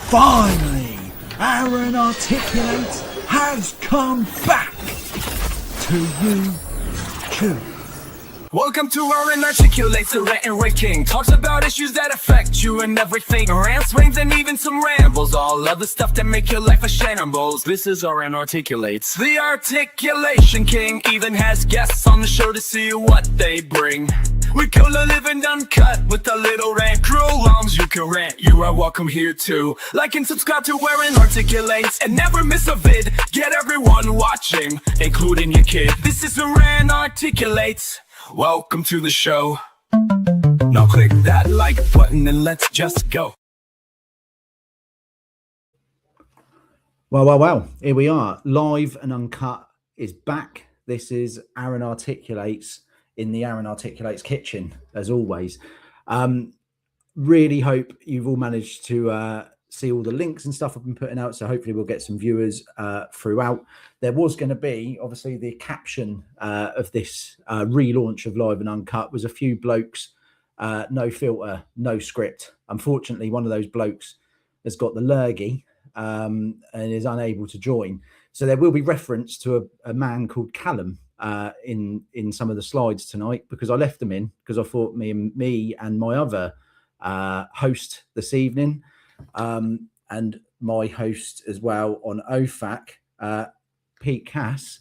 Finally, Arran Articulates has come back to YouTube. Welcome to Arran Articulates, the rant and king. Talks about issues that affect you and everything. Rants, rains, and even some rambles. All other stuff that make your life a shambles. This is Arran Articulates, the articulation king. Even has guests on the show to see what they bring. We call a living uncut with a little rant crew. Long you can rant, you are welcome here too. Like and subscribe to Arran Articulates and never miss a vid. Get everyone watching, including your kid. This is Arran Articulates. Welcome to the show. Now click that like button and let's just go. Well, here we are. Live and Uncut is back. This is Arran Articulates in the Arran Articulates kitchen, as always. Really hope you've all managed to see all the links and stuff I've been putting out, so hopefully we'll get some viewers throughout. There was going to be, obviously, the caption of this relaunch of Live and Uncut was a few blokes, no filter, no script. Unfortunately, one of those blokes has got the lurgy and is unable to join. So there will be reference to a man called Callum in some of the slides tonight, because I left them in because I thought me and my other host this evening, and my host as well on OFAC, Pete Cass,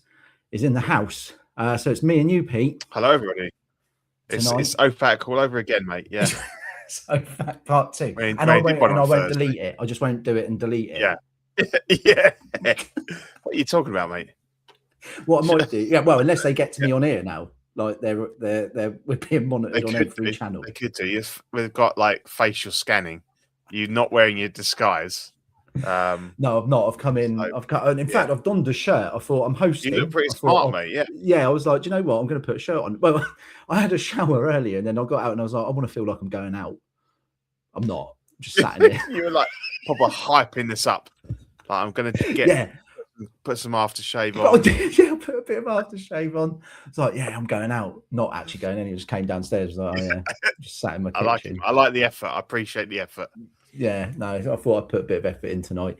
is in the house. So it's me and you, Pete. Hello, everybody. It's OFAC all over again, mate. Yeah. It's OFAC part 2. And I won't delete it. I just won't do it and delete it. Yeah. Yeah. What are you talking about, mate? What I might do, yeah. Well, unless they get to me on here now, like we're being monitored on every channel. They could do. We've got like facial scanning. You're not wearing your disguise. No, I've not. I've come in. And in fact, I've donned a shirt. I thought I'm hosting. You look pretty smart, mate. Yeah. Yeah. I was like, do you know what? I'm going to put a shirt on. Well, I had a shower earlier, and then I got out, and I was like, I want to feel like I'm going out. I'm not. I'm just sat in here. You were like proper hyping this up. Like, I'm going to put some aftershave on. I put a bit of aftershave on. It's like, yeah, I'm going out. Not actually going anywhere. Just came downstairs. Like, oh, yeah, just sat in my kitchen. I like the effort. I appreciate the effort. Yeah, no, I thought I'd put a bit of effort in tonight.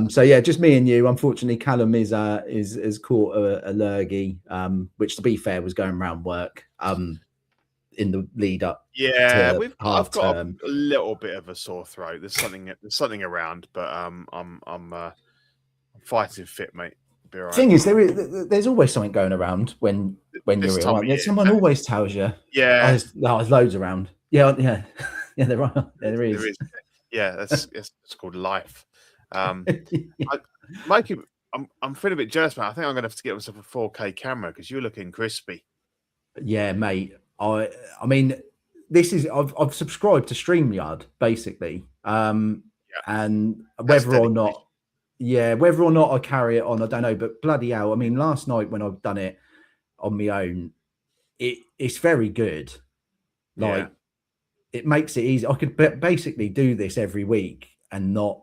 So yeah, just me and you. Unfortunately, Callum is caught a lurgy, which, to be fair, was going around work in the lead up. Yeah, I've got a little bit of a sore throat. There's something around, but I'm fighting fit, mate. Be all right. Thing is, there's always something going around when you're ill. Right? Someone always tells you. Yeah, there's loads around. Yeah, there are. There is. Yeah, it's called life. Mikey, I'm feeling a bit jealous, man. I think I'm going to have to get myself a 4K camera because you're looking crispy. Yeah, mate. I mean, this is I've subscribed to StreamYard basically, and whether or not I carry it on, I don't know. But bloody hell, I mean, last night when I've done it on my own, it's very good. Like. Yeah. It makes it easy. I could basically do this every week and not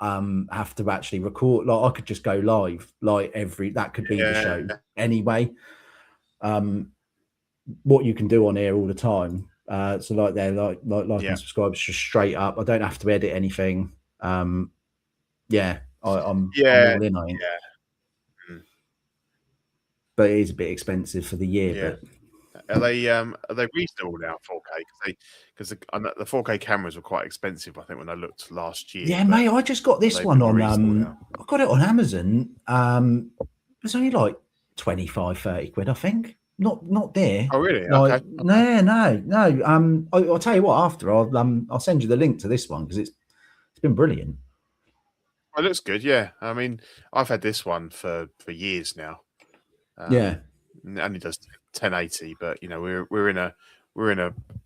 have to actually record. Like, I could just go live. Like that could be the show anyway. What you can do on here all the time. So like and subscribe just straight up. I don't have to edit anything. I'm all in on it. Yeah. But it is a bit expensive for the year. Yeah. But are they reasonable now, 4K? Because the 4K cameras were quite expensive, I think, when I looked last year. Yeah, mate, I just got this one on. I got it on Amazon. It was only like 25, 30 quid, I think. Not there. Oh, really? Like, okay. No. I'll tell you what. After I'll send you the link to this one because it's been brilliant. It looks good. Yeah, I mean, I've had this one for years now. Yeah. It only does 1080, but you know we're in a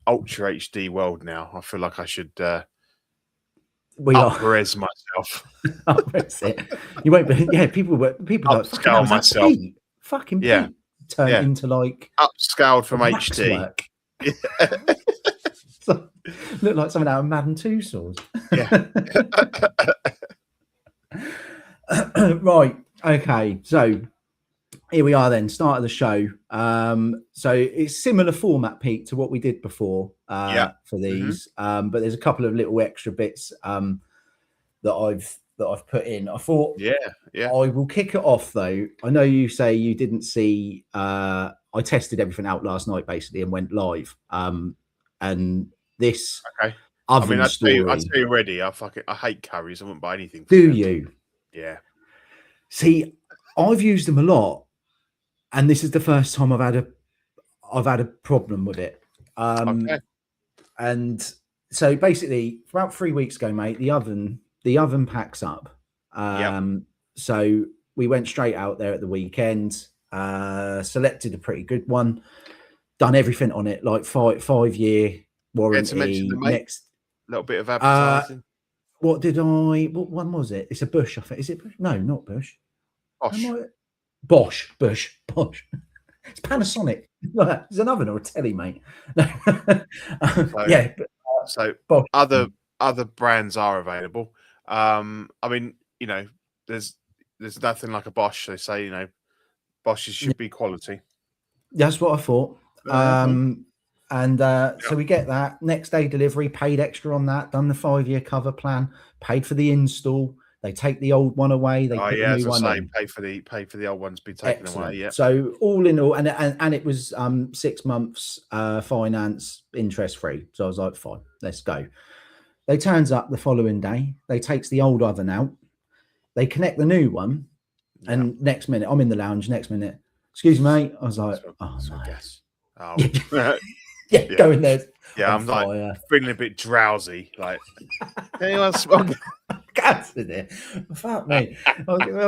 ultra HD world now. I feel like I should up-res myself. Up-res it. You won't be. Yeah, people upscale myself. Fucking Pete turn into like upscaled from HD. So, look like something out of Madden 2 swords. Yeah. Right. Okay. So here we are then, start of the show. So it's similar format, Pete, to what we did before for these. But there's a couple of little extra bits that I've put in. I thought I will kick it off though. I know you say you didn't see I tested everything out last night basically and went live. And this oven story. I tell you already, I hate curries. I wouldn't buy anything. Do you? Yeah. See, I've used them a lot. And this is the first time I've had a problem with it. And so basically, about 3 weeks ago, mate, the oven packs up. So we went straight out there at the weekend, selected a pretty good one, done everything on it, like 5-year warranty. To mention the next little bit of advertising. What one was it? It's a Bush, I think. Is it Bush? No, not Bush. Bosch. It's Panasonic. It's an oven or a telly, mate. So Bosch. Other brands are available. I mean, you know, there's nothing like a Bosch. They say, you know, Bosch's should be quality. That's what I thought. So we get that next day delivery, paid extra on that, done the 5-year cover plan, paid for the install. They take the old one away. They put the new one in. Pay for the old ones to be taken away. Yeah. So all in all, and it was 6 months finance interest free. So I was like, fine, let's go. They turns up the following day. They takes the old oven out. They connect the new one, and next minute I'm in the lounge. Next minute, excuse me, mate. I was like, go in there. Yeah, I'm like feeling a bit drowsy. Like, anyone smoke? Gas in there. Fuck me.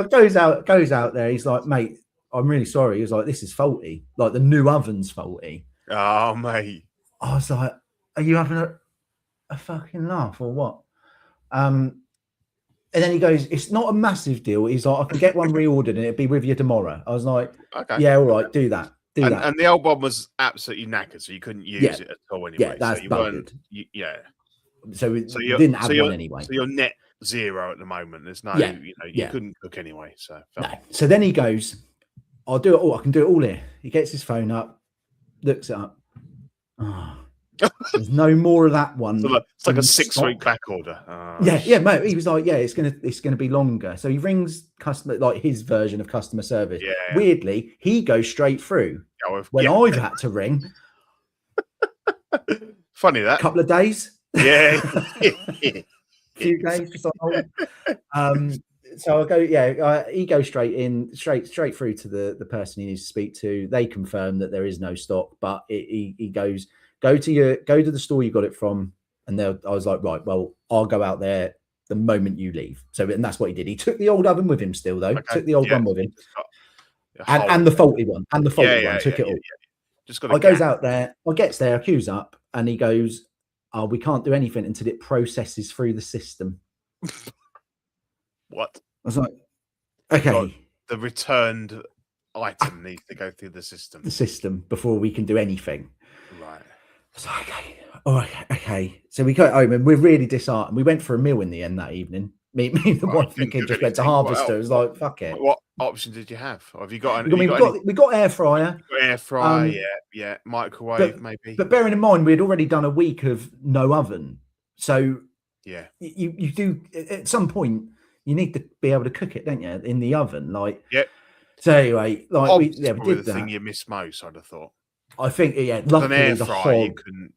Goes out there. He's like, mate, I'm really sorry. He's like, this is faulty. Like the new oven's faulty. Oh, mate. I was like, are you having a fucking laugh or what? And then he goes, it's not a massive deal. He's like, I can get one reordered and it'll be with you tomorrow. I was like, yeah, all right, do that. And the old one was absolutely knackered, so you couldn't use it at all anyway. Yeah, that's so you weren't. So you didn't have one anyway. So you're net zero at the moment. There's no, you couldn't cook anyway. So no. So then he goes, I'll do it all. I can do it all here. He gets his phone up, looks it up. Oh, there's no more of that one. So it's like a 6-week back order. Yeah, mate. He was like, yeah, it's gonna be longer. So he rings customer, like his version of customer service. Yeah. Weirdly, he goes straight through. When I've had to ring. Funny that. A couple of days. Yeah. Few days. Just so I go, he goes straight through to the person he needs to speak to. They confirm that there is no stock, but he goes, go to the store you got it from. And I was like, right, well, I'll go out there the moment you leave. So, and that's what he did. He took the old oven with him still, though. Took the old one with him. And the faulty one. And the faulty one. Took it all. Just got. I goes out there. I gets there. I queues up, and he goes, "Oh, we can't do anything until it processes through the system." What? I was like, "Okay." God, the returned item needs to go through the system. The system before we can do anything. Right. I was like, "Okay, all right, okay." So we got home, and we're really disheartened. We went for a meal in the end that evening. Me, the wife, and the kid just went to Harvester. It was like, fuck it. What option did you have? Or have you got? We got air fryer. Air fryer, yeah. Microwave, maybe. But bearing in mind, we had already done a week of no oven, so yeah, you do at some point you need to be able to cook it, don't you, in the oven? Like, yeah. So anyway, like we did the that. Thing you miss most, I'd have thought. I think, luckily an air the fryer, hob, you couldn't,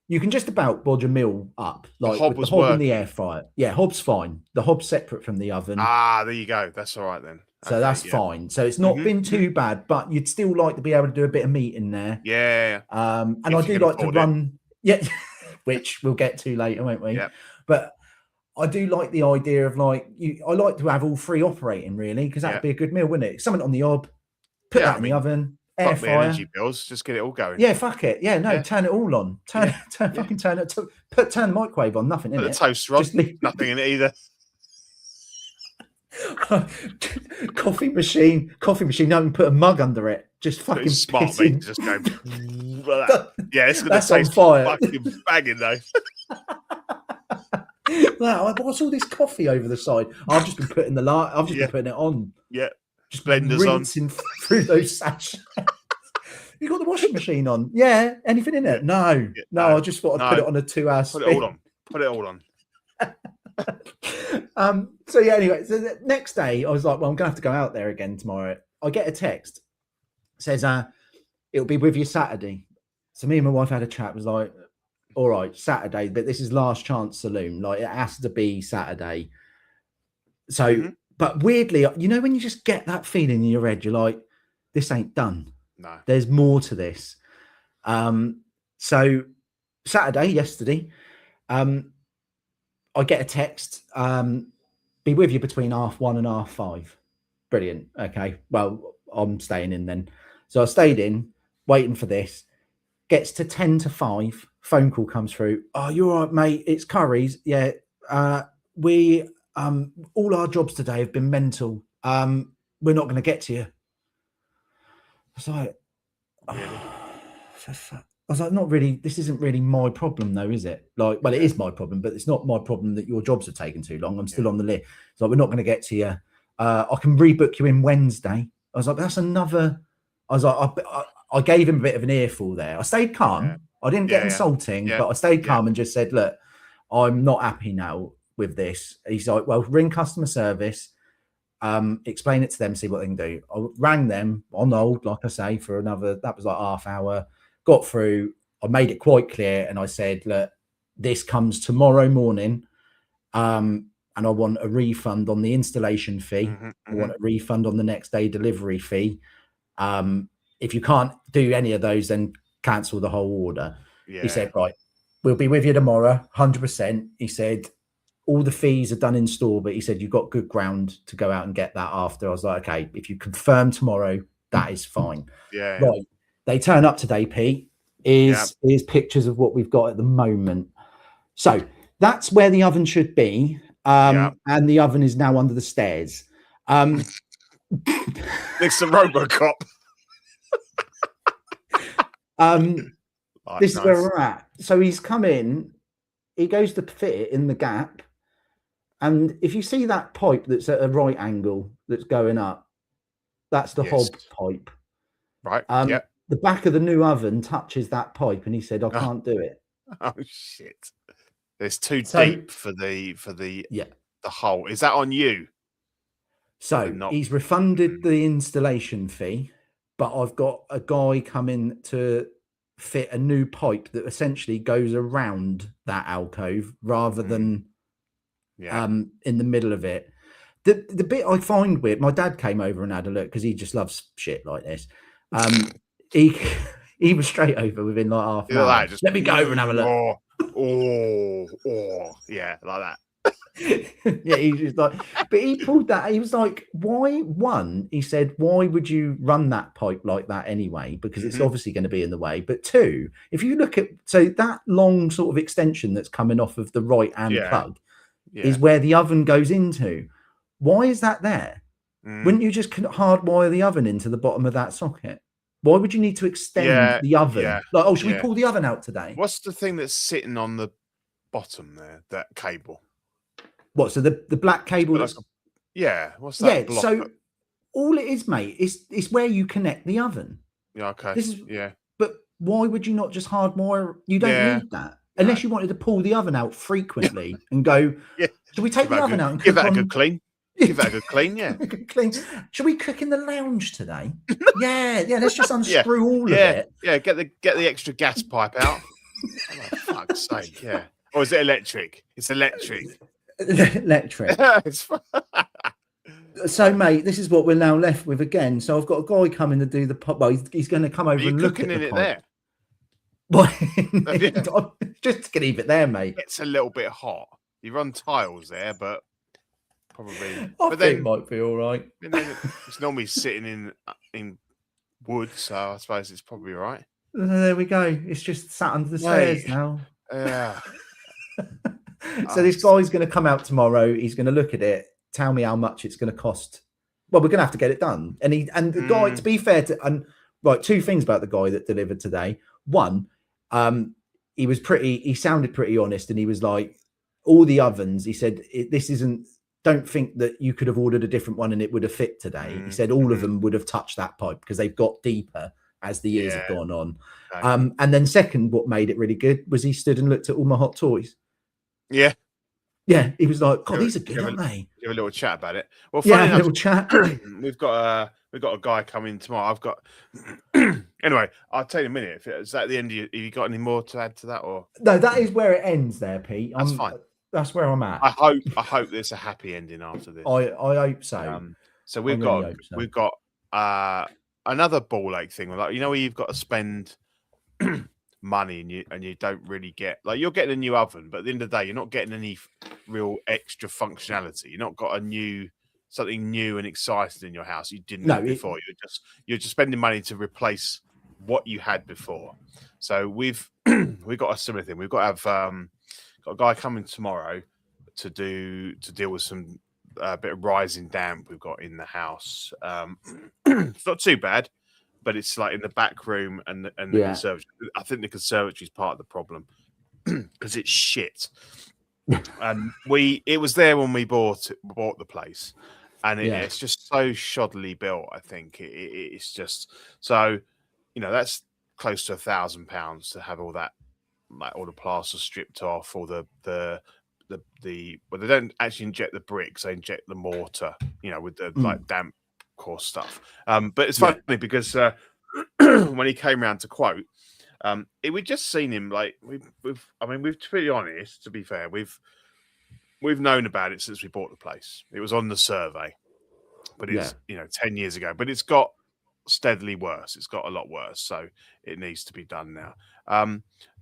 You can just about bodge a meal up, like the hob in the air fryer. Yeah, hob's fine. The hob's separate from the oven. Ah, there you go. That's all right then. So that's fine. So it's not been too bad, but you'd still like to be able to do a bit of meat in there. Yeah. And I do like to run. Yeah, which we'll get to later, won't we? Yeah. But I do like the idea of I like to have all three operating really, because that'd be a good meal, wouldn't it? Something on the hob, put that in the oven. Air fryer. Energy bills, just get it all going. Yeah, fuck it. Yeah, no, turn it all on. Turn the microwave on. Nothing in it. The toaster on. Nothing in it either. Coffee machine. No, and put a mug under it. Just fucking smart pissing. Just go. Yeah, it's gonna That's taste on fire. fucking banging though. Wow, what's all this coffee over the side? I've just been putting been putting it on. Yeah. just Blenders on. rinsing through those sachets. You got the washing machine on? Yeah. Anything in it? No. No. I just thought I'd put it on a 2-hour spin. Put it all on. Put it all on. So yeah, anyway, so the next day I was like, well, I'm gonna have to go out there again tomorrow. I get a text, says it'll be with you Saturday. So me and my wife had a chat, was like, all right, Saturday, but this is last chance saloon, like it has to be Saturday. So but weirdly, you know, when you just get that feeling in your head, you're like, this ain't done. No, there's more to this. So Saturday, yesterday, I get a text, be with you between 1:30 and 5:30. Brilliant. Okay. Well, I'm staying in then. So I stayed in, waiting for this. Gets to 10 to 5, phone call comes through. Oh, you're all right, mate. It's Curry's. Yeah. We, all our jobs today have been mental. We're not going to get to you. I was like, I was like, not really. This isn't really my problem, though, is it? Like, well, it is my problem, but it's not my problem that your jobs are taking too long. I'm still on the list. So we're not going to get to you. I can rebook you in Wednesday. I was like, that's another. I was like, I gave him a bit of an earful there. I stayed calm. Yeah. I didn't get insulting, but I stayed calm and just said, look, I'm not happy now with this. He's like, well, ring customer service. Explain it to them, see what they can do. I rang them on hold, like I say, for another, that was like half hour, got through. I made it quite clear and I said, look, this comes tomorrow morning. And I want a refund on the installation fee. I want a refund on the next day delivery fee. If you can't do any of those, then cancel the whole order. He said, right, we'll be with you tomorrow, 100%. He said, all the fees are done in store, but he said, you've got good ground to go out and get that after. I was like, okay, if you confirm tomorrow, that is fine. Right. They turn up today, Pete, is pictures of what we've got at the moment. So that's where the oven should be. And the oven is now under the stairs. Next to Robocop. This is where we're at. So he's come in, he goes to fit it in the gap. And if you see that pipe that's at a right angle that's going up, that's the hob pipe. Right. The back of the new oven touches that pipe, and he said, I can't do it. Oh shit. It's too deep for the hole. Is that on you? So he's refunded the installation fee, but I've got a guy coming to fit a new pipe that essentially goes around that alcove rather than in the middle of it. The bit I find weird, my dad came over and had a look because he just loves shit like this. He was straight over within like half an hour. Let me go over and have a look. Yeah, like that. Yeah, he's just like, but he pulled that. He was like, why? One, he said, why would you run that pipe like that anyway? Because it's obviously going to be in the way. But two, if you look at, so that long sort of extension that's coming off of the right hand plug is where the oven goes into. Why is that there? Wouldn't you just hardwire the oven into the bottom of that socket? Why would you need to extend the oven? Like, oh, should we pull the oven out today? What's the thing that's sitting on the bottom there? That cable. What? So the black cable? What's that? Yeah. So all it is, mate, is where you connect the oven. Yeah. Okay. This is But why would you not just hardwire? You don't need that unless you wanted to pull the oven out frequently and go. Should we take the oven out and give that a good clean? Give that a good clean, clean. Should we cook in the lounge today? yeah. Let's just unscrew all of it. Yeah, get the extra gas pipe out. Oh, fuck's sake, Or is it electric? It's electric. Electric. So, mate, this is what we're now left with again. So I've got a guy coming to do the pop. Well, he's going to come over and look at the pipe. There? Well, just to leave it there, mate. It's a little bit hot. You run tiles there, but. Probably, I think it might be all right. It's normally sitting in wood, so I suppose it's probably all right. There we go. It's just sat under the stairs now. Yeah. So this guy's going to come out tomorrow. He's going to look at it, tell me how much it's going to cost. Well, we're going to have to get it done. And the guy, to be fair to, right, two things about the guy that delivered today. One, he sounded pretty honest, and he was like, all the ovens, he said, this isn't don't think that you could have ordered a different one and it would have fit today. He said all of them would have touched that pipe because they've got deeper as the years have gone on. Okay. And then second, what made it really good was he stood and looked at all my hot toys. Yeah. Yeah, he was like, "God, these are good, aren't they?" Give a little chat about it. Well, Yeah, funny a enough, little chat. we've got a guy coming tomorrow. I've got anyway. I'll tell you in a minute. Is that the end? Have you got any more to add to that, or No, that is where it ends there, Pete. that's fine. That's where I'm at. I hope there's a happy ending after this. I hope so. So we've got another ball ache thing. Like, you know, where you've got to spend money and you don't really get, like, you're getting a new oven, but at the end of the day, you're not getting any real extra functionality. You're not got something new and exciting in your house you didn't have before. You're just spending money to replace what you had before. So we've got a similar thing. We've got to have got a guy coming tomorrow to deal with some bit of rising damp we've got in the house. It's not too bad, but it's like in the back room and the conservatory. I think the conservatory is part of the problem because it's shit. And it was there when we bought the place, and it's just so shoddily built. I think it's just so, you know, that's close to £1,000 to have all that, like all the plaster stripped off, all the well, they don't actually inject the bricks, they inject the mortar, you know, with the like damp course stuff. But it's funny because when he came around to quote, we'd just seen him, like we've to be honest, to be fair, we've known about it since we bought the place. It was on the survey, but it's 10 years ago, but it's got steadily worse. It's got a lot worse, so it needs to be done now.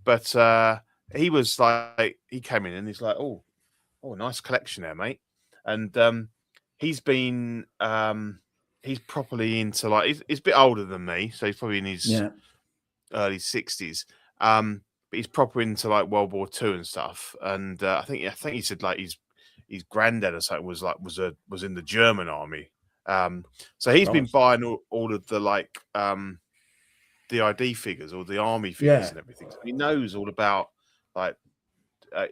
But he was like, he came in and he's like, oh, nice collection there, mate. And he's been he's properly into, like, he's a bit older than me, so he's probably in his early 60s. But he's proper into like World War II and stuff. And I think he said like his granddad or something was in the German army. So he's been buying all of the like the ID figures or the army figures and everything. So he knows all about, like,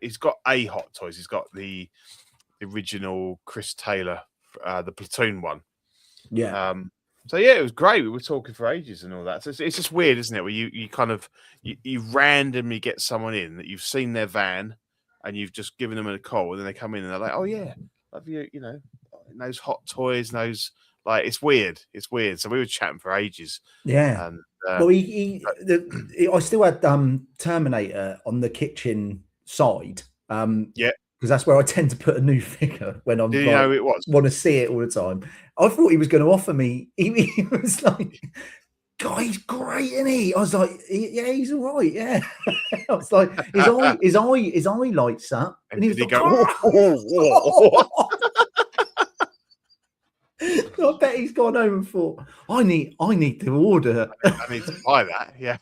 he's got Hot Toys. He's got the original Chris Taylor, the Platoon one. Yeah. So yeah, it was great. We were talking for ages and all that. So it's just weird, isn't it? Where you kind of you randomly get someone in that you've seen their van and you've just given them a call, and then they come in and they're like, "Oh yeah, love you," you know, knows Hot Toys, knows, like, it's weird. It's weird. So we were chatting for ages. Yeah. And, well, I still had Terminator on the kitchen side. Because that's where I tend to put a new figure when I'm want to see it all the time. I thought he was going to offer me. He was like, "God, he's great, isn't he?" I was like, "Yeah, he's all right." Yeah. I was like, his eye lights up, and he was like, "Oh." I bet he's gone home and thought, I need to order. I need to buy that. Yeah.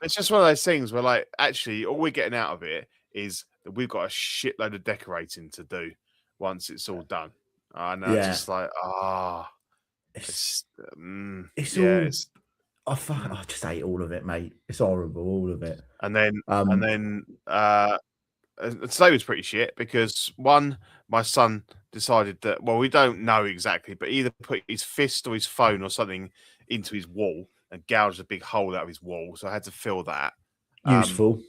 It's just one of those things where, like, actually all we're getting out of it is that we've got a shitload of decorating to do once it's all done. And I'm just like, it's I just hate all of it, mate. It's horrible, all of it. And then today was pretty shit because, one, my son decided that, well, we don't know exactly, but either put his fist or his phone or something into his wall and gouged a big hole out of his wall. So I had to fill that. Useful.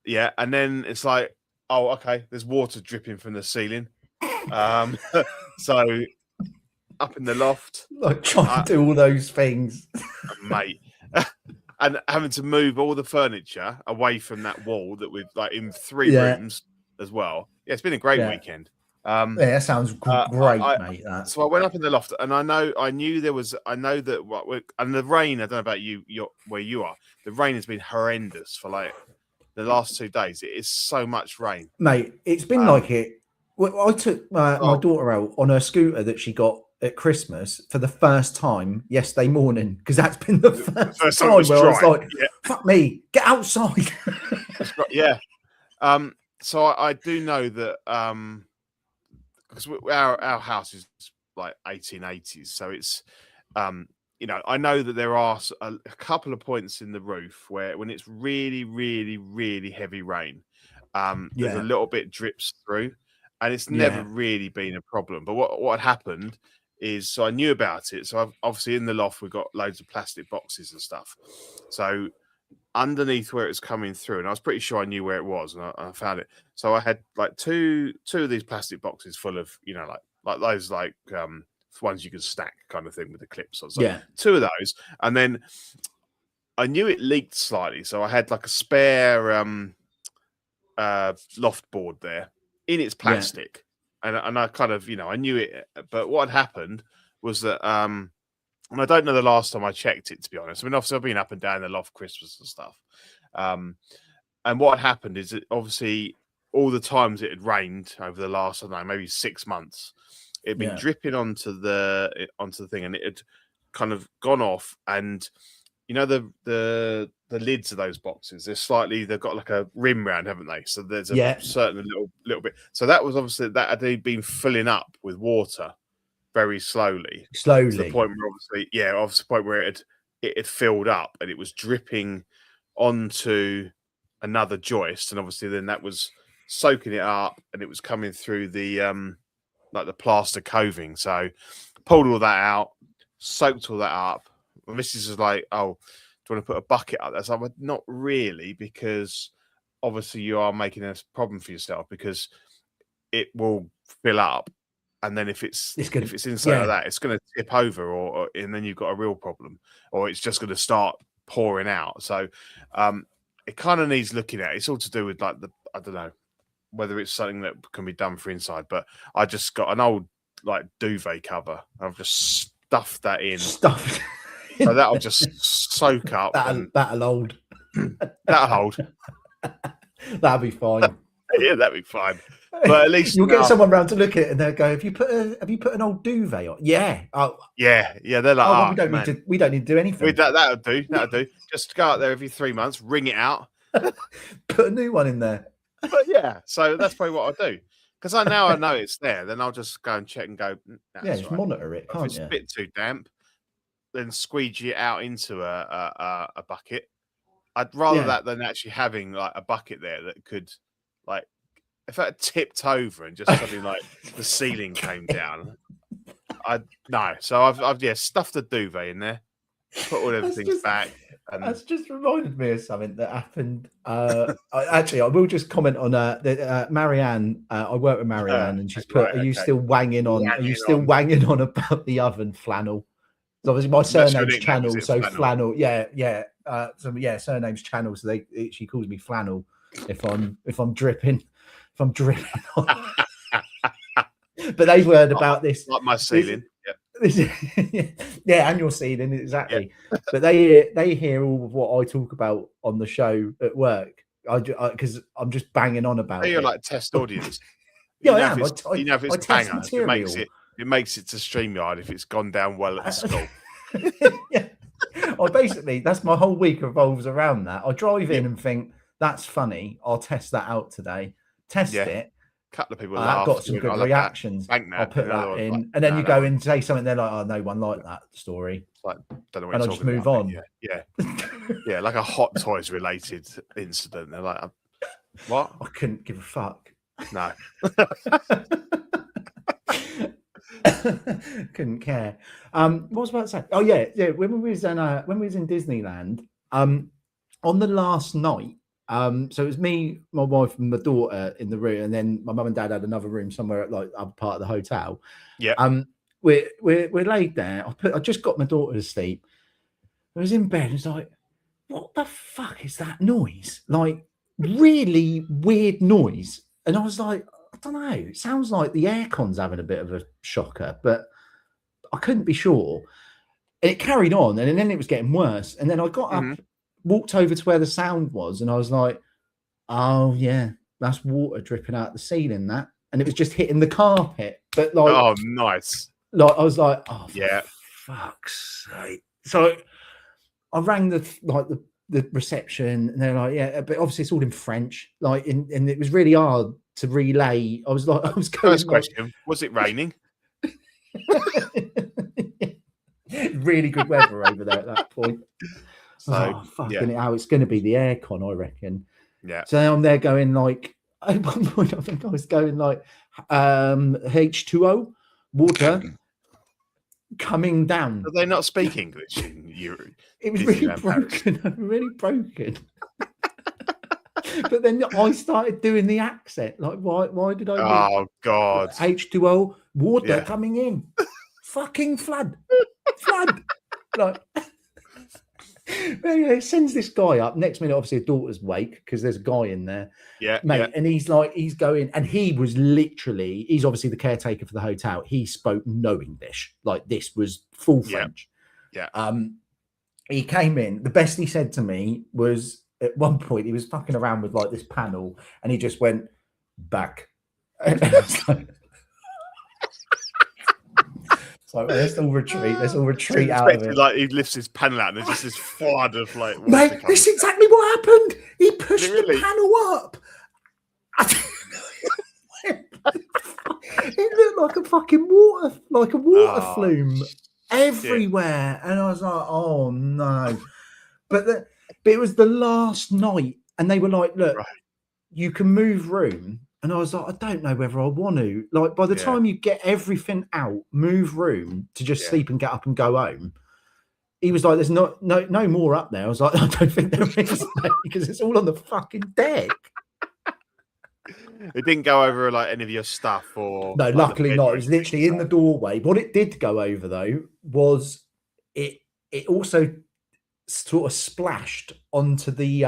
Yeah. And then it's like, oh, okay, there's water dripping from the ceiling. So up in the loft. Like trying to do all those things. Mate. And having to move all the furniture away from that wall that we've, like, in 3 rooms as well. Yeah, it's been a great weekend. That sounds great, mate. That. So I went up in the loft, and I know that and the rain. I don't know about where you are. The rain has been horrendous for like the last 2 days. It is so much rain, mate. It's been like it. Well, I took my daughter out on her scooter that she got at Christmas for the first time yesterday morning, because that's been the first time where I was like, "Fuck me, get outside." Yeah. So I do know that because our house is like 1880s, so it's I know that there are a couple of points in the roof where when it's really, really, really heavy rain, there's a little bit drips through, and it's never really been a problem. But what had happened is, so I knew about it. So obviously in the loft we've got loads of plastic boxes and stuff. So underneath where it's coming through, and I was pretty sure I knew where it was, and I found it. So I had like two of these plastic boxes full of, like those ones you can stack kind of thing with the clips on. So two of those, and then I knew it leaked slightly, so I had like a spare loft board there in its plastic, and I kind of, I knew it. But what had happened was that, and I don't know the last time I checked it, to be honest. I mean, obviously I've been up and down the loft Christmas and stuff, and what had happened is that obviously all the times it had rained over the last, I don't know, maybe 6 months, it'd been dripping onto the thing, and it had kind of gone off. And the lids of those boxes, they've got like a rim round, haven't they? So there's a certain little bit. So that was obviously, that had been filling up with water very slowly to the point where obviously the point where it had filled up, and it was dripping onto another joist, and obviously then that was soaking it up, and it was coming through the like the plaster coving. So pulled all that out, soaked all that up. My missus was like, "Oh, do you want to put a bucket up there?" So I'm like, "Not really, because obviously you are making a problem for yourself, because it will fill up, and then if it's inside of that, it's going to tip over, or and then you've got a real problem, or it's just going to start pouring out." So it kind of needs looking at. It's all to do with like I don't know whether it's something that can be done for inside, but I just got an old like duvet cover. I've just stuffed that in. So that'll just soak up. That'll hold. That'll hold. That'll be fine. Yeah, that'd be fine. But at least you'll get someone round to look at it, and they'll go, "Have you put an old duvet on?" Yeah. Oh. Yeah. They're like, well, we don't need to do anything. That'll do. Just go out there every 3 months, wring it out, put a new one in there. But yeah, so that's probably what I'll do, because I know it's there. Then I'll just go and check and go. Just monitor it. Can't if it's you? a bit too damp, then squeegee it out into a bucket. I'd rather that than actually having like a bucket there that could, like, if that tipped over and just something like the ceiling came down. So I've stuffed the duvet in there, put all everything back. And that's just reminded me of something that happened. I will just comment on Marianne. I work with Marianne, and she's put, "Are you still wanging on? Are you still wanging on about the oven flannel?" So obviously my surname's Channel, so flannel. Surname's Channel, so she calls me Flannel if I'm dripping. If I'm dripping on. But they've heard about this, like my ceiling. And your ceiling, exactly. But they hear all of what I talk about on the show at work. Because I'm just banging on about it. You're like test audience. I am. If it's banger, it makes it to StreamYard if it's gone down well at the school. Basically, that's my whole week revolves around that. I drive in and think, that's funny. I'll test that out today. Test it. Couple of people I've got some good reactions. I'll put that in, and then you go in and say something. They're like, "Oh, no one liked that story." It's like, don't know what and I just move on. Yeah, like a Hot Toys related incident. They're like, "What?" I couldn't give a fuck. No, couldn't care. What was I about to say? Oh yeah. When we was in Disneyland, on the last night. So it was me, my wife, and my daughter in the room, and then my mum and dad had another room somewhere at like other part of the hotel. Yeah. We're laid there. I just got my daughter to sleep. I was in bed. It's like, what the fuck is that noise? Like, really weird noise. And I was like, I don't know. It sounds like the aircon's having a bit of a shocker, but I couldn't be sure. And it carried on, and then it was getting worse. And then I got up, walked over to where the sound was, and I was like, "Oh yeah, that's water dripping out the ceiling." And it was just hitting the carpet. But like, oh, nice. Like I was like, "Oh yeah, fuck's sake!" So I rang the reception, and they're like, "Yeah," but obviously it's all in French. Like, and it was really hard to relay. I was going. First question: was it raining? Really good weather over there at that point. So, fucking hell, it's going to be the aircon, I reckon. Yeah. So I'm there going like, at one point, I think I was going like H2O, water coming down. Do they not speak English in Europe? It was really broken, really broken. But then I started doing the accent. Like, why did I do Oh, God. H2O, water coming in. Fucking flood. Like, anyway, it sends this guy up. Next minute, obviously, a daughter's wake because there's a guy in there. Yeah, mate. Yeah. And he's going, and he was literally, he's obviously the caretaker for the hotel. He spoke no English. Like, this was full French. Yeah. He came in. The best he said to me was, at one point, he was fucking around with like this panel, and he just went back. So let's all retreat. Let's all retreat out of it. Like he lifts his panel out, and there's just this flood of like. Mate, this is exactly what happened. He pushed the panel up. It looked like a fucking water flume everywhere, and I was like, "Oh no!" But it was the last night, and they were like, "Look, you can move room." And I was like, I don't know whether I want to. Like, by the time you get everything out, move room to just sleep and get up and go home. He was like, "There's no more up there." I was like, "I don't think there is, mate, because it's all on the fucking deck." It didn't go over like any of your stuff, or no, luckily not. It was literally in the doorway. What it did go over though was it also sort of splashed onto the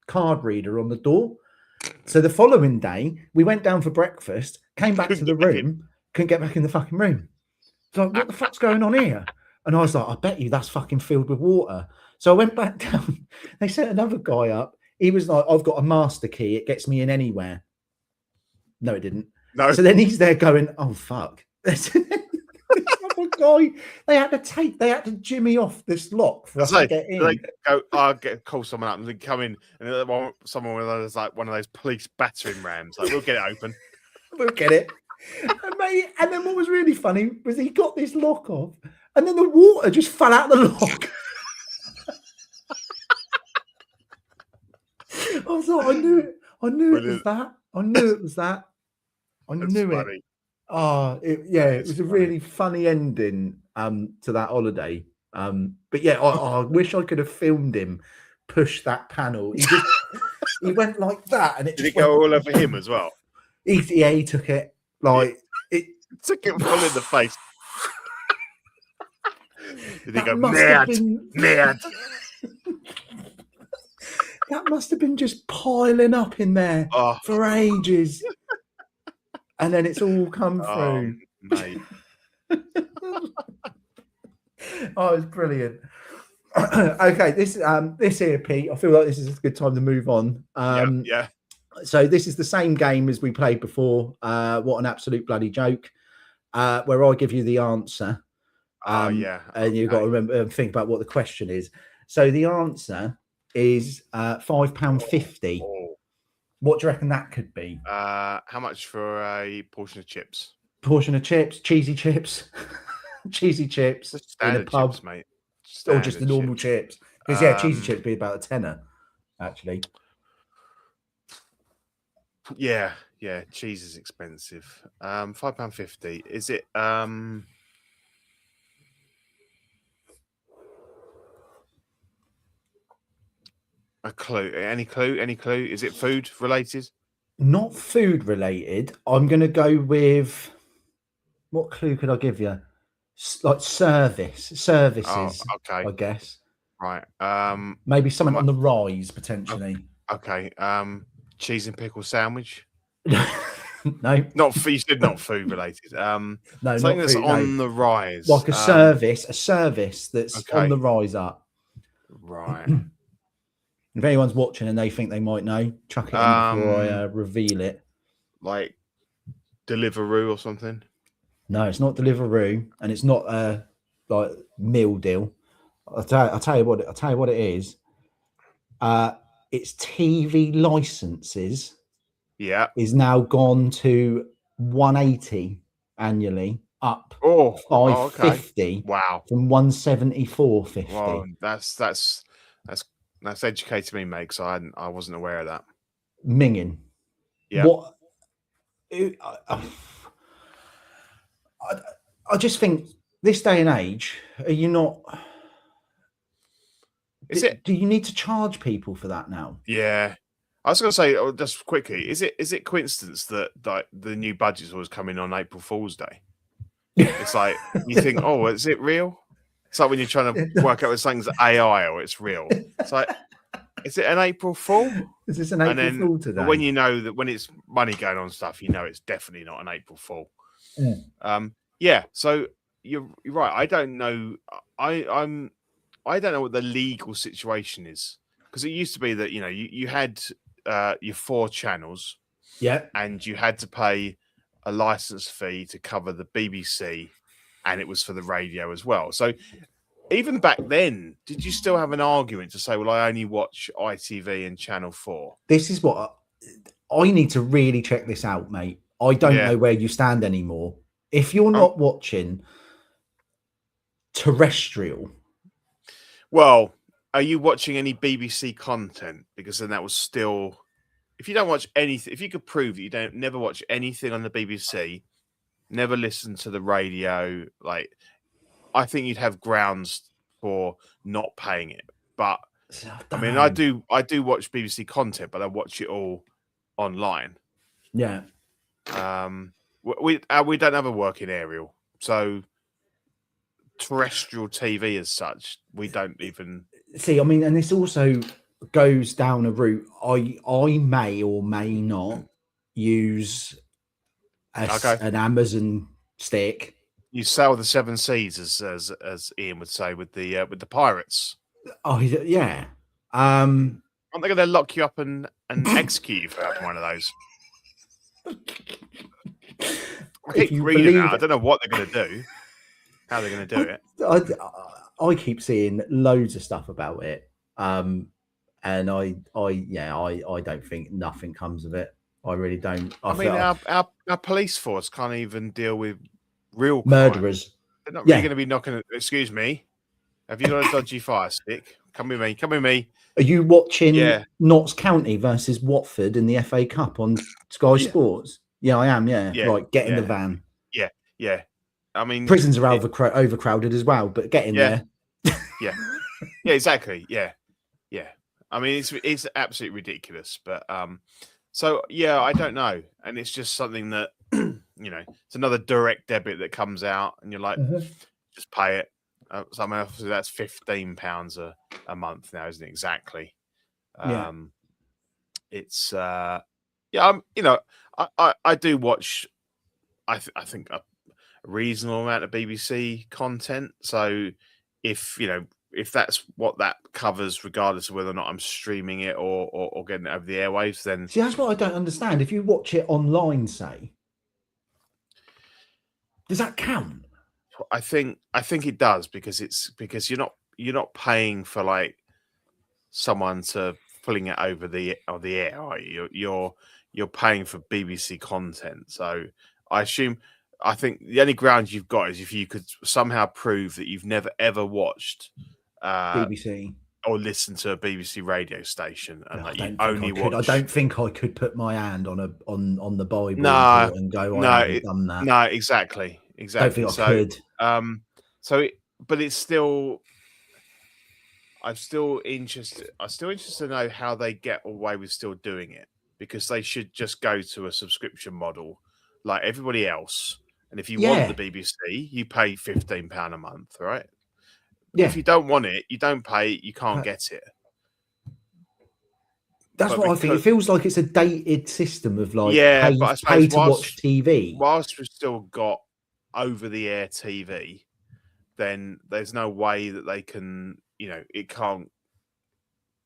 card reader on the door. So the following day, we went down for breakfast, came back to the room, couldn't get back in the fucking room. It's like, what the fuck's going on here? And I was like, I bet you that's fucking filled with water. So I went back down. They sent another guy up. He was like, I've got a master key. It gets me in anywhere. No, it didn't. No. So then he's there going, oh, fuck. Guy, they had to jimmy off this lock for us to get in. Like, I'll call someone up and they come in, and someone with those, like one of those police battering rams. Like, we'll get it open. We'll get it. And then what was really funny was he got this lock off, and then the water just fell out the lock. I was like, I knew it was that. I knew it was that. I knew it. Oh, it was a really funny ending to that holiday. But yeah, I wish I could have filmed him push that panel. He went like that, and did it go all over him as well? He took it like it took it full in the face. Did he go mad? That must have been just piling up in there for ages. And then it's all come through. Mate. Oh, it's brilliant. Okay, this here, Pete, I feel like this is a good time to move on. Yeah. So this is the same game as we played before. What an absolute bloody joke. Where I give you the answer. And you've got to remember and think about what the question is. So the answer is £5.50. What do you reckon that could be? How much for a portion of chips? Portion of chips, cheesy chips, cheesy chips in a pub, chips, mate. Or just the normal chips. Because cheesy chips be about a tenner, actually. Yeah, cheese is expensive. £5.50. Is it? A clue? Any clue? Is it food related? Not food related. I'm going to go with, what clue could I give you? Like services. Oh, okay. I guess. Right. Maybe something on the rise potentially. Okay. Cheese and pickle sandwich. No. Not you said not food related. No, something not that's food, on the rise. Like a service that's on the rise up. Right. If anyone's watching and they think they might know, chuck it in before I reveal it. Like Deliveroo or something? No, it's not Deliveroo, and it's not like meal deal. I'll tell you what it is. It's TV licenses. Yeah, is now gone to 180 annually. up Oh, 550 okay. Wow. from 174.50. Well, that's educated me, mate, because I wasn't aware of that. Minging. Yeah. What? I just think this day and age, are you not? Do you need to charge people for that now? Yeah. I was going to say, just quickly, is it coincidence that the new budget's always coming on April Fool's Day? It's like you think, oh, is it real? It's like when you're trying to work out if something's AI or it's real. It's like, is it an April Fool? Is this an April Fool today? But when you know that when it's money going on stuff, you know it's definitely not an April Fool. Yeah. So you're right. I don't know. I don't know what the legal situation is, because it used to be that you had your 4 channels, and you had to pay a license fee to cover the BBC, and it was for the radio as well. So even back then, did you still have an argument to say, well, I only watch ITV and Channel 4? This is what I need to really check this out, mate. I don't know where you stand anymore. If you're not watching terrestrial, well, are you watching any BBC content? Because then that was still, if you don't watch anything, if you could prove that you never watch anything on the BBC, never listen to the radio, like, I think you'd have grounds for not paying it. But I mean, I do watch BBC content, but I watch it all online. Yeah. We don't have a working aerial, so terrestrial TV as such, we don't even see. I mean, and this also goes down a route I may or may not use an Amazon stick. You sail the 7 seas, as Ian would say, with the pirates. Oh yeah. Aren't they going to lock you up and execute you for having one of those? I keep reading that. I don't know what they're going to do. How they're going to do it. I keep seeing loads of stuff about it. And I don't think nothing comes of it. I really don't. I mean, our police force can't even deal with real murderers. Crime. They're not really going to be knocking. Excuse me, have you got a dodgy fire stick? Come with me. Come with me. Are you watching Notts County versus Watford in the FA Cup on Sky Sports? Yeah, I am. Yeah. Right, get in the van. Yeah. I mean, prisons are overcrowded as well, but get in there. Yeah, exactly. Yeah. I mean, it's absolutely ridiculous, but so yeah, I don't know, and it's just something that it's another direct debit that comes out, and you're like, just pay it. So I mean, obviously that's £15 a month now, isn't it? Exactly. It's I do watch. I think a reasonable amount of BBC content. So if that's what that covers, regardless of whether or not I'm streaming it or getting it over the airwaves, then see, that's what I don't understand. If you watch it online, say, does that count? I think it does, because you're not paying for like someone to fling it over the air, are you? You're paying for BBC content. So I think the only ground you've got is if you could somehow prove that you've never ever watched BBC or listened to a BBC radio station, and I don't think I could put my hand on the Bible and go, I haven't done that. No, exactly. I don't think I could. But it's still. I'm still interested to know how they get away with still doing it, because they should just go to a subscription model like everybody else. And if you want the BBC, you pay £15 a month, right? Yeah. If you don't want it, you don't pay it, you can't get it. That's what I think. It feels like it's a dated system of like pay to watch TV. Whilst we've still got over-the-air TV, then there's no way that they can, it can't.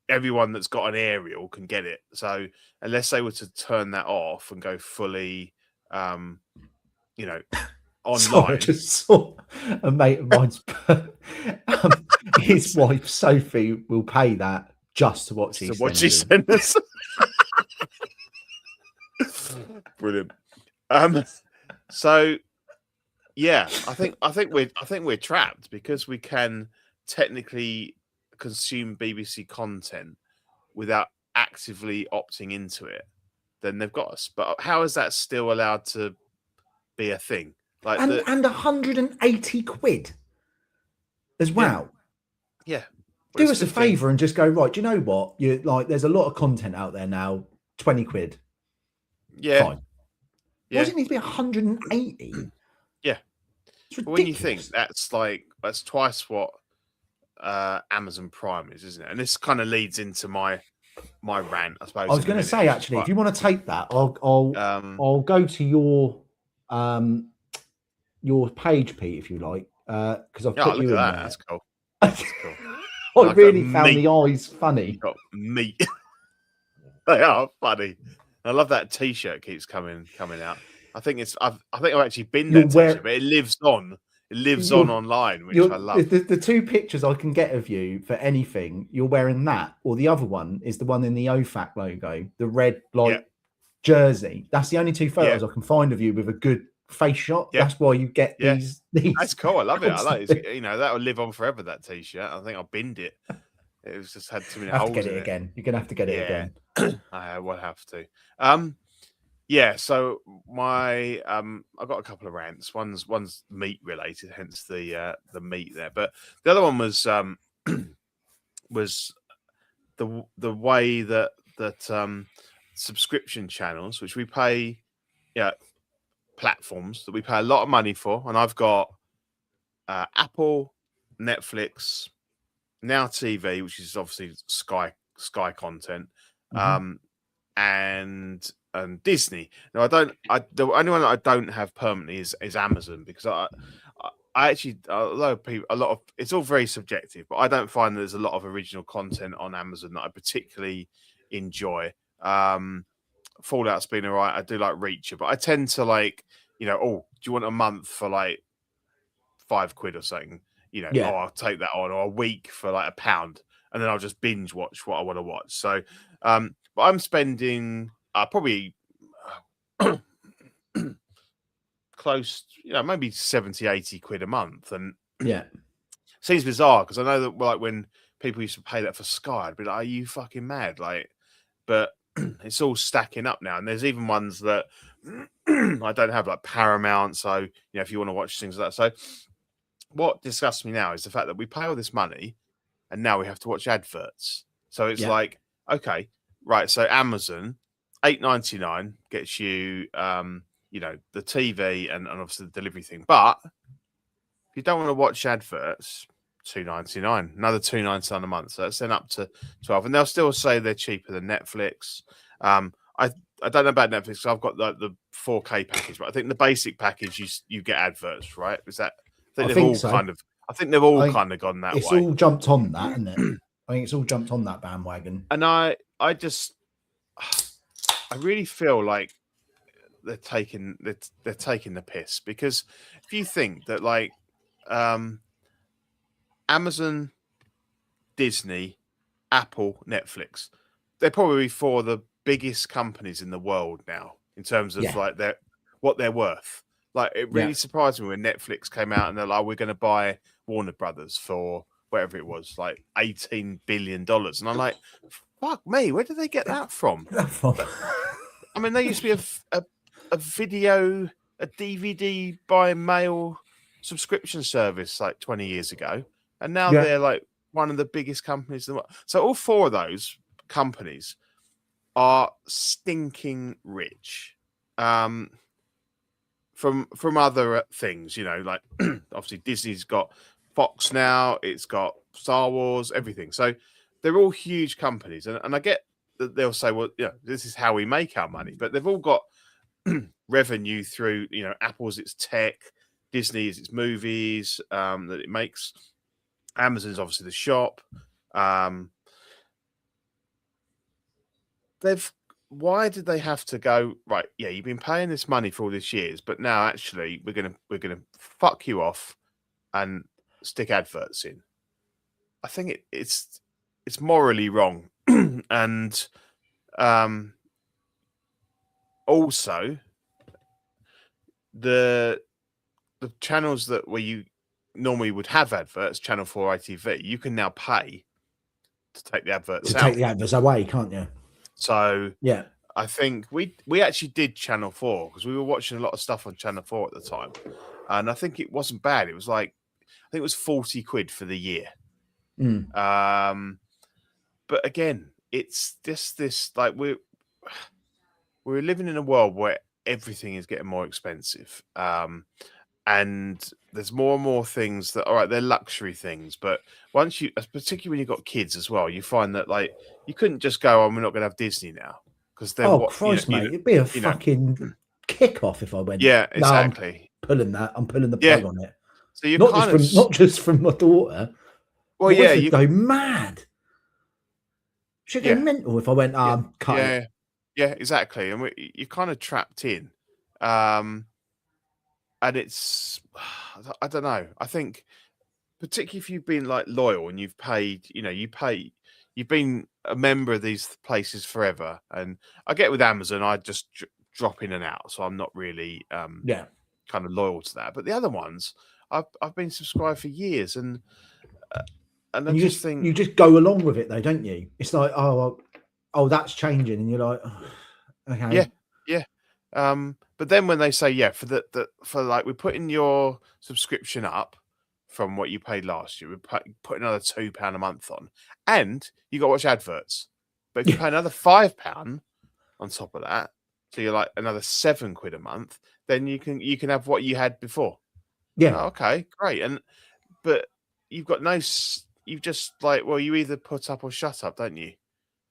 Everyone that's got an aerial can get it. So unless they were to turn that off and go fully, online. Sorry, I just saw a mate of mine's. His wife Sophie will pay that just to watch EastEnders. Brilliant. So Yeah, I think we're trapped because we can technically consume BBC content without actively opting into it. Then they've got us. But how is that still allowed to be a thing? Like and 180 quid as well. Yeah. Do us a favour and just go, right, do you know what? You like there's a lot of content out there now, 20 quid. Yeah. Fine. Why does it need to be 180? Yeah. But when you think that's twice what Amazon Prime is, isn't it? And this kind of leads into my rant, I suppose. I was going to say, actually, if you want to take that, I'll go to your page, Pete, if you like, because I've put you in there. That's cool. That's cool. I really found the eyes funny. Got meat. They are funny. I love that T-shirt keeps coming out. I think I've actually been that T-shirt, but it lives on. It lives on online, which I love. The two pictures I can get of you for anything, you're wearing that, or the other one is the one in the OFAC logo, the red jersey. That's the only two photos I can find of you with a good face shot. That's why you get these. That's cool. I love it. I like it. You know, that will live on forever. That T-shirt. I think I binned it. It was just had too many holes. Get it again. You're gonna have to get it again. I will have to. Yeah, so my I've got a couple of rants. One's meat related, hence the meat there. But the other one was was the way that subscription channels, which we pay, platforms that we pay a lot of money for, and I've got Apple, Netflix, Now TV, which is obviously Sky content, and Disney. Now the only one that I don't have permanently is Amazon, because I actually, although it's all very subjective, but I don't find there's a lot of original content on Amazon that I particularly enjoy. Fallout's been all right. I do like Reacher, but I tend to like, do you want a month for like £5 or something? I'll take that on, or a week for like £1, and then I'll just binge watch what I want to watch. So, but I'm spending probably close, maybe 70-80 quid a month, and seems bizarre because I know that like when people used to pay that for Sky, I'd be like, "Are you fucking mad?" But it's all stacking up now, and there's even ones that I don't have, like Paramount. So if you want to watch things like that, so. What disgusts me now is the fact that we pay all this money and now we have to watch adverts. So it's like, okay, right. So Amazon, $8.99 gets you, the TV and obviously the delivery thing. But if you don't want to watch adverts, $2.99, another $2.99 a month. So that's then up to $12. And they'll still say they're cheaper than Netflix. I don't know about Netflix, because I've got the 4K package, but I think the basic package you get adverts, right? Is that? I think they've all kind of gone that way. It's all jumped on that, isn't it? I think it's all jumped on that bandwagon. And I really feel like they're taking the piss, because if you think that like Amazon, Disney, Apple, Netflix, they're probably four of the biggest companies in the world now in terms of like what they're worth. Like, it really surprised me when Netflix came out and they're like, we're going to buy Warner Brothers for whatever it was, like $18 billion. And I'm like, fuck me, where did they get that from? I mean, they used to be a video, a DVD by mail subscription service like 20 years ago. And now they're like one of the biggest companies in the world. So all four of those companies are stinking rich. From other things, like obviously Disney's got Fox now, it's got Star Wars, everything. So they're all huge companies, and I get that they'll say, well, this is how we make our money, but they've all got revenue through, Apple's its tech, Disney is its movies that it makes, Amazon's obviously the shop. Why did they have to go, right? Yeah, you've been paying this money for all these years, but now actually we're gonna fuck you off and stick adverts in. I think it's morally wrong, and also the the channels that where you normally would have adverts, Channel 4 ITV, you can now pay to take the adverts out. Take the adverts away, can't you? So yeah, I think we actually did Channel 4 because we were watching a lot of stuff on Channel 4 at the time, and I think it wasn't bad. It was like I think it was 40 quid for the year. But again, it's just this like we're living in a world where everything is getting more expensive. And there's more and more things that, all right, they're luxury things, but once you, particularly when you've got kids as well, you find that like you couldn't just go, "Oh, we're not going to have Disney now," because then Christ, mate, it'd be a fucking kick-off if I went. Yeah, exactly. No, I'm pulling the plug on it. So you're not just from my daughter. Well, yeah, you go mad. Should go mental if I went. Cut it. Yeah, exactly, and you're kind of trapped in. And it's, I don't know. I think, particularly if you've been like loyal and you've paid, you've been a member of these places forever. And I get with Amazon, I just drop in and out, so I'm not really, kind of loyal to that. But the other ones, I've been subscribed for years, and I just think you just go along with it, though, don't you? It's like, oh, that's changing, and you're like, oh, okay, yeah. But then when they say, for like we're putting your subscription up from what you paid last year, we put another £2 a month on, and you got to watch adverts. But if you pay another £5 on top of that, so you're like another £7 a month, then you can have what you had before. Yeah. Oh, okay, great. But you've got you've just like, well, you either put up or shut up, don't you?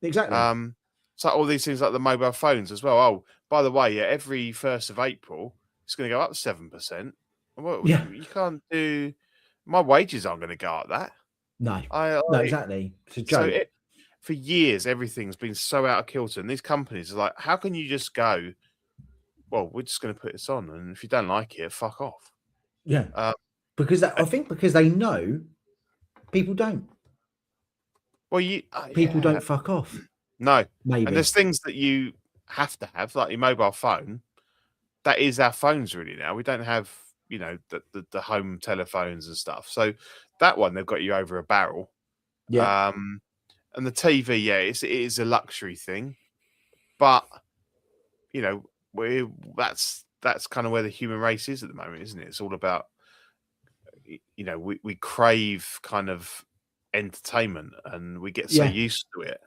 Exactly. So all these things like the mobile phones as well. Oh, by the way, every 1st of April, it's going to go up 7%. Well, you can't do. My wages aren't going to go up that. No, exactly. It's a joke. So for years, everything's been so out of kilter, and these companies are like, how can you just go? Well, we're just going to put this on, and if you don't like it, fuck off. Yeah, because I think because they know people don't. Well, people don't fuck off. No, maybe. And there's things that you have to have, like your mobile phone. That is our phones really now. We don't have, the home telephones and stuff. So that one, they've got you over a barrel. Yeah. And the TV, it is a luxury thing, but that's kind of where the human race is at the moment, isn't it? It's all about, we crave kind of entertainment, and we get so used to it.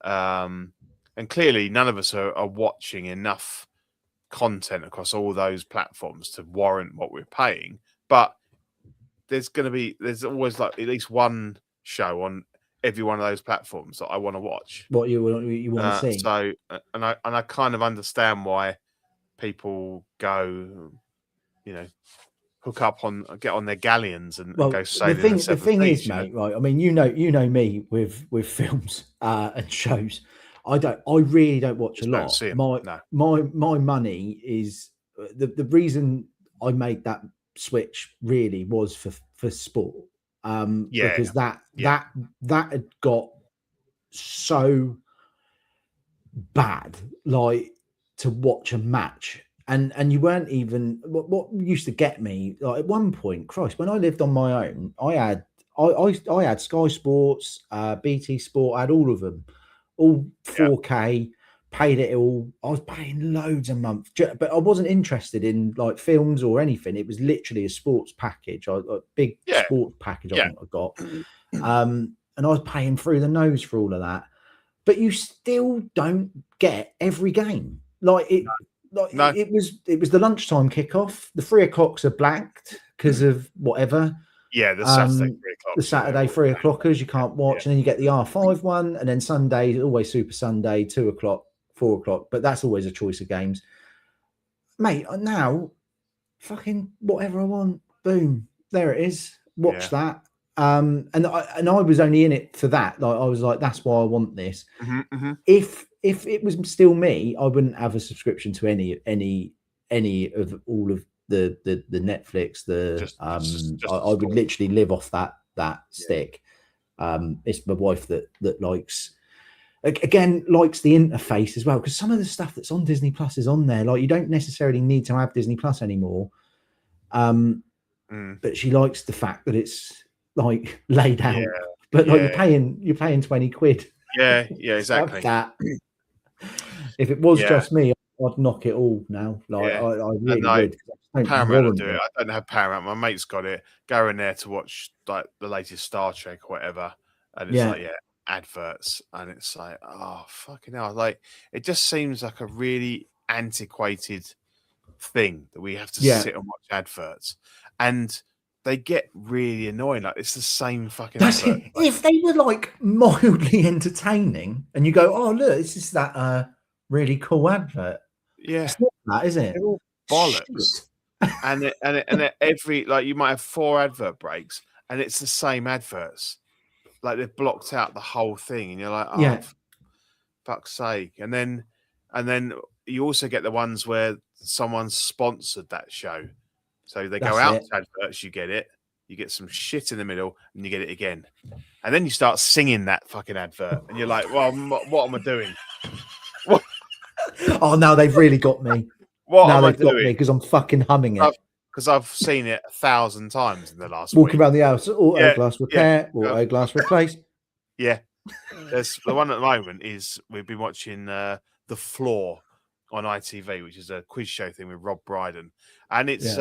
And clearly none of us are watching enough content across all those platforms to warrant what we're paying, but there's always like at least one show on every one of those platforms that I want to watch, what you want to see. So and I kind of understand why people go, hook up get on their galleons and go sailing. The thing is, mate, right? I mean, you know me with films and shows. I really don't watch a lot. My money is the reason I made that switch really was for sport. Because that had got so bad, like to watch a match. And you weren't even what used to get me, like at one point, Christ, when I lived on my own, I had Sky Sports, BT Sport, I had all of them, all 4K, paid it all. I was paying loads a month, but I wasn't interested in like films or anything. It was literally a sports package, a big sports package I think I got. And I was paying through the nose for all of that. But you still don't get every game. It was the lunchtime kickoff. The 3 o'clocks are blanked because of whatever. Yeah, the Saturday 3 o'clock. The Saturday 3 o'clockers you can't watch, and then you get the R5 one, and then Sunday always Super Sunday 2 o'clock, 4 o'clock. But that's always a choice of games, mate. Now, fucking whatever I want, boom, there it is. Watch that. And I was only in it for that. Like I was like, that's why I want this. If it was still me, I wouldn't have a subscription to any of all of the Netflix. I would literally live off that stick. It's my wife that likes the interface as well, because some of the stuff that's on Disney Plus is on there. Like you don't necessarily need to have Disney Plus anymore. But she likes the fact that it's like laid out. Yeah. But like you're paying 20 quid. Yeah, exactly. That. If it was Yeah. just me, I'd knock it all now. Like I really would. Paramount will do it. I don't have Paramount. My mate's got it. Go in there to watch like the latest Star Trek or whatever, and it's like adverts, and it's like, oh fucking hell! Like it just seems like a really antiquated thing that we have to sit and watch adverts, and they get really annoying. Like it's the same fucking advert. If they were like mildly entertaining, and you go, "Oh look, this is that really cool advert." Yeah, it's not that, is it? They're all bollocks. and every like you might have 4 advert breaks, and it's the same adverts. Like they've blocked out the whole thing, and you're like, oh, fuck's sake! And then you also get the ones where someone sponsored that show, so they go out to adverts. You get it, you get some shit in the middle, and you get it again, and then you start singing that fucking advert, and you're like, well, what am I doing? What? Oh, now they've really got me. Now they've got me because I'm fucking humming it. Because I've seen it 1,000 times in the last Walking week. around the house, auto glass repair, auto glass replace. Yeah. There's the one at the moment is we've been watching The Floor on ITV, which is a quiz show thing with Rob Brydon. And it's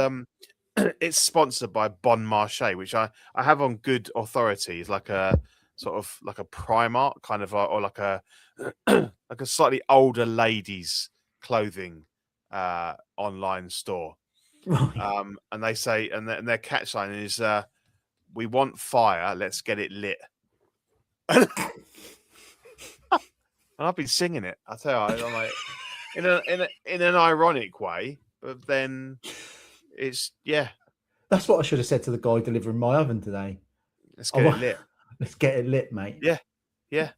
it's sponsored by Bon Marché, which I have on good authority. It's like a sort of like a Primark kind of, or like a like a slightly older ladies clothing online store. Right. And they say, and their catchline is, "We want fire, let's get it lit." And I've been singing it. I tell you, I'm like, in an ironic way, but then it's That's what I should have said to the guy delivering my oven today. Let's get it lit. Let's get it lit, mate. Yeah.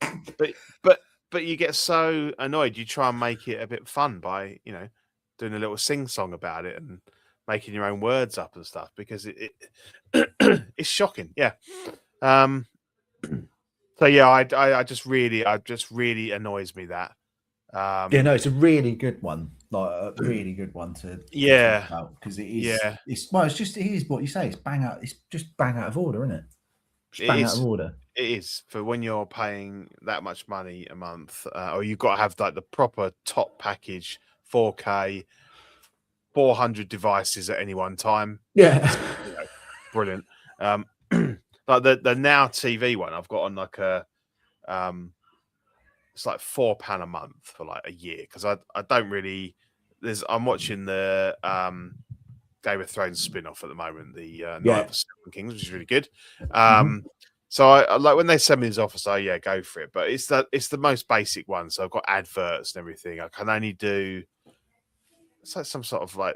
But you get so annoyed. You try and make it a bit fun by doing a little sing song about it and making your own words up and stuff because it it's shocking. Yeah. So I just really annoys me that. No, it's a really good one. Like a really good one to talk about because it is. Yeah. It is what you say. It's bang out. It's just bang out of order, isn't it? Out of order. It is for when you're paying that much money a month, or you've got to have like the proper top package, 4K. 400 devices at any one time. Yeah. Brilliant. Like the Now TV one I've got on like a it's like £4 a month for like a year because I don't really I'm watching the Game of Thrones spin-off at the moment, the Night of the Seven Kings, which is really good. So I like when they send me this offer, so go for it. But it's the most basic one. So I've got adverts and everything. I can only do it's like some sort of like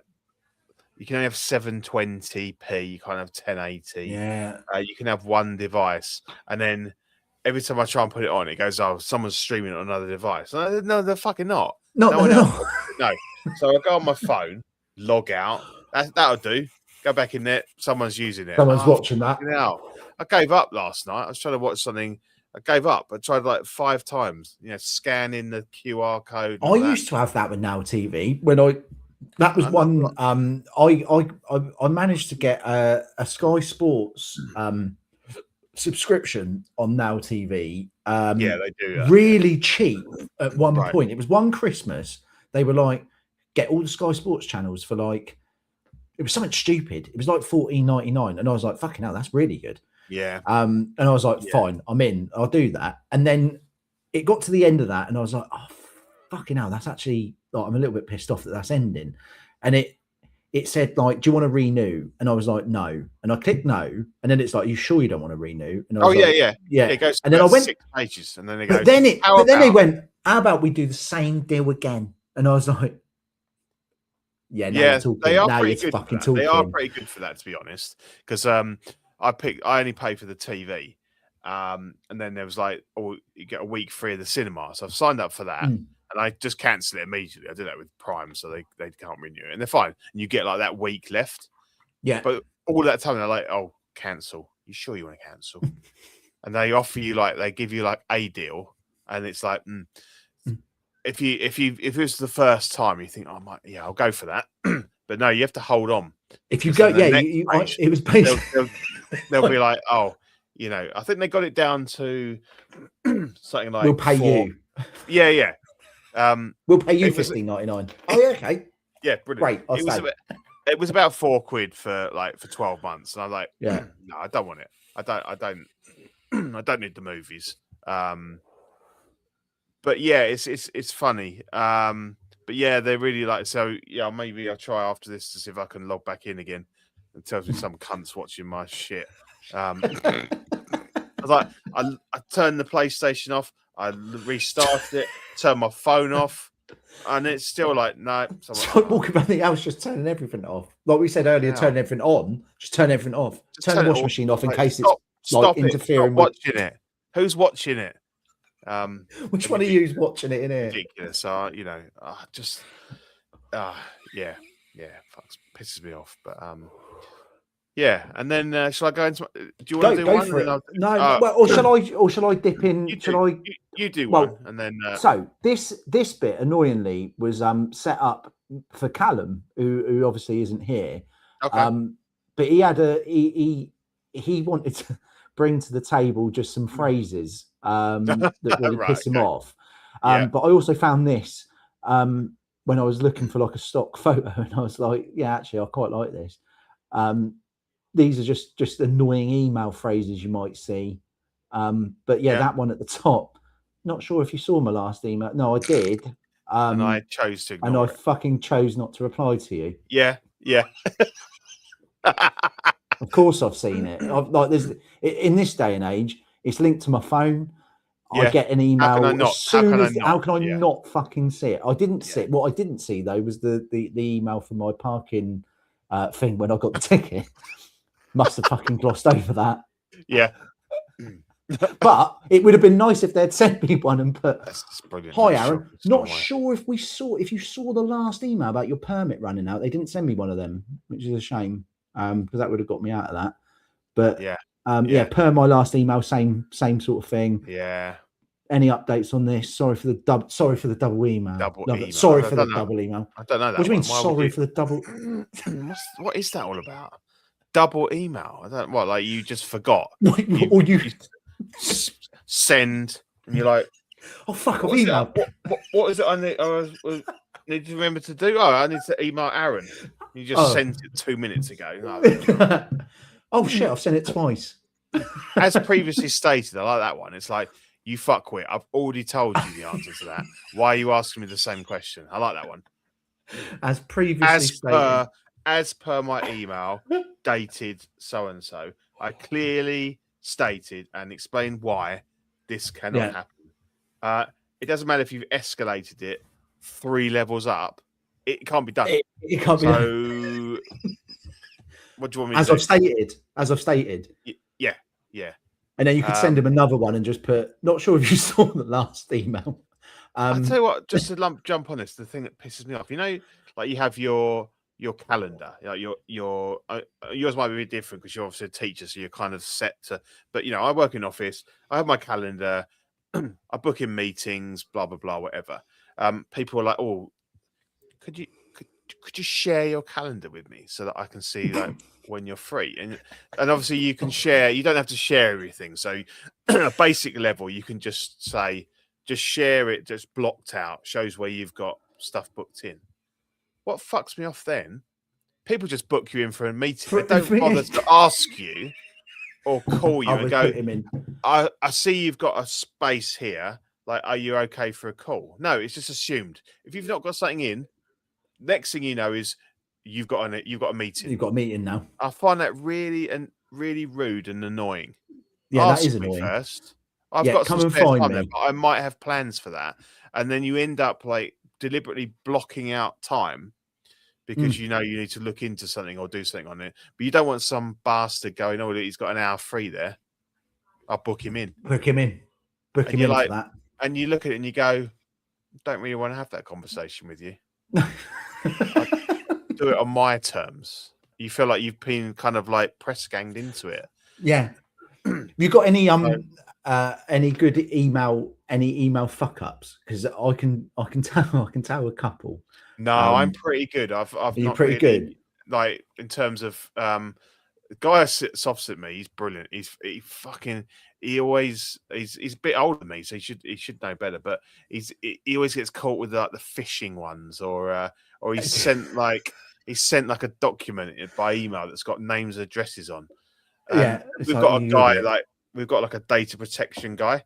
you can only have 720p, you can't have 1080. Yeah. You can have one device, and then every time I try and put it on, it goes, "Oh, someone's streaming it on another device." No, they're fucking not. No. So I go on my phone, log out. That'll do. Go back in there. Someone's using it. Someone's watching that. I gave up last night. I was trying to watch something. I gave up. I tried like 5 times. Scanning the QR code. I used to have that with Now TV when that was one. I managed to get a Sky Sports subscription on Now TV. They do. Really cheap at one point. It was one Christmas. They were like, get all the Sky Sports channels for like, it was something stupid. It was like $14.99, and I was like, fucking hell, that's really good. Yeah. And I was like, fine, I'm in. I'll do that. And then it got to the end of that, and I was like, oh, fucking hell, that's actually like, I'm a little bit pissed off that that's ending. And it said like, do you want to renew? And I was like, no. And I clicked no, and then it's like, you sure you don't want to renew? And I was yeah. It goes and then I went 6 pages, and then it goes. But then they went, how about we do the same deal again? And I was like, they are pretty good. They are pretty good for that, to be honest. Because I only pay for the TV, and then there was like, you get a week free of the cinema. So I've signed up for that, and I just cancel it immediately. I did that with Prime, so they can't renew it, and they're fine. And you get like that week left. Yeah. But all that time they're like, oh, cancel. You sure you want to cancel? And they offer you they give you like a deal, and it's like. If it was the first time, you think, I'll go for that. But no, you have to hold on. If you go, yeah, it was basically they'll be like, oh, you know, I think they got it down to something like we'll pay you. Yeah. We'll pay you $15.99. Oh yeah, okay. Yeah, brilliant. Great. It was about £4 for 12 months, and I was like, yeah, no, I don't want it. I don't need the movies. But yeah, it's funny. But yeah, they're really like, so yeah, maybe I'll try after this to see if I can log back in again. It tells me some cunt's watching my shit. I was like, I turned the PlayStation off, I restarted it, turned my phone off, and it's still like, no. So walking around the house just turning everything off. Like we said earlier, turning everything on, just turn everything off. Just turn the washing machine off in case it's like interfering with watching it. Who's watching it? Which one of you is watching it in here? Ridiculous. You know, yeah, fucks, pisses me off. But yeah. And then shall I go into? Do you want to do one? For it. No, or shall I dip in? You do one, and then. So this bit annoyingly was set up for Callum, who obviously isn't here. Okay. But he had he wanted to bring to the table just some phrases that really piss him off. But I also found this when I was looking for like a stock photo, and I was like, yeah, actually, I quite like this. These are just annoying email phrases you might see. But yeah, that one at the top. Not sure if you saw my last email. No, I did. And I chose to ignore I fucking chose not to reply to you. Yeah. Of course, I've seen it. There's in this day and age, it's linked to my phone. I get an email. How can I not fucking see it? I didn't see it. What I didn't see though was the email from my parking thing when I got the ticket. Must have fucking glossed over that. Yeah. But it would have been nice if they'd sent me one and put, "Hi, Aaron. Not sure if you saw the last email about your permit running out. They didn't send me one of them, which is a shame, because that would have got me out of that. But per my last email, same sort of thing. Yeah. Any updates on this? Sorry for the double email. Sorry for the double email. I don't know that. What do you mean? Sorry for the double. What is that all about? Double email. I don't. What? Like you just forgot? You send, and you're like, oh fuck! I've emailed. What is it? I need to remember to do. Oh, I need to email Aaron. You just sent it 2 minutes ago. No. Oh shit! I've sent it twice. As previously stated, I like that one. It's like, you fuckwit. I've already told you the answer to that. Why are you asking me the same question? I like that one. As previously stated. As per my email, dated so and so, I clearly stated and explained why this cannot happen. It doesn't matter if you've escalated it 3 levels up; it can't be done. It can't be done. What do you want me to do? As I've stated. Yeah. And then you could send him another one and just put, not sure if you saw the last email. I'll tell you what, just to jump on this, the thing that pisses me off, you know, like you have your calendar, like yours might be a bit different because you're obviously a teacher, so you're kind of set to, but you know, I work in office, I have my calendar, I book in meetings, blah, blah, blah, whatever. People are like, oh, could you share your calendar with me so that I can see like when you're free? And obviously you can share, you don't have to share everything. So a basic level, you can just say, just share it, just blocked out, shows where you've got stuff booked in. What fucks me off then? People just book you in for a meeting. They don't bother to ask you or call you and go, I see you've got a space here. Like, are you okay for a call? No, it's just assumed. If you've not got something in, next thing you know is you've got a meeting. You've got a meeting now. I find that really rude and annoying. Yeah, ask that is me annoying. First. I've got come some and spare find time me. there, but I might have plans for that. And then you end up like deliberately blocking out time because you know you need to look into something or do something on it. But you don't want some bastard going, oh, he's got an hour free there. I'll book him in. Book him in for that. And you look at it and you go, don't really want to have that conversation with you. Do it on my terms. You feel like you've been kind of like press ganged into it. Yeah. Have you got any good email fuck ups? Because I can tell a couple. No, I'm pretty good. I've not pretty really good? like in terms of the guy who sits opposite me. He's brilliant. He's a bit older than me, so he should know better. But he always gets caught with like the phishing ones, or he's sent like a document by email that's got names and addresses on. And we've got a guy we've got like a data protection guy,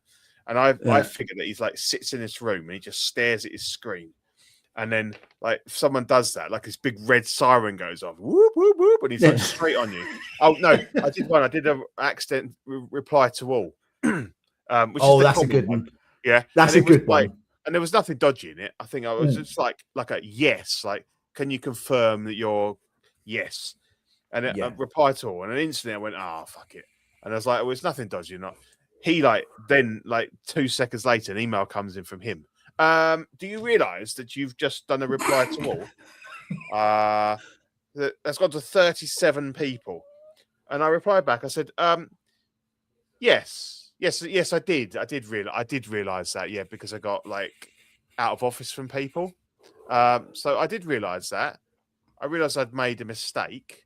and I figured that he's like sits in this room and he just stares at his screen. And then, like, if someone does that, like this big red siren goes off, whoop, whoop, whoop, and he's like straight on you. Oh, no, I did one. I did an accident reply to all. Which that's a good one. Yeah. That's a good one. And there was nothing dodgy in it. I think I was just like a yes. Like, can you confirm that you're yes? And I replied to all. And then instantly I went, fuck it. And I was like, well, it's nothing dodgy. He, then 2 seconds later, an email comes in from him. Do you realize that you've just done a reply to all? That's gone to 37 people. And I replied back. I said, yes, I did. I did realize that, because I got out of office from people. So I did realize that. I realized I'd made a mistake.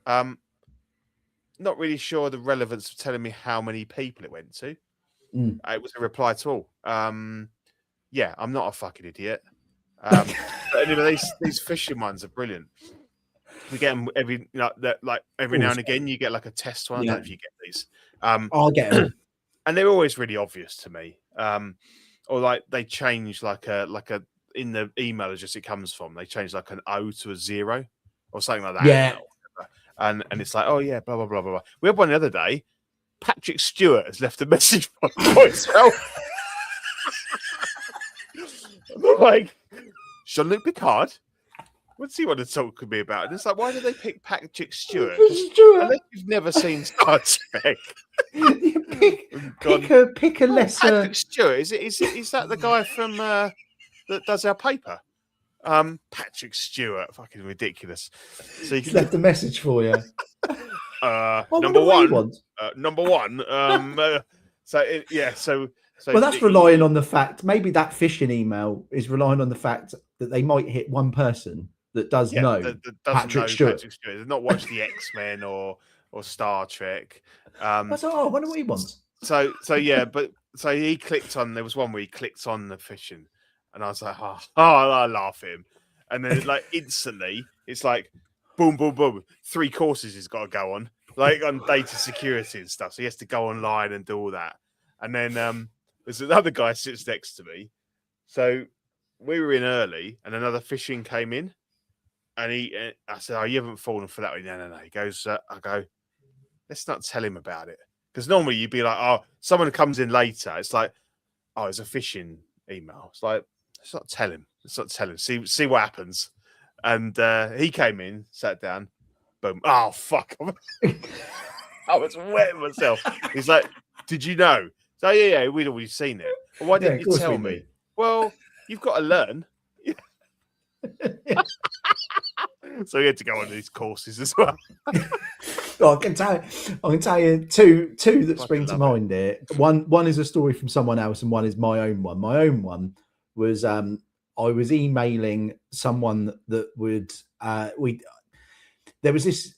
Not really sure the relevance of telling me how many people it went to. It was a reply to all. Yeah, I'm not a fucking idiot. But anyway, these phishing ones are brilliant. We get them every now and again. You get like a test one. I don't know if you get these. I'll get them, and they're always really obvious to me. Or like they change like a in the email address it comes from. They change like an O to a 0 or something like that. Yeah, and it's like, oh yeah, blah blah blah blah blah. We had one the other day. Patrick Stewart has left a message for myself. Like Jean-Luc Picard. Let's see what the talk could be about. And it's like, why did they pick Patrick Stewart? Unless you've never seen Star Trek. pick a lesser. Patrick Stewart is that the guy from that does our paper? Patrick Stewart, fucking ridiculous. So He's left a message for you. Number one. So that's relying on the fact. Maybe that phishing email is relying on the fact that they might hit one person that does know Patrick Stewart. They've not watched the X-Men or Star Trek. I wonder what he wants. So he clicked on. There was one where he clicked on the phishing, and I was like, I laugh at him. And then instantly, it's like, boom, boom, boom. 3 courses he's got to go on, like on data security and stuff. So he has to go online and do all that. And then there's another guy sits next to me. So we were in early, and another phishing came in. And I said, "Oh, you haven't fallen for that one." No. He goes, I go, let's not tell him about it. Because normally you'd be like, oh, someone comes in later. It's like, oh, it's a phishing email. It's like, let's not tell him. See what happens. And he came in, sat down, boom. Oh, fuck. I was wetting myself. He's like, did you know? So, yeah, we'd already seen it. Well, why didn't you tell me? Well, you've got to learn. So we had to go on these courses as well. I can tell you two that spring to mind here. One is a story from someone else, and one is my own one. My own one was I was emailing someone that would there was this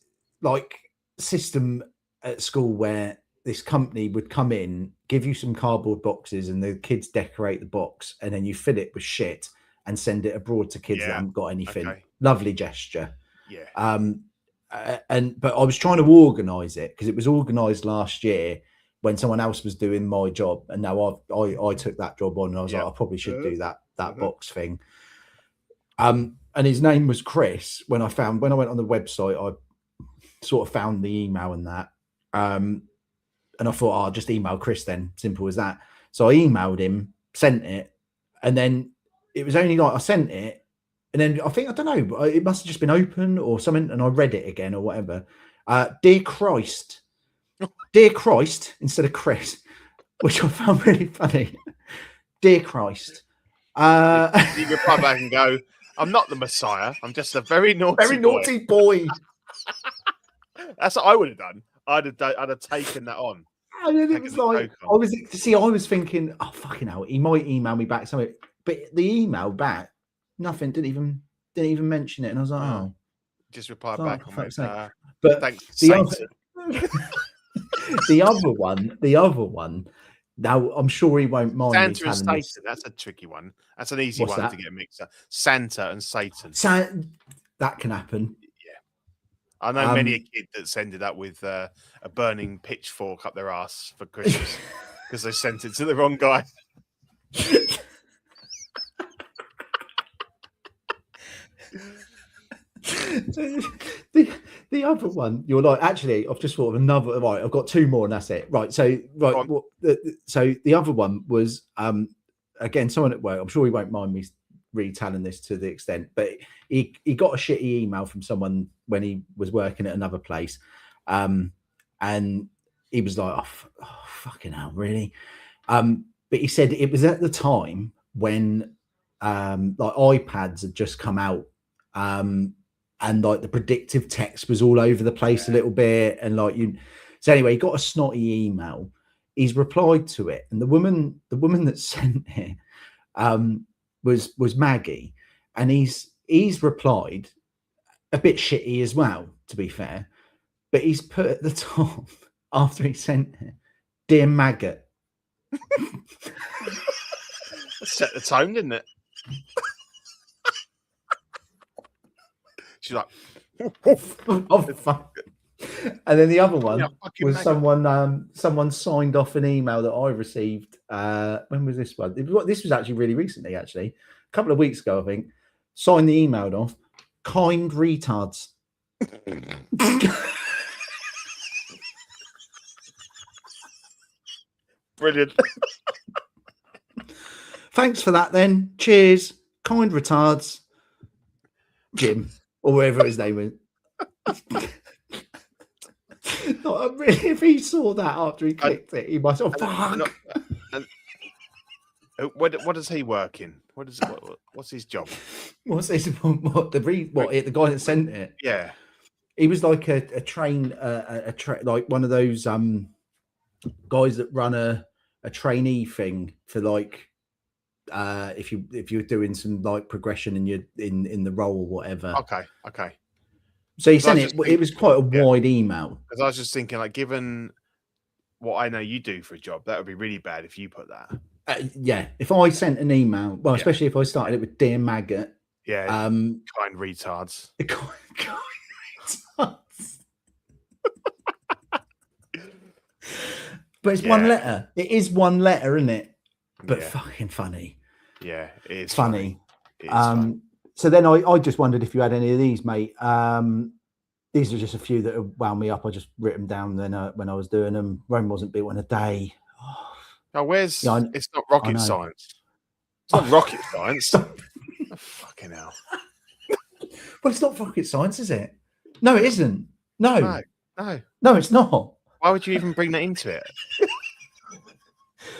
system at school where this company would come in, give you some cardboard boxes, and the kids decorate the box, and then you fill it with shit and send it abroad to kids that haven't got anything. Okay. Lovely gesture. Yeah. But I was trying to organise it because it was organised last year when someone else was doing my job, and now I took that job on, and I was like, I probably should do that box thing. And his name was Chris. When I went on the website, I sort of found the email and that. And I thought, I'll just email Chris then. Simple as that. So I emailed him, sent it, and then it was only I sent it, and then I don't know, but it must have just been open or something, and I read it again or whatever. Dear Christ instead of Chris, which I found really funny. Dear Christ. You reply back and go, I'm not the Messiah. I'm just a very naughty boy. That's what I would have done. I'd have taken that on. And then it was like, I was thinking, oh, fucking hell, he might email me back something. But the email back, nothing, didn't even didn't even mention it, and I was like, oh. Just reply back and went, but thanks, the Satan. the other one. Now I'm sure he won't mind Santa me telling and Satan. this. That's a tricky one. That's an easy What's one that? to get mixed up. Santa and Satan. That can happen. Yeah, I know many a kid that's ended up with a burning pitchfork up their ass for Christmas because they sent it to the wrong guy. The other one, you're like, actually, I've just thought of another. Right, I've got two more, and that's it. Right, so so the other one was again someone at work. I'm sure he won't mind me retelling this to the extent, but he got a shitty email from someone when he was working at another place, and he was like, oh fucking hell, really? But he said it was at the time when like iPads had just come out. And like the predictive text was all over the place a little bit, and like so anyway, he got a snotty email. He's replied to it, and the woman that sent it was Maggie, and he's replied a bit shitty as well, to be fair, but he's put at the top after he sent it, "Dear maggot." Set the tone, didn't it? She's like, oh fuck. And then the other one was maggot. someone signed off an email that I received. When was this one? This was actually really recently, a couple of weeks ago, I think. Signed the email off. Kind retards. Brilliant. Thanks for that then. Cheers. Kind retards. Jim. Or wherever his name is. Really, if he saw that after he clicked it, he must have. What does he work in? What's his job? What's this? The guy that sent it? Yeah, he was like a like one of those guys that run a trainee thing for like. If you're doing some like progression and you're in the role or whatever. Okay. So he sent it. It was quite a wide email. Because I was just thinking, like, given what I know you do for a job, that would be really bad if you put that. Yeah, if I sent an email, well, especially if I started it with "Dear maggot." Yeah. Kind retards. Kind retards. But it's one letter. It is one letter, isn't it? But fucking funny. Yeah, it is funny. It is funny. So then I just wondered if you had any of these, mate. These are just a few that have wound me up. I just wrote them down then when I was doing them. Rome wasn't built in a day. It's not rocket science. It's not rocket science. Fucking hell. Well, it's not rocket science, is it? No, it isn't. No, it's not. Why would you even bring that into it?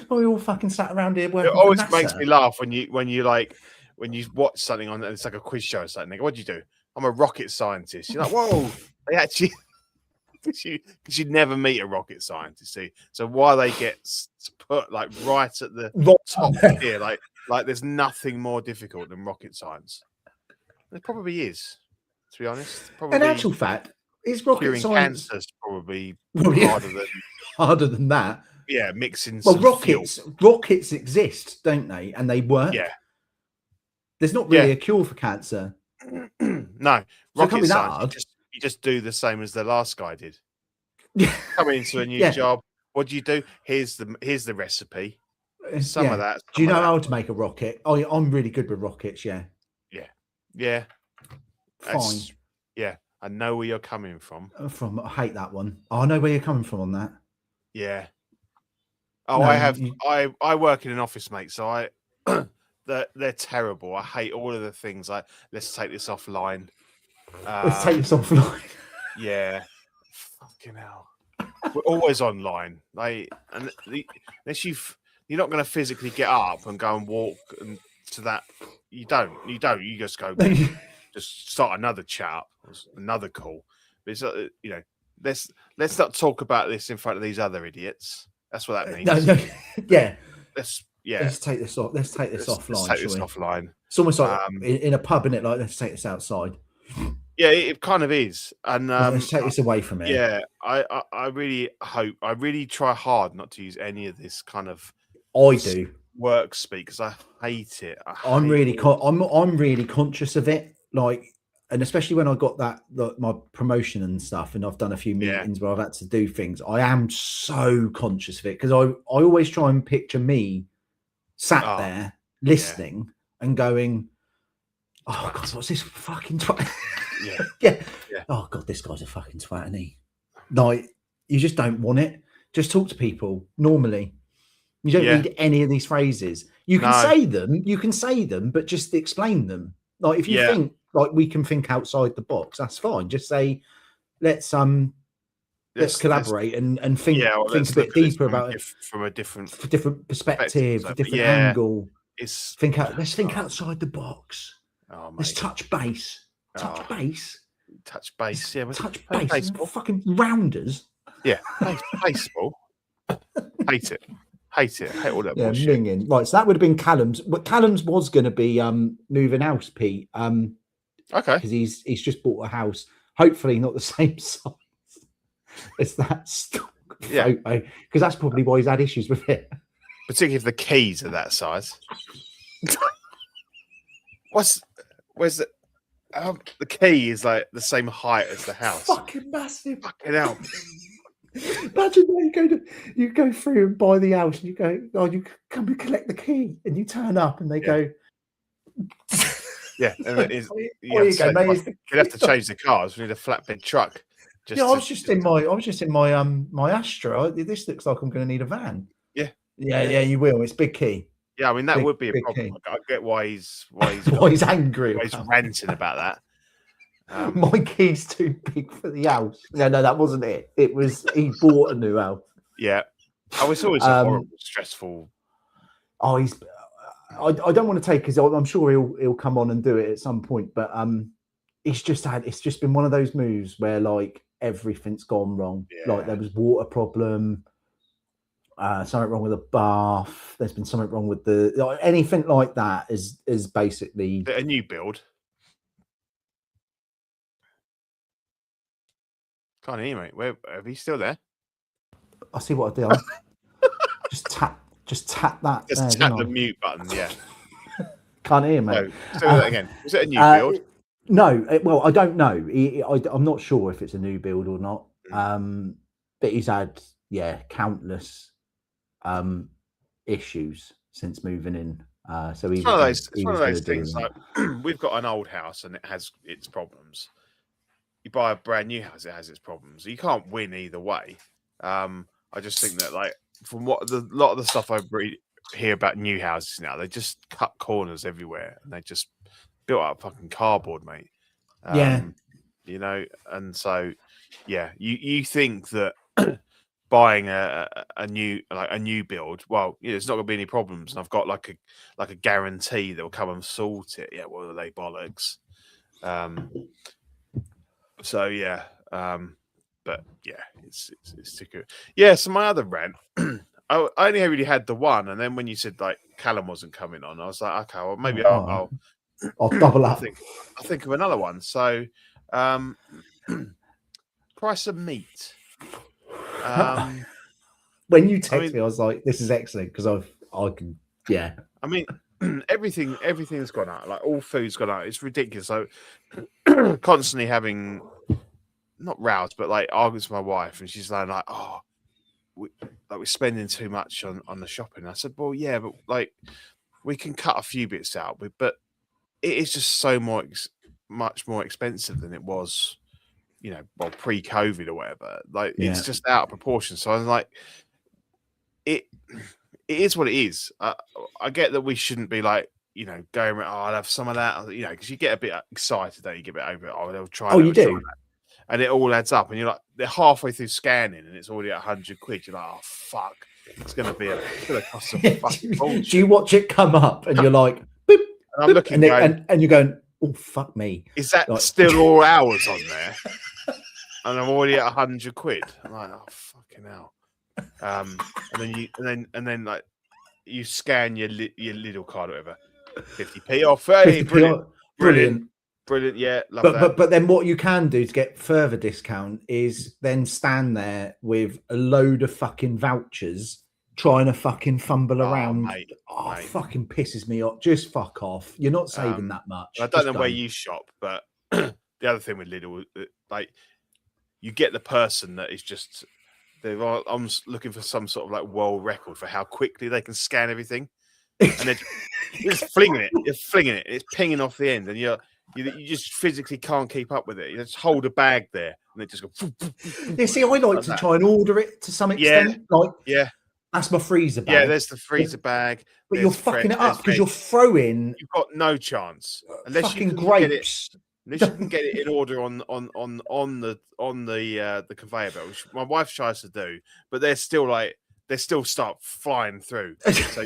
Well, we all fucking sat around here working. It always makes me laugh when you watch something on, and it's like a quiz show or something. What do you do? I'm a rocket scientist. You're like, whoa, they actually, because you'd never meet a rocket scientist, see. So why they get put like right at the top here, like there's nothing more difficult than rocket science. There probably is, to be honest. In actual fact, is rocket science cancer's probably harder than that. Yeah, mixing. Well, rockets exist, don't they? And they work. Yeah. There's not really a cure for cancer. No, rocket science. You just do the same as the last guy did. Come into a new job. What do you do? Here's the recipe. Some of that. Do you know how to make a rocket? Oh, I'm really good with rockets. Yeah. Fine. I know where you're coming from. I hate that one. I know where you're coming from on that. Yeah. Oh, no, I work in an office, mate. So they're terrible. I hate all of the things like let's take this offline. Let's take this offline. Yeah. Fucking hell. We're always online. Unless you're not going to physically get up and go and walk to that. You don't. You just go. Just start another chat, another call. But it's let's not talk about this in front of these other idiots. That's what that means. No. Yeah. yeah, let's take this off. Let's take this offline. Let's take this offline. It's almost like in a pub, isn't it? Like, let's take this outside. Yeah, it kind of is. And let's take this away from here. Yeah, I really hope. I really try hard not to use any of this kind of. I do work speak because I hate it. I'm really conscious of it. Like, and especially when I got my promotion and stuff, and I've done a few meetings where I've had to do things. I am so conscious of it because I always try and picture me sat there listening and going, "Oh God, what's this fucking twat?" yeah. Oh God, this guy's a fucking twat, isn't he? Like, you just don't want it. Just talk to people normally. You don't need any of these phrases. You can say them, but just explain them. Like, if you think like we can think outside the box, that's fine. Just say, let's collaborate and think a bit deeper about it from a different perspective, a different angle. Let's think outside the box. Oh, let's touch base. Touch base. Yeah, touch base. Baseball. Fucking rounders. Yeah, baseball. Hate it. Hate all that bullshit. Minging. Right, so that would have been Callum's. But Callum's was going to be moving house, Pete. Okay. Because he's just bought a house. Hopefully not the same size as that stock photo. Because that's probably why he's had issues with it. Particularly if the keys are that size. Where's the key is like the same height as the house. Fucking massive. Fucking hell. Imagine that you go through and buy the house and you go, oh, you come and collect the key, and you turn up and they go, yeah, and it is, you'd have to change the cars. We need a flatbed truck. I was just in my my Astra. This looks like I'm going to need a van. Yeah, you will. It's big key. Yeah, I mean that would be a problem. I get why he's angry. Why he's ranting about that. My key's too big for the house. No, that wasn't it. It was he bought a new house. Yeah. Oh, it's always a horrible, stressful. Oh, I don't want to take because I'm sure he'll come on and do it at some point. But it's just been one of those moves where like everything's gone wrong. Yeah. Like there was water problem, something wrong with the bath. There's been something wrong with anything like that is basically a new build. Can't hear, mate. Where are you still there? I see what I did. Just tap that. Just tap the mute button. Yeah. Can't hear, mate. No, say that again. Was it a new build? No. Well, I don't know. I'm not sure if it's a new build or not. But he's had countless issues since moving in. So it's one of those things. Like we've got an old house and it has its problems. You buy a brand new house, it has its problems. You can't win either way. I just think that, like, from what a lot of the stuff I hear about new houses now, they just cut corners everywhere and they just built out fucking cardboard, mate. You know, and so you think that buying a new build, well, there's not gonna be any problems, and I've got like a guarantee that will come and sort it. Yeah, well, they bollocks. So but it's too good. Yeah, so my other rant, I only really had the one, and then when you said like Callum wasn't coming on, I was like, okay, well maybe I'll double up. I'll think of another one. So, price of meat. When you text me, I was like, this is excellent because I can. I mean, everything's gone out. Like all food's gone out. It's ridiculous. So constantly having not rows, but like arguments with my wife, and she's like, "Oh, we're spending too much on the shopping." I said, "Well, yeah, but like we can cut a few bits out, but it is just so much more expensive than it was, pre-COVID or whatever. Like it's just out of proportion." So I was like, it is what it is. I get that we shouldn't be like, going around, I'll have some of that, because you get a bit excited, don't you? Get a bit over it. Oh, they'll try. Oh, you do. And it all adds up, and you're like, they're halfway through scanning, and it's already at £100. You're like, oh fuck, it's gonna cost some fucking bullshit. Do you watch it come up, and you're like, boop, and I'm looking, and you're going, oh fuck me, is that still all hours on there? And I'm already at £100. I'm like, oh fucking hell. And then like, you scan your little card or whatever, 50p off. Hey, 50p brilliant, off. Brilliant. Brilliant, yeah, love that. But then what you can do to get further discount is then stand there with a load of fucking vouchers trying to fucking fumble around. Mate. Fucking pisses me off. Just fuck off. You're not saving that much. I don't know where you shop, but the other thing with Lidl, like, you get the person that is just, I'm looking for some sort of like world record for how quickly they can scan everything, and they're just flinging it. You're flinging it. It's pinging off the end, and you just physically can't keep up with it. You just hold a bag there, and it just goes. Yeah, see, I like to try and order it to some extent. Yeah. That's my freezer bag. Yeah, there's the freezer bag. But you're fucking it up because you're throwing. You've got no chance unless fucking you can grapes. Unless you can get it in order on the conveyor belt, which my wife tries to do, but they still start flying through. So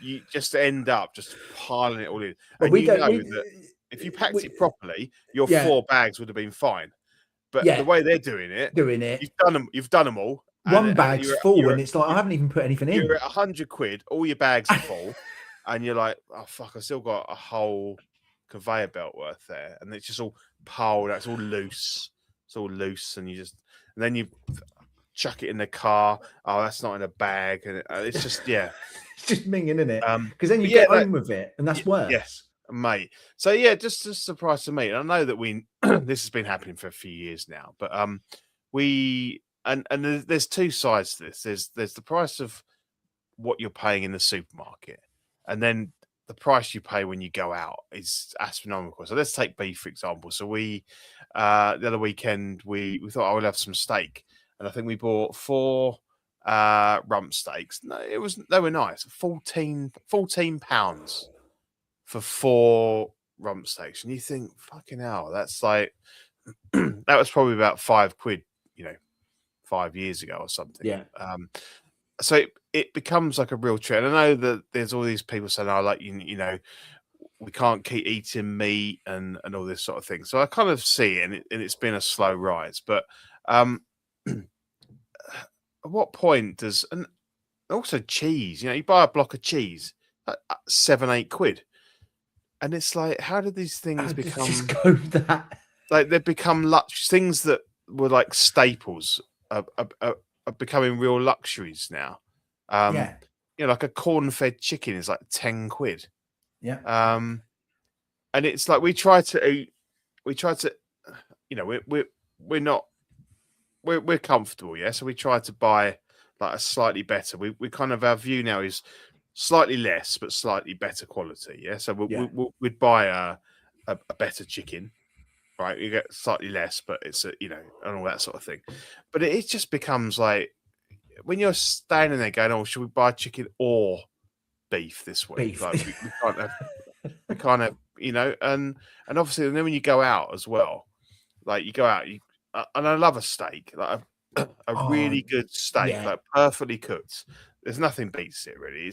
you just end up just piling it all in. And that if you packed it properly, your 4 bags would have been fine. But the way they're doing it, you've done them all. One bag's full, and it's like I haven't even put anything in. You're at 100 quid, all your bags are full, and you're like, oh fuck, I still got a whole conveyor belt worth there, and it's just all piled out. It's all loose. It's all loose, and then you chuck it in the car. Oh, that's not in a bag, and it's just it's just minging in it. Because then you get home with it, and that's worse. Yes, mate. So just a surprise to me. And I know that this has been happening for a few years now, but and there's two sides to this. There's the price of what you're paying in the supermarket, and then the price you pay when you go out is astronomical. So let's take beef, for example. So we the other weekend we thought I would have some steak, and I think we bought 4 rump steaks. No, they were nice. 14 pounds for 4 rump steaks, and you think, fucking hell, that's like that was probably about 5 quid, 5 years ago or something. Yeah. So it becomes like a real trend. I know that there's all these people saying, "Oh, like we can't keep eating meat and all this sort of thing." So I kind of see it, and it's been a slow rise. But at what point does, and also cheese? You buy a block of cheese at 7-8 quid, and it's like, how did these things become? Just go that. Like they've become things that were like staples are becoming real luxuries now. Like a corn-fed chicken is like 10 quid. Yeah. And it's like we try to, we're comfortable, yeah. So we try to buy like a slightly better. We kind of, our view now is slightly less but slightly better quality, yeah. So we'd buy a better chicken. Right, you get slightly less, but it's and all that sort of thing. But it just becomes like when you're standing there going, "Oh, should we buy chicken or beef this week?" Like we can't have, and obviously, and then when you go out as well, like you go out, and I love a steak, like a really good steak, like perfectly cooked. There's nothing beats it, really.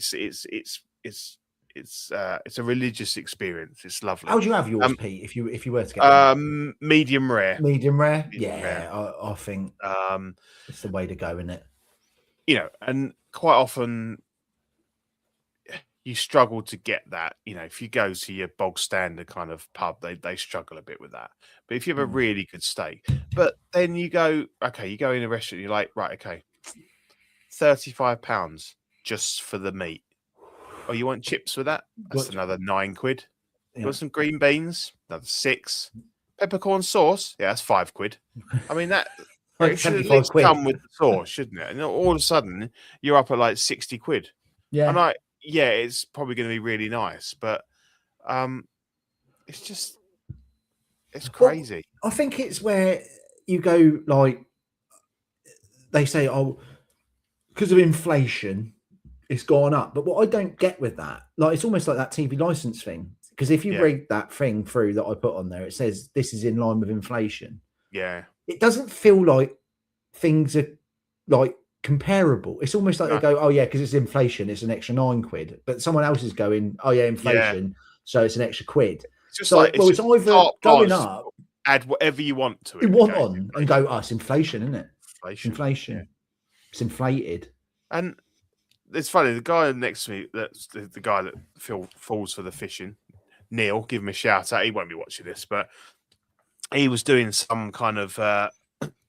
It's a religious experience. It's lovely. How do you have yours, Pete? If you were to get medium rare. Medium rare. Rare. I think it's the way to go, isn't it? And quite often you struggle to get that. If you go to your bog standard kind of pub, they struggle a bit with that. But if you have a really good steak, but then you go in a restaurant, you're like, right, okay, £35 just for the meat. Oh, you want chips with that? That's another 9 quid. You want some green beans? Another 6. Peppercorn sauce? Yeah, that's 5 quid. I mean, that it should at least come with the sauce, shouldn't it? And all of a sudden, you're up at like 60 quid. Yeah. And it's probably going to be really nice, but it's crazy. Well, I think it's where you go, like, they say, oh, because of inflation, it's gone up. But what I don't get with that, like, it's almost like that TV license thing. Because if you read that thing through that I put on there, it says this is in line with inflation. Yeah. It doesn't feel like things are like comparable. It's almost like they go, oh yeah, because it's inflation, it's an extra 9 quid. But someone else is going, oh yeah, inflation, so it's an extra quid. It's just it's either going up. Add whatever you want to it. You want on and go, oh, it's inflation, isn't it? Inflation. Inflation. Yeah. It's inflated. And it's funny. The guy next to me, that's the guy that falls for the fishing. Neil, give him a shout out. He won't be watching this, but he was doing some kind of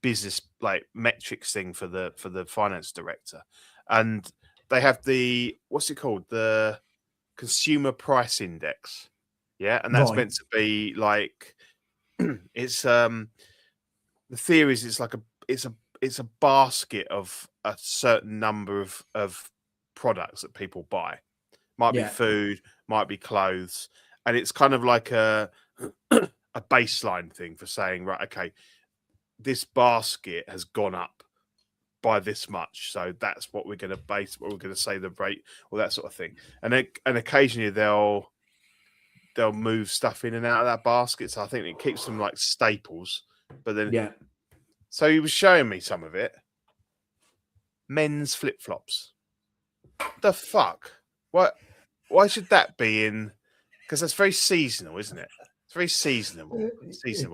business like metrics thing for the finance director, and they have the what's it called, the consumer price index, yeah, and that's meant to be like it's the theory is it's a basket of a certain number of products that people buy. Might be food, might be clothes, and it's kind of like a baseline thing for saying, right, okay, this basket has gone up by this much, so that's what we're going to base, what we're going to say the rate, or that sort of thing. And occasionally they'll move stuff in and out of that basket, so I think it keeps them like staples. But then, so he was showing me some of it. Men's flip flops. The fuck? What? Why should that be in? Because that's very seasonal, isn't it? It's very seasonable.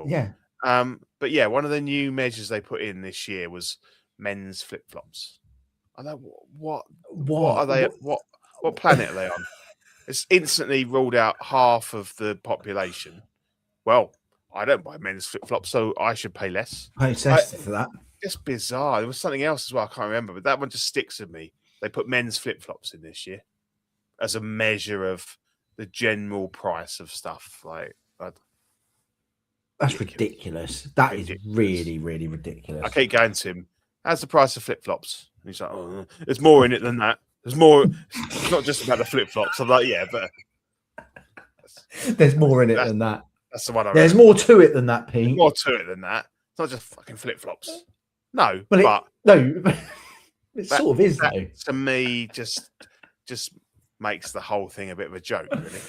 Yeah. But yeah, one of the new measures they put in this year was men's flip flops. I know what are they? What planet are they on? It's instantly ruled out half of the population. Well, I don't buy men's flip flops, so I should pay less. Pay sensitive for that. It's bizarre. There was something else as well. I can't remember, but that one just sticks with me. They put men's flip flops in this year as a measure of the general price of stuff. Like, that's ridiculous. That is really, really ridiculous. I keep going to him. How's the price of flip flops? And he's like, oh, there's more in it than that. There's more. It's not just about the flip flops. I'm like, yeah, but there's more in it than that. That's the one. There's more to it than that, Pete. There's more to it than that. It's not just fucking flip flops. No, it sort of is though. To me, just makes the whole thing a bit of a joke, really.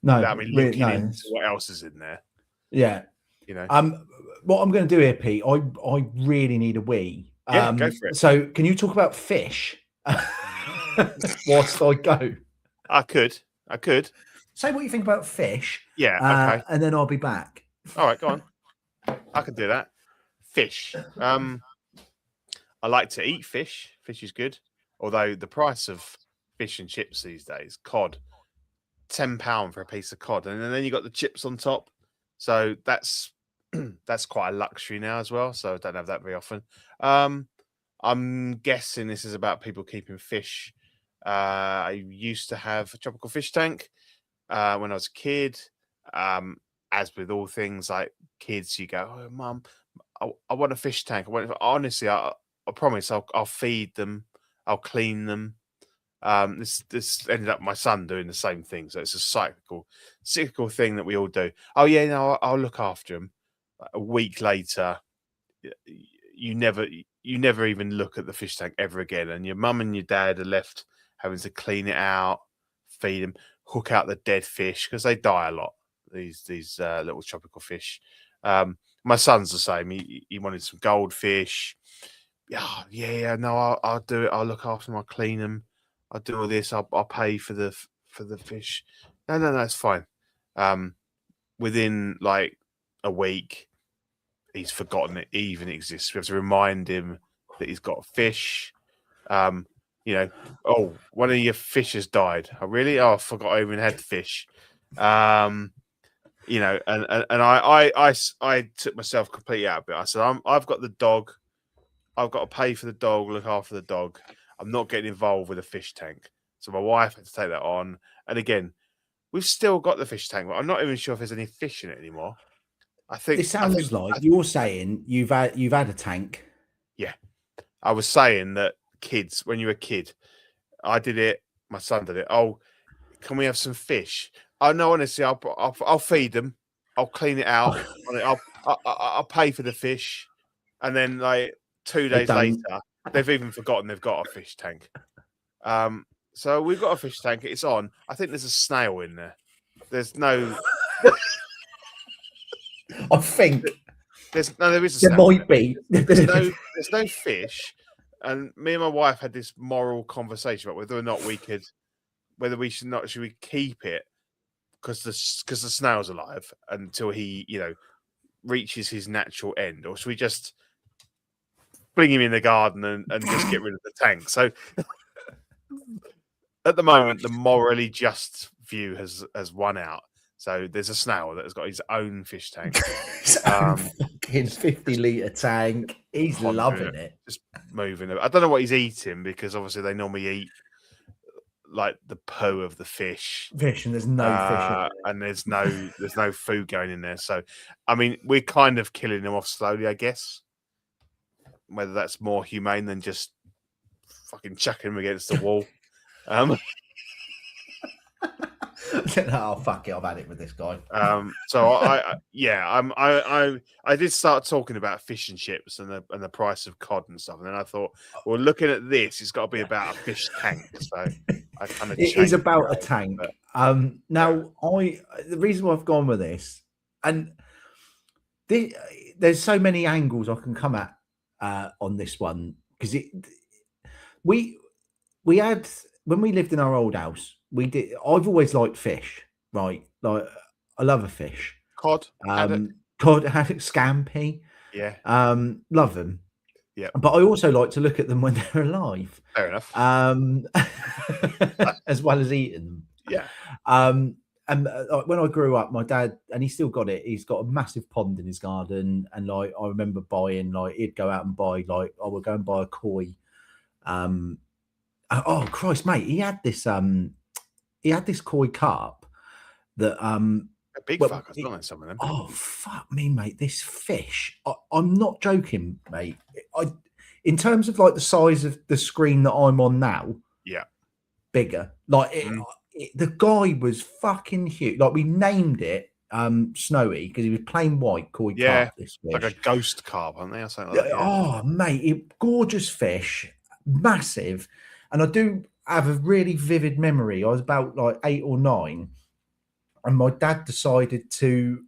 No, without me looking into what else is in there. Yeah, you know. What I'm going to do here, Pete, I really need a wee. Yeah, go for it. So, can you talk about fish whilst I go? I could. Say what you think about fish. Yeah, okay. And then I'll be back. All right, go on. I can do that. Fish. I like to eat fish. Fish is good. Although the price of fish and chips these days, cod, £10 for a piece of cod, and then you got the chips on top. So that's quite a luxury now as well. So I don't have that very often. I'm guessing this is about people keeping fish. I used to have a tropical fish tank when I was a kid. As with all things like kids, you go, "Oh, Mum, I want a fish tank." Honestly, I promise I'll feed them, I'll clean them. This ended up my son doing the same thing. So it's a cyclical thing that we all do. Oh yeah, no, I'll look after them. A week later, you never even look at the fish tank ever again, and your mum and your dad are left having to clean it out, feed them, hook out the dead fish because they die a lot. These little tropical fish. My son's the same. He wanted some goldfish. Yeah. No, I'll do it. I'll look after them. I'll clean them. I'll do all this. I'll pay for the fish. No, it's fine. Within like a week, he's forgotten it even exists. We have to remind him that he's got fish. Oh, one of your fish has died. Oh, really? Oh, I forgot I even had fish. And I took myself completely out of it. I said, I've got the dog. I've got to pay for the dog, look after the dog. I'm not getting involved with a fish tank. So my wife had to take that on. And again, we've still got the fish tank, but I'm not even sure if there's any fish in it anymore. I think it sounds like you're saying you've had a tank. Yeah. I was saying that kids, when you're a kid, I did it, my son did it. Oh, can we have some fish? Oh no, honestly, I'll feed them. I'll clean it out. I'll pay for the fish, and then like 2 days later, they've even forgotten they've got a fish tank. So we've got a fish tank. It's on. I think there's a snail in there. There's no. I think there is a snail. There might be. There's no fish, and me and my wife had this moral conversation about whether or not should we keep it because the snail's alive until he reaches his natural end, or should we just bring him in the garden and just get rid of the tank? So at the moment, the morally just view has won out. So there's a snail that has got his own fish tank. His own fucking 50-litre tank. He's loving it. Just moving it. I don't know what he's eating because obviously they normally eat like the poo of the fish. And there's no fish in it. And there's no food going in there. So I mean, we're kind of killing them off slowly, I guess. Whether that's more humane than just fucking chucking them against the wall. Oh fuck it! I've had it with this guy. So I did start talking about fish and chips and the price of cod and stuff, and then I thought, well, looking at this, it's got to be about a fish tank. So I kind of it is about a tank. Now the reason why I've gone with this, and there's so many angles I can come at on this one because we had when we lived in our old house. I've always liked fish, right? Like I love a fish. Cod, scampi. Yeah. Love them. Yeah. But I also like to look at them when they're alive. Fair enough. As well as eating them. Yeah. And when I grew up, my dad, and he's still got it. He's got a massive pond in his garden, and like I remember buying, like he'd go out and buy, like I would go and buy a koi. Oh Christ, mate, he had this koi carp that a big fuck. I've done some of them. Oh fuck me, mate! This fish, I'm not joking, mate. In terms of like the size of the screen that I'm on now, yeah, bigger. Like the guy was fucking huge. Like we named it Snowy because he was plain white koi carp. This fish. Like a ghost carp, aren't they? Or something like that. Oh mate, gorgeous fish, massive, and I do have a really vivid memory. I was about like 8 or 9, and my dad decided to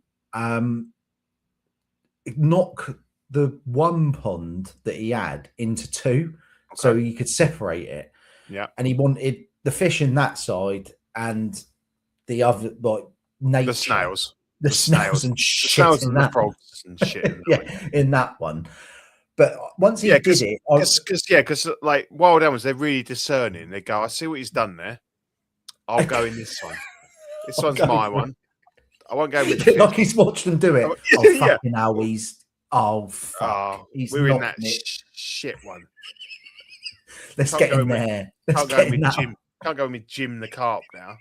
knock the one pond that he had into 2, so he could separate it. Yeah, and he wanted the fish in that side and the other, like nature, the snails and shit in that frogs and shit. In that one. But once he did it, because like wild animals, they're really discerning. They go, I see what he's done there. I'll go in this one. This one's my one. I won't go with the fish. Like he's watched them do it. Fucking hell, he's we're in that shit one. Let's get in there. Can't go with Jim the carp now.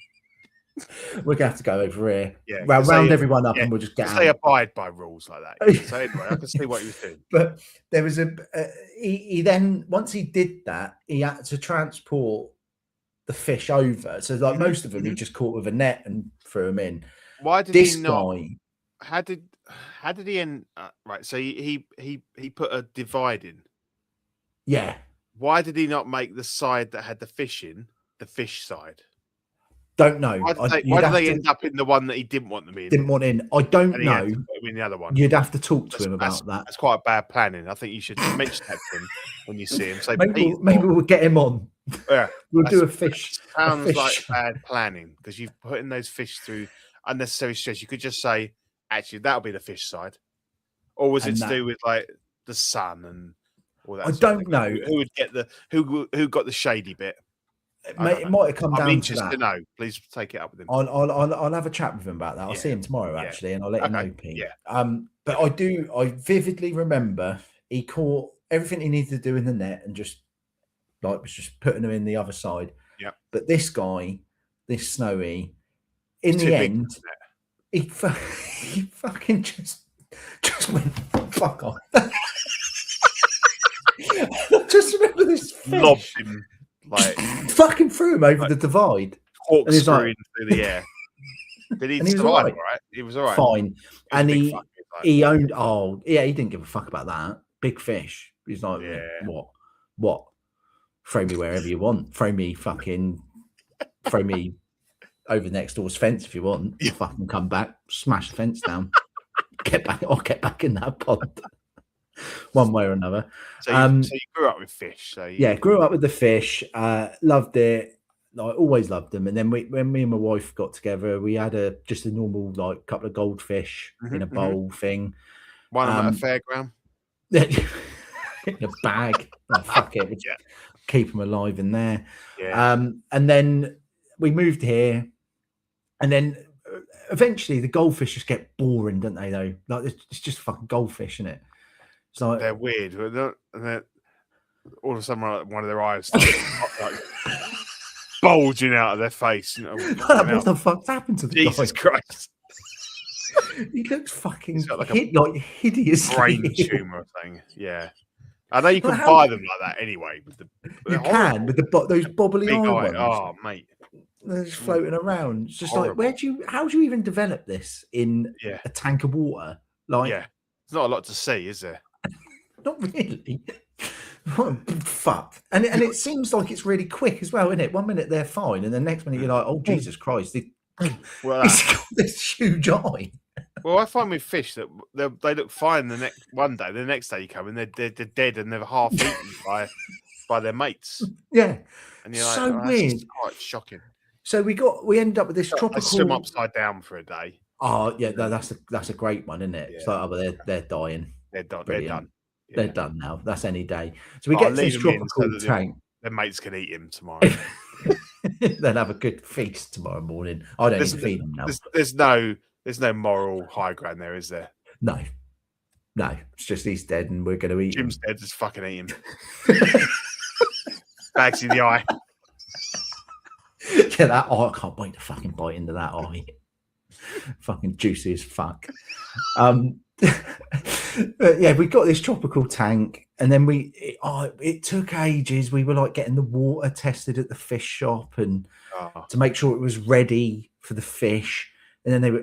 We're gonna have to go over here. Yeah, round everyone up, and we'll just get out. They abide by rules like that. So anyway, I can see what you was doing. But there was he then, once he did that, he had to transport the fish over. So like most of them, he just caught with a net and threw them in. Why did this he not? Guy, how did he end? Right. So he put a divide in. Yeah. Why did he not make the side that had the fish in the fish side? Don't know. Why did they end up in the one that he didn't want them in? Didn't want in. I don't know. In the other one, you'd have to talk to him about that. That's quite bad planning. I think you should mention that to him when you see him. Say, maybe we'll get him on. Yeah, we'll do a fish. Sounds like bad planning because you've put in those fish through unnecessary stress. You could just say, actually, that'll be the fish side, or was it to do with like the sun and all that? I don't know who would get who got the shady bit. It might have come down to that. I'm interested to know. Please take it up with him. I'll have a chat with him about that. I'll see him tomorrow actually, and I'll let him know, Pete. Yeah. But I vividly remember he caught everything he needed to do in the net and just was just putting them in the other side. Yeah. But this guy, this Snowy, in the end, he fucking just went fuck off. I just remember this fish. Lobbed him. Like fucking threw him over the divide, corkscrewing through the air. Did he survive? All right. He was all right. Fine, and he owned. Oh yeah, he didn't give a fuck about that. Big fish. He's like, what? Throw me wherever you want. Throw me over next door's fence if you want. You fucking come back, smash the fence down, get back. I'll get back in that pond. One way or another. So you grew up with fish. Grew up with the fish. Loved it. I always loved them. And then when me and my wife got together, we had just a normal couple of goldfish in a bowl thing. One at a fairground. In a bag. Oh, fuck it. keep them alive in there. Yeah. And then we moved here, and then eventually the goldfish just get boring, don't they? Though, like it's just fucking goldfish, isn't it? It's like they're weird, and then all of a sudden one of their eyes starts like bulging out of their face. What the fuck's happened to the Jesus guy? Christ! He looks fucking He's got like like hideous brain tumor or something. Yeah, I know you can buy them like that anyway. You can with those bobbly eye ones. Oh, mate, they're just floating around. It's just horrible. Like, how do you even develop this in a tank of water? Like, there's not a lot to see, is there? Not really. Fuck. And it seems like it's really quick as well, isn't it? 1 minute they're fine, and the next minute you're like, oh Jesus Christ, he's got this huge eye. Well, I find with fish that they look fine the next day you come and they're dead and they're half eaten by their mates. Yeah, and you're so like, weird. That's quite shocking. So we end up with this tropical. They swim upside down for a day. Oh yeah, that's a great one, isn't it? Yeah. It's like, but they're dying. They're done. Yeah. They're done now. That's any day. So we get to this tropical tank. Their mates can eat him tomorrow. They'll have a good feast tomorrow morning. I don't even feed them now. There's no moral high ground there, is there? No. It's just he's dead, and we're going to eat Jim's him. dead. Just fucking eat him. Bags in the eye. Yeah, that eye. I can't wait to fucking bite into that eye. Fucking juicy as fuck. But yeah, we got this tropical tank, and then it took ages. We were like getting the water tested at the fish shop and to make sure it was ready for the fish. And then they were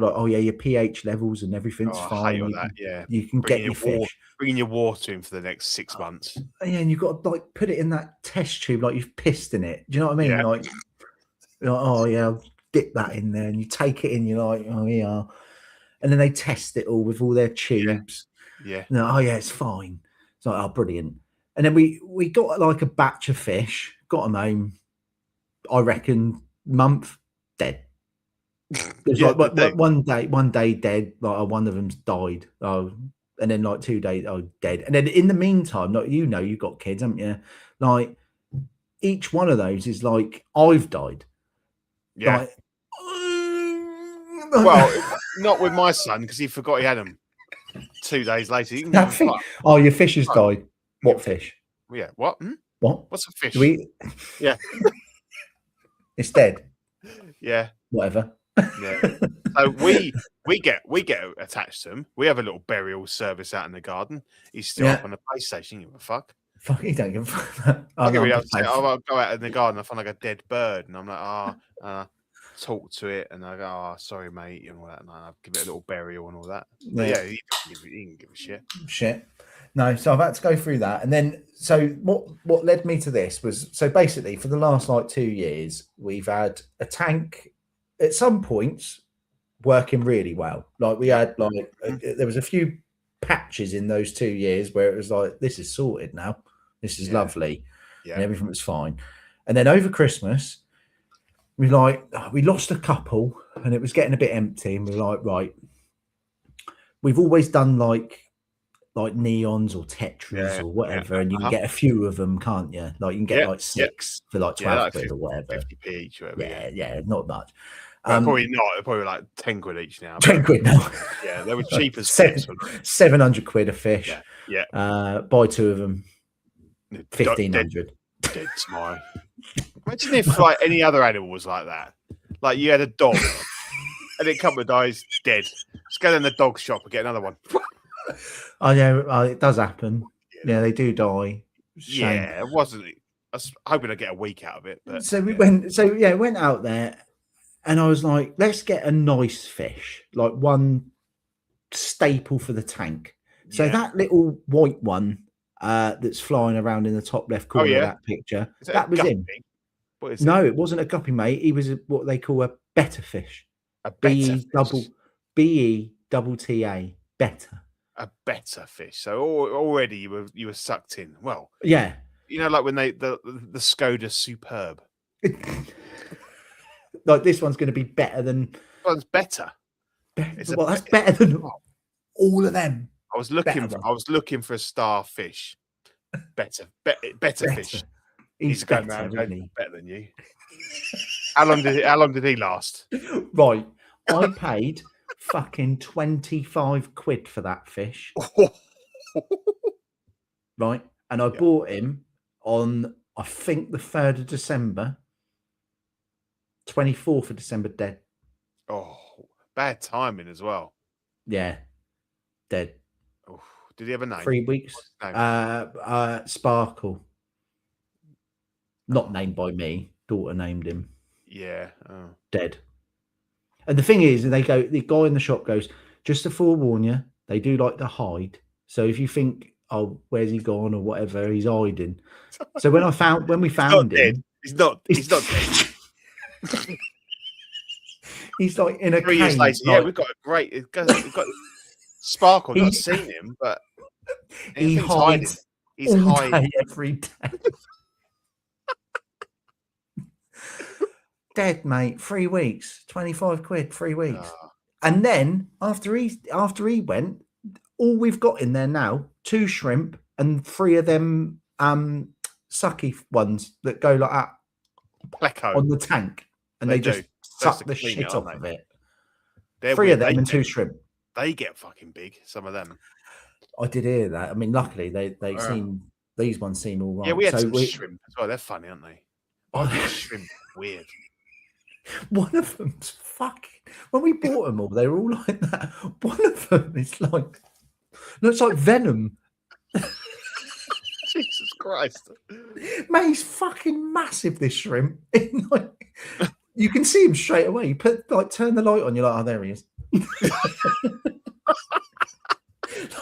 like, oh yeah, your pH levels and everything's fine. I hate that. Yeah, you can get your fish. Bringing your water in for the next 6 months. Yeah, and you've got to like put it in that test tube like you've pissed in it. Do you know what I mean? Yeah. Like, oh yeah, I'll dip that in there, and you take it in. You're like, oh yeah. And then they test it all with all their tubes. Yeah. No, oh yeah, it's fine. It's like, oh, brilliant. And then we got like a batch of fish, got them home. I reckon month dead. There's like one day dead. Like one of them's died. Oh, and then like 2 days, dead. And then in the meantime, like you've got kids, haven't you? Like each one of those is like I've died. Yeah. Like, well, not with my son because he forgot he had them 2 days later. Your fish has died. What fish? Yeah. What? What? What's a fish? Yeah. It's dead. Yeah. Whatever. Yeah. So we get attached to him. We have a little burial service out in the garden. He's still up on the PlayStation. You give a fuck. Fuck, he don't give a fuck. I'll go out in the garden. I find like a dead bird, and I'm like, talk to it, and I go, oh, sorry, mate, and all that, and I give it a little burial and all that. Yeah, he can give a shit. No, so I've had to go through that, and then so what led me to this was basically for the last like 2 years we've had a tank at some points working really well. Like we had there was a few patches in those 2 years where it was like, this is sorted now, this is lovely, and everything was fine. And then over Christmas we lost a couple and it was getting a bit empty, and we're like, right, we've always done like neons or tetras or whatever, and you can get a few of them, can't you? Like you can get like 6 for like 12 quid or whatever, 50p each or whatever. Yeah, not much. Probably not. They're probably like 10 quid each now. 10 quid now. Yeah, they were cheap as 700 quid a fish. Yeah. Buy 2 of them, 1,500. Dead tomorrow. Imagine if like any other animal was like that. Like you had a dog and it come and dies dead. Just go in the dog shop and get another one. Oh yeah, it does happen. Yeah, they do die. Shame. Yeah, it wasn't. I was hoping to get a week out of it. But so we went out there, and I was like, let's get a nice fish, like one staple for the tank. So that little white one that's flying around in the top left corner of that picture, that was him. What is no, it wasn't a guppy, mate. He was what they call a betta fish. A betta B-E-double-T-A, betta. A betta fish. So already you were sucked in. Well, yeah. You know, like when the Skoda Superb. Like this one's going to be better than. This one's better. Well, that's better than all of them. I was looking for a starfish better fish. He's going better, around isn't he? better than you. How long did he last? Right. I paid fucking 25 quid for that fish. Right. And I bought him on, I think, the 3rd of December. 24th of December, dead. Oh, bad timing as well. Yeah. Dead. Oh, did he have a name? 3 weeks. Sparkle. Not named by me. Daughter named him. Yeah. Oh. Dead. And the thing is, the guy in the shop goes, just to forewarn you, they do like to hide. So if you think, oh, where's he gone or whatever, he's hiding. So when we found him, he's not dead. He's like in a 3 years later. like, Yeah, we've got Sparkle. Not seen him, but he hides. He's hiding every day. Dead, mate. 3 weeks, 25 quid, 3 weeks. And then after he went, all we've got in there now, 2 shrimp and 3 of them sucky ones that go like that Pleco on the tank, and they just suck the shit off of it. 3 of them and 2 shrimp. They get fucking big. Some of them. I did hear that. I mean, luckily they seem, these ones seem all right. Yeah, we had some shrimp as well. They're funny, aren't they? Oh, shrimp, weird. One of them's fucking. When we bought them all, they were all like that. One of them is like, looks like Venom. Jesus Christ, mate, he's fucking massive. This shrimp, like, you can see him straight away. You turn the light on, you're like, oh, there he is.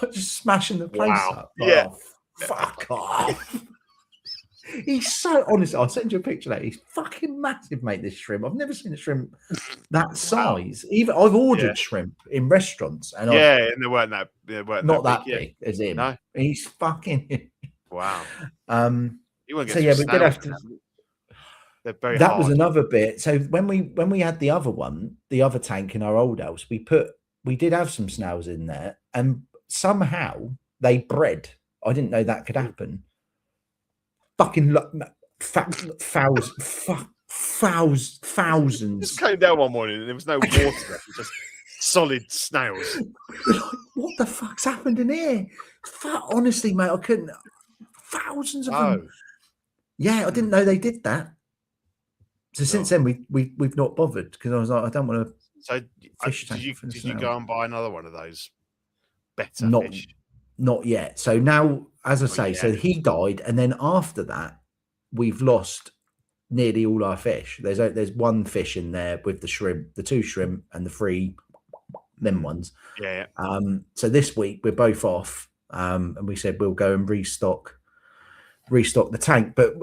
Like just smashing the place up. Like, yeah, oh, fuck off. He's so honest. I'll send you a picture of that. He's fucking massive, mate. This shrimp. I've never seen a shrimp that size. Even I've ordered shrimp in restaurants, and and they weren't that big as him. No, he's fucking. Wow. We did have to. They're very that hard. Was another bit. So when we had the other tank in our old house, we did have some snails in there, and somehow they bred. I didn't know that could happen. Fucking thousands. Just came down one morning and there was no water left, just solid snails. What the fuck's happened in here? Honestly, mate, I couldn't. Thousands of them. Yeah, I didn't know they did that. So since then, we've not bothered because I was like, I don't want to. So did you go and buy another one of those better fish? Not yet. So now, as I say, so he died, and then after that, we've lost nearly all our fish. There's 1 fish in there with the shrimp, the 2 shrimp, and the 3 them ones. Yeah. So this week we're both off, and we said we'll go and restock the tank. But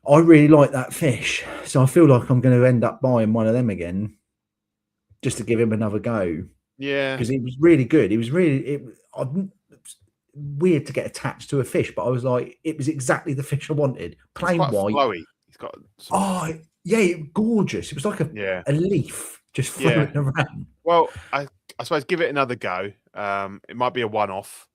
I really like that fish, so I feel like I'm going to end up buying one of them again, just to give him another go. Yeah, because it was really good. It was weird to get attached to a fish, but I was like, it was exactly the fish I wanted. Plain white. Flowy. He's got gorgeous. It was like a leaf just floating around. Well, I suppose give it another go. It might be a one-off,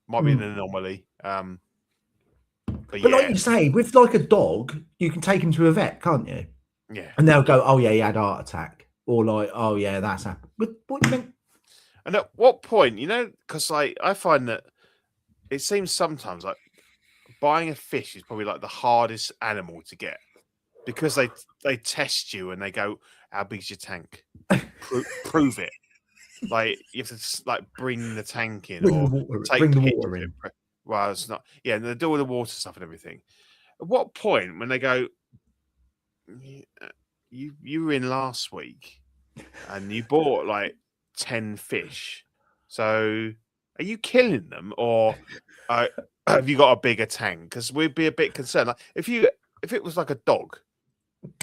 might be an anomaly. But like you say, with like a dog, you can take him to a vet, can't you? Yeah. And they'll go, oh yeah, he had a heart attack, or like, oh yeah, that's happened. But what do you mean? And at what point, because like I find that it seems sometimes like buying a fish is probably like the hardest animal to get because they test you and they go, how big's your tank? Prove it. Like you have to like bring the tank in bring the water in. Well, it's not. Yeah, and they do all the water stuff and everything. At what point when they go, you were in last week and you bought like 10 fish, so are you killing them or have you got a bigger tank? Because we'd be a bit concerned. Like if it was like a dog,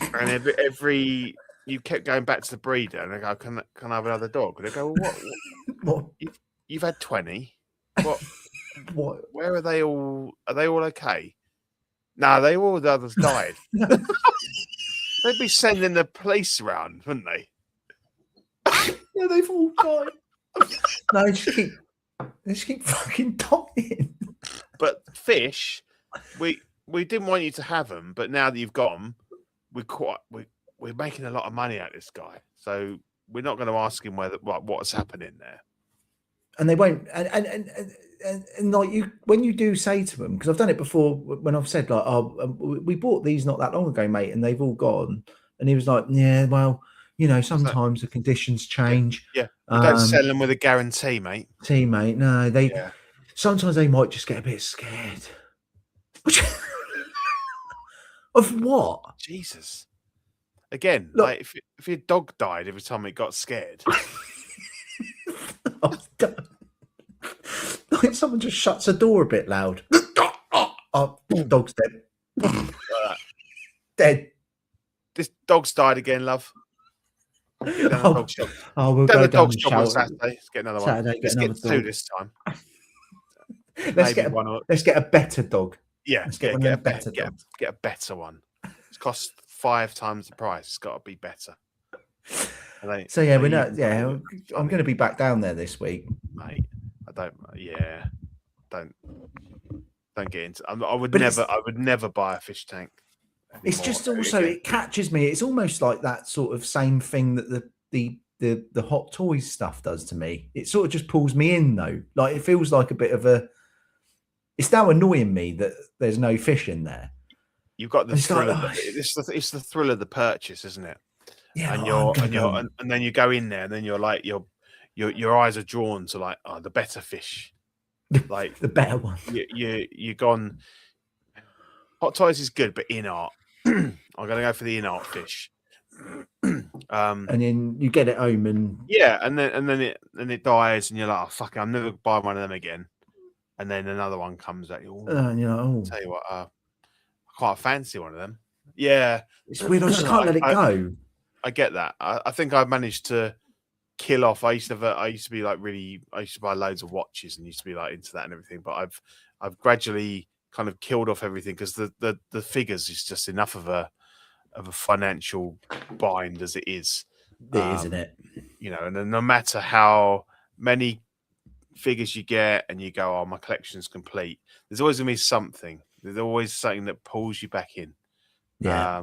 and every you kept going back to the breeder, and they go, "Can I have another dog?" And they go, "Well, what? You've had 20. What? What? Where are they all? Are they all okay?" No, the others died. They'd be sending the police around, wouldn't they? Yeah, they've all died. No, they just keep fucking dying. But fish. We didn't want you to have them, but now that you've got them, we're making a lot of money out of this guy. So we're not going to ask him what's happening there. And they won't. And like when you do say to them, because I've done it before when I've said like, oh, we bought these not that long ago, mate, and they've all gone. And he was like, yeah, well, sometimes the conditions change. Yeah. You don't sell them with a guarantee, mate. Mate. No, sometimes they might just get a bit scared. Of what? Jesus. Again, look, like if your dog died every time it got scared. Like someone just shuts a door a bit loud. Oh, dog's dead. Dead. This dog's died again, love. We'll go down the the dog shop on Saturday. Let's get another one. Let's get 2 this time. Let's get a better dog. Yeah, get a better dog. Get a better one. It's cost 5 times the price. It's got to be better. So yeah, we're not. Yeah, I'm going to be back down there this week, mate. Don't get into. I would never buy a fish tank anymore. It's just also it catches me. It's almost like that sort of same thing that the hot toys stuff does to me. It sort of just pulls me in though. Like it feels like a bit of a. It's now annoying me that there's no fish in there. You've got the thrill. It's the thrill of the purchase, isn't it? Yeah, and then you go in there, and then you're like your eyes are drawn to like the better fish, like the better one. You're gone. Hot toys is good, but in art, I'm gonna go for the in art fish. And then you get it home, and and then it dies, and you're like, oh fuck it, I'm never buying one of them again. And then another one comes out. And you're like, oh, tell you what, I quite fancy one of them. Yeah, it's weird. I just can't let it go. I get that. I think I've managed to kill off. I used to be like really. I used to buy loads of watches and used to be like into that and everything. But I've gradually kind of killed off everything because the figures is just enough of a financial bind as it is. Isn't it? And then no matter how many figures you get and you go, oh, my collection's complete, there's always gonna be something. There's always something that pulls you back in. Yeah.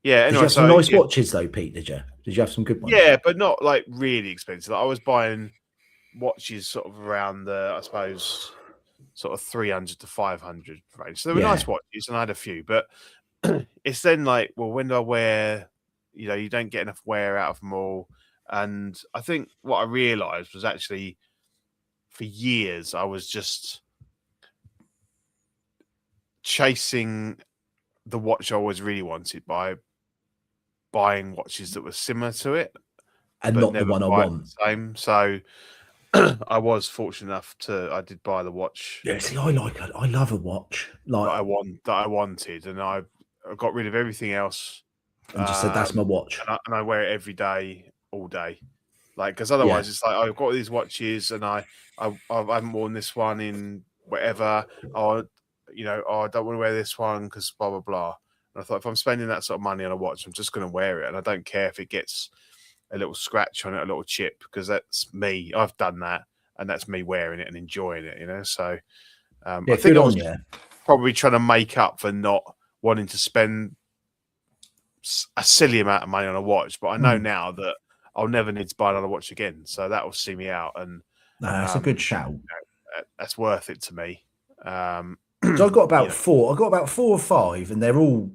Yeah. Anyway, did you have some nice watches though, Pete? Did you have some good ones? Yeah, but not like really expensive. Like, I was buying watches sort of around the, I suppose, sort of 300 to 500 range. So they were nice watches, and I had a few. But it's then like, well, when do I wear? You don't get enough wear out of them all. And I think what I realised was actually, for years, I was just chasing the watch I always really wanted by buying watches that were similar to it, and not the one I want. Same. So I was fortunate enough I did buy the watch. Yeah, see, I love a watch like that I wanted, and I got rid of everything else and just said that's my watch, and I wear it every day, all day. Like, because otherwise it's like, I've got these watches and I haven't worn this one in whatever, or I don't want to wear this one because blah blah blah. And I thought, if I'm spending that sort of money on a watch, I'm just going to wear it, and I don't care if it gets a little scratch on it, a little chip, because that's me. I've done that, and that's me wearing it and enjoying it. So I think I was probably trying to make up for not wanting to spend a silly amount of money on a watch, but I know now that I'll never need to buy another watch again, so that will see me out. And that's a good shout. That's worth it to me. So I've got about four. I've got about 4 or 5, and they're all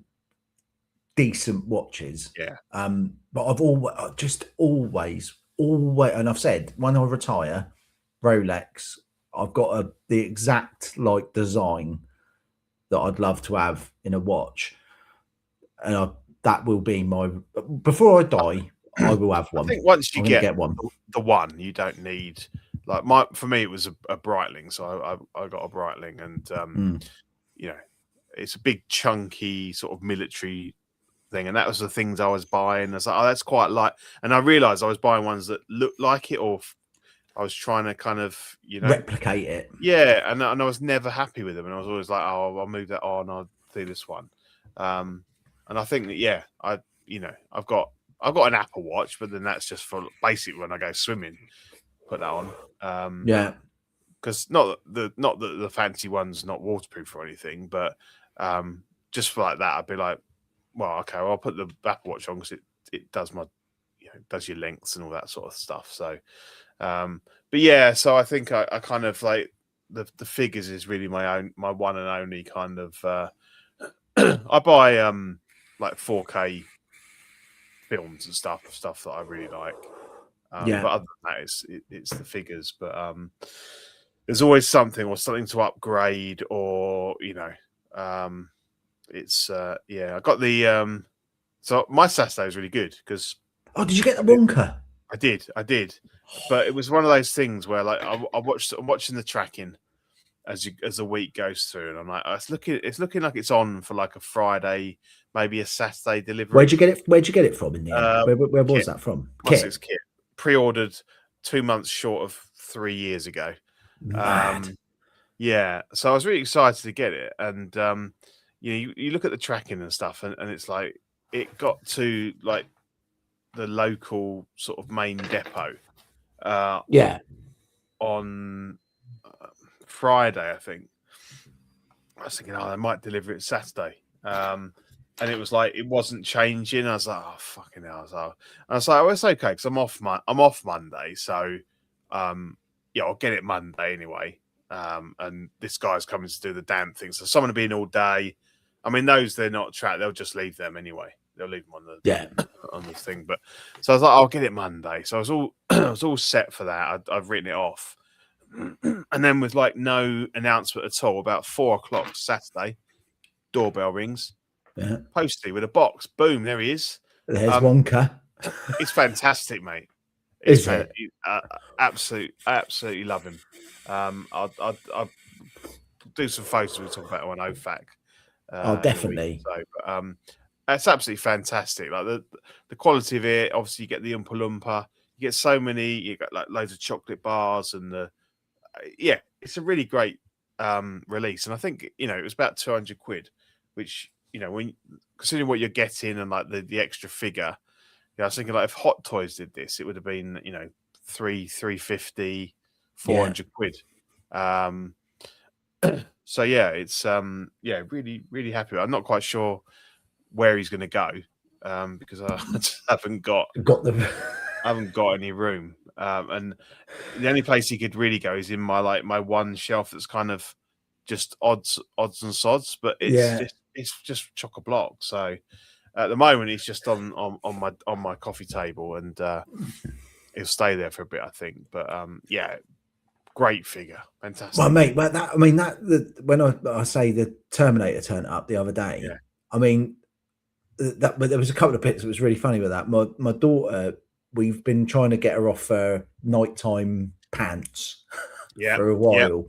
decent watches. Yeah. But I've always, and I've said when I retire, Rolex, I've got the exact like design that I'd love to have in a watch, and that will be my. Before I die, I will have one. I think once you get one, the one, you don't need. Like for me, it was a Breitling, so I got a Breitling, and it's a big chunky sort of military thing, and that was the things I was buying. I was like, oh, that's quite light, and I realised I was buying ones that looked like it, or I was trying to kind of replicate it. Yeah, and I was never happy with them, and I was always like, oh, I'll move that on, I'll do this one, and I think that I've got an Apple Watch, but then that's just for basically when I go swimming. Put that on. because not that the fancy one's not waterproof or anything, but just for like that, I'd be like, well, okay, well, I'll put the Apple Watch on because it does my, does your lengths and all that sort of stuff. So, but yeah, so I think I kind of like the figures is really my one and only kind of. I buy like 4K films and stuff that I really like. But other than that, it's the figures. But there's always something to upgrade, or it's I got the so my Saturday was really good because did you get the Wonka? I did, but it was one of those things where like I'm watching the tracking as the week goes through, and I'm like, it's looking like it's on for like a Friday, maybe a Saturday delivery. Where'd you get it from in the end? Where was that from? Kit. Pre-ordered 2 months short of 3 years ago. Yeah, so I was really excited to get it, and you look at the tracking and stuff, and it's like it got to like the local sort of main depot. On Friday, I think. I was thinking, they might deliver it Saturday. And it was like it wasn't changing. I was like, oh fucking hell! I was like, it's okay because I'm off Monday, so I'll get it Monday anyway. And this guy's coming to do the damn thing, so someone will be in all day. I mean, those they're not tracked; they'll just leave them anyway. They'll leave them on the on the thing. But so I was like, I'll get it Monday. So I was all set for that. I've written it off, and then with like no announcement at all, about 4:00 Saturday, doorbell rings. Yeah. Posty with a box. Boom, there he is. There's Wonka. It's fantastic, mate. Absolutely love him. I'll do some photos. We'll talk about it on OFAC. Definitely. So, it's absolutely fantastic. Like the quality of it. Obviously, you get the Oompa Loompa. You get so many. You got like loads of chocolate bars and it's a really great release. And I think it was about £200, which. When considering what you're getting and like the extra figure, I was thinking like if Hot Toys did this, it would have been £350, £400. So yeah, it's really really happy. I'm not quite sure where he's going to go because I just haven't got any room. And the only place he could really go is in my one shelf that's kind of just odds and sods, but it's just chock-a-block. So at the moment, it's just on my coffee table, and it'll stay there for a bit, I think. But great figure, fantastic. Well, mate, but when I say the Terminator turned up the other day, I mean but there was a couple of bits that was really funny with that. My daughter, we've been trying to get her off her nighttime pants for a while.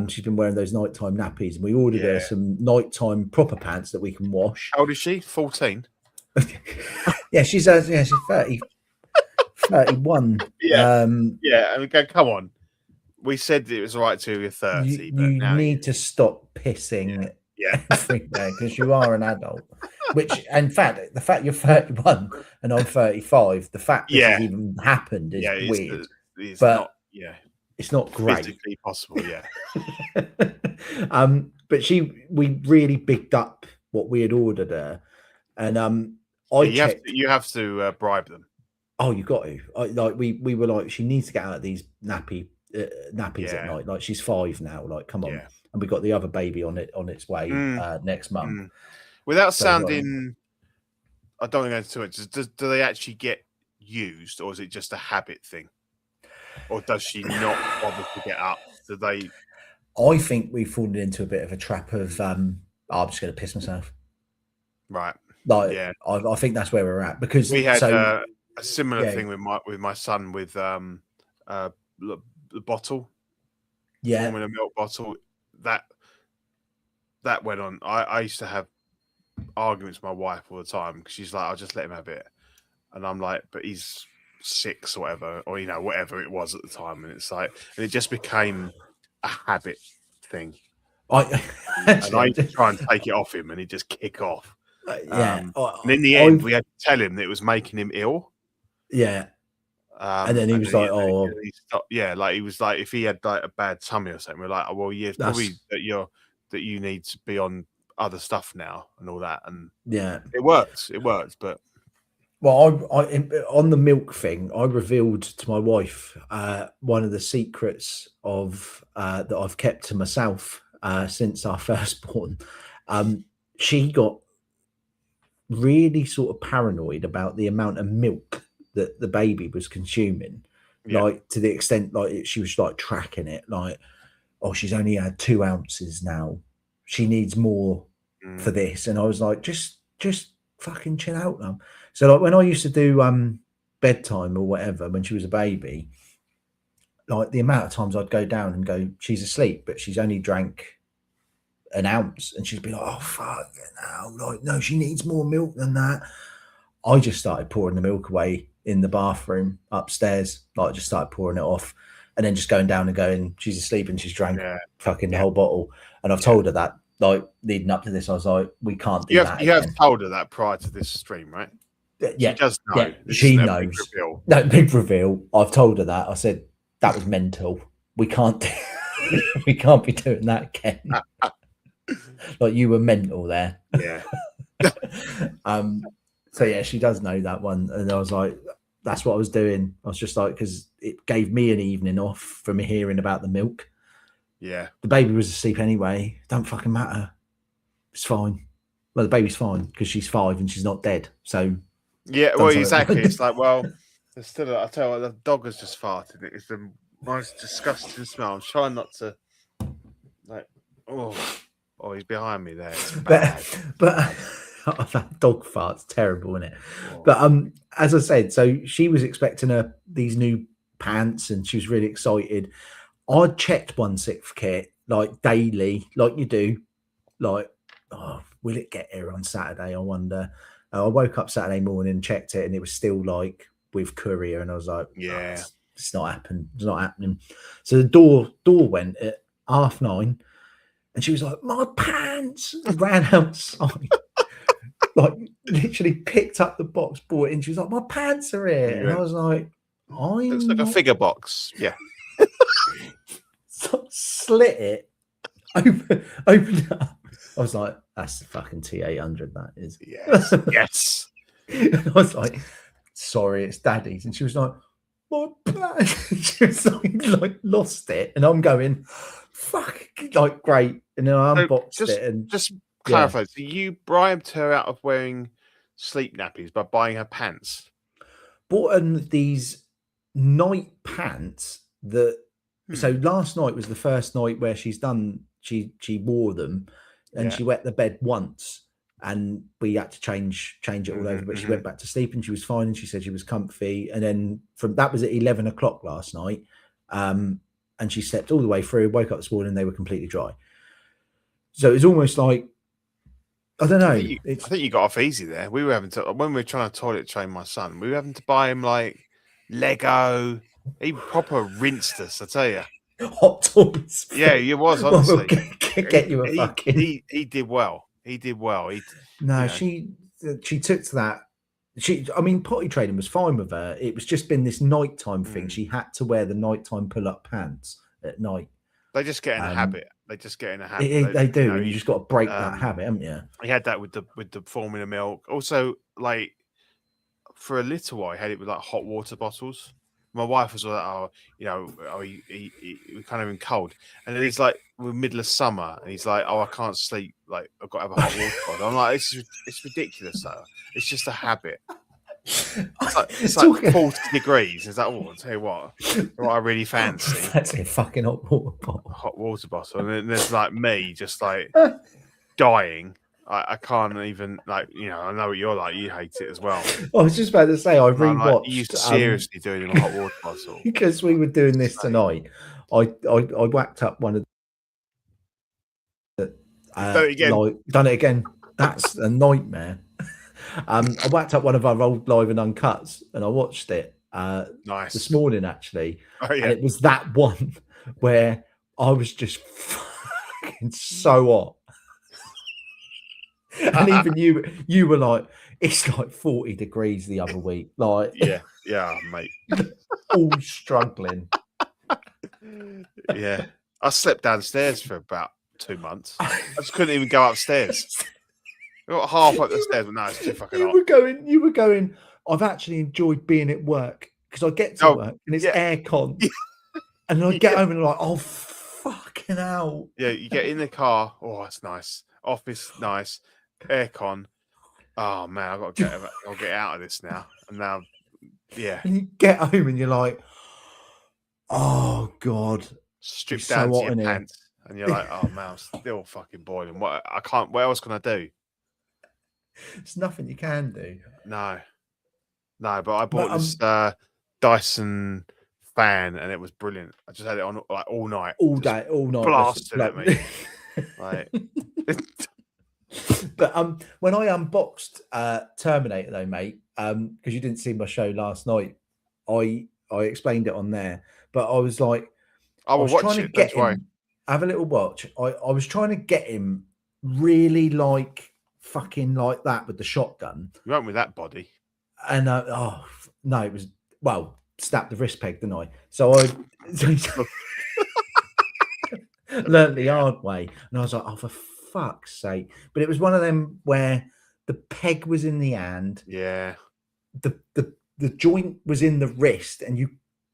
She's been wearing those nighttime nappies, and we ordered her some nighttime proper pants that we can wash. How old is she? 14. She's 30, 31. I mean, come on. We said it was all right till you're 30. You need to stop pissing everywhere because you are an adult. Which, in fact, the fact you're 31 and I'm 35, the fact this has even happened is weird. It's not great. Physically possible, but we really bigged up what we had ordered her, and you have to bribe them. Oh, you got to. We were like, she needs to get out of these nappies at night. Like she's 5 now. Like, come on. And we got the other baby on its way next month. Without sounding, I don't want to go into it. Do they actually get used, or is it just a habit thing? Or does she not bother to get up? Do they? I think we've fallen into a bit of a trap of I'm just going to piss myself. Right. I think that's where we're at, because we had a similar thing with my son with the bottle. Yeah. With a milk bottle. That went on. I used to have arguments with my wife all the time because she's like, I'll just let him have it. And I'm like, but he's 6 or whatever, or whatever it was at the time, and it's like, and it just became a habit thing. I used to try and take it off him, and he'd just kick off. And in the end, we had to tell him that it was making him ill. Yeah, And then he was like, "Oh, yeah." Like he was like, if he had like a bad tummy or something, we're like, "Oh, well, yeah, it's probably that you need to be on other stuff now and all that." And yeah, it works, but. Well, on the milk thing, I revealed to my wife one of the secrets of that I've kept to myself since our firstborn. She got really sort of paranoid about the amount of milk that the baby was consuming, like to the extent like she was like tracking it, like, oh, she's only had 2 ounces now. She needs more for this, and I was like, just fucking chill out, now. So like when I used to do bedtime or whatever when she was a baby, like the amount of times I'd go down and go, she's asleep, but she's only drank 1 ounce, and she'd be like, oh fuck now, like no, she needs more milk than that. I just started pouring the milk away in the bathroom upstairs, like I just started pouring it off, and then just going down and going, she's asleep and she's drank fucking the whole bottle. And I've told her that, like leading up to this, I was like, we can't do that. You have told her that prior to this stream, right? Yeah, she does know. Yeah, she knows. No, big reveal. I've told her that. I said that was mental. We can't we can't be doing that again. Like you were mental there. Yeah. So yeah, she does know that one. And I was like, that's what I was doing. I was just like, because it gave me an evening off from hearing about the milk. Yeah. The baby was asleep anyway. Don't fucking matter. It's fine. Well, the baby's fine because she's 5 and she's not dead. So yeah, well, exactly. It's like, well, there's still. I tell you what, the dog has just farted. It's the most disgusting smell. I'm trying not to, like, oh, he's behind me there. But that dog fart's terrible, isn't it? Oh. But as I said, so she was expecting these new pants, and she was really excited. I checked 1/6 kit like daily, like you do. Like, oh, will it get here on Saturday? I wonder. I woke up Saturday morning, checked it, and it was still like with courier, and I was like, yeah, oh, it's not happening. It's not happening. So the door went at 9:30, and she was like, my pants, and ran outside. Like literally picked up the box, bought it, and she was like, my pants are here. And I was like, looks like a figure box. Yeah. So slit it, open it up. I was like, that's the fucking T800, that is. Yes. Yes. And I was like, sorry, it's daddy's. And she was like, my plan. She was like lost it. And I'm going, fuck, like great. And then I unboxed it. And just clarify. So you bribed her out of wearing sleep nappies by buying her pants? Bought these night pants that. So last night was the first night where she wore them. And she wet the bed once, and we had to change it all over. But she went back to sleep, and she was fine. And she said she was comfy. And then that was at 11 o'clock last night, and she slept all the way through. Woke up this morning, they were completely dry. So it was almost like, I don't know. I think you got off easy there. We were having to, when we were trying to toilet train my son, we were having to buy him like Lego. He proper rinsed us, I tell you. Hot toys. Yeah, he was, honestly. Get you a fucking. He did well. He did well. She took to that. I mean, potty training was fine with her. It was just been this nighttime thing. She had to wear the nighttime pull-up pants at night. They just get in a habit. They just get in a habit. They do. You just got to break that habit, haven't you? He had that with the formula milk. Also, like for a little while, he had it with like hot water bottles. My wife was like, we're kind of in cold. And then he's like, we're middle of summer. And he's like, I can't sleep. Like, I've got to have a hot water bottle. I'm like, it's ridiculous, though. It's just a habit. It's like 40 degrees. It's like, I'll tell you what I really fancy. That's a fucking hot water bottle. Hot water bottle. And then there's like me just like dying. I can't even, like, I know what you're like. You hate it as well. I was just about to say, I rewatched. Like, you seriously doing a hot water bottle? Because we were doing this tonight. I whacked up one of the. Done it again. That's a nightmare. I whacked up one of our old live and uncuts, and I watched it this morning actually. Oh, yeah. And it was that one where I was just fucking so hot. And even you were like, it's like 40 degrees the other week. Like, yeah, Yeah, mate. All struggling. Yeah. I slept downstairs for about 2 months. I just couldn't even go upstairs. I got half up the stairs, but no, it's too fucking hot. You were going, I've actually enjoyed being at work because I get to work and it's aircon. And I get home and I'm like, oh, fucking hell. Yeah, you get in the car. Oh, it's nice. Office, nice. Aircon. Oh, man, I'll get out of this now. And now, yeah. And you get home and you're like, oh, God. Strip down to your pants. And you're like, oh, man, I'm still fucking boiling. What else can I do? There's nothing you can do. No, but I bought this Dyson fan and it was brilliant. I just had it on like all night, all night, blasted at me. Like, but when I unboxed Terminator, though, mate, because you didn't see my show last night, I explained it on there. But I was like, I was trying to get him. Have a little watch. I was trying to get him really like. Fucking like that with the shotgun. You weren't with that body. And no, it was snapped the wrist peg, didn't I? So I learned the hard way, and I was like, oh, for fuck's sake! But it was one of them where the peg was in the hand, the joint was in the wrist, and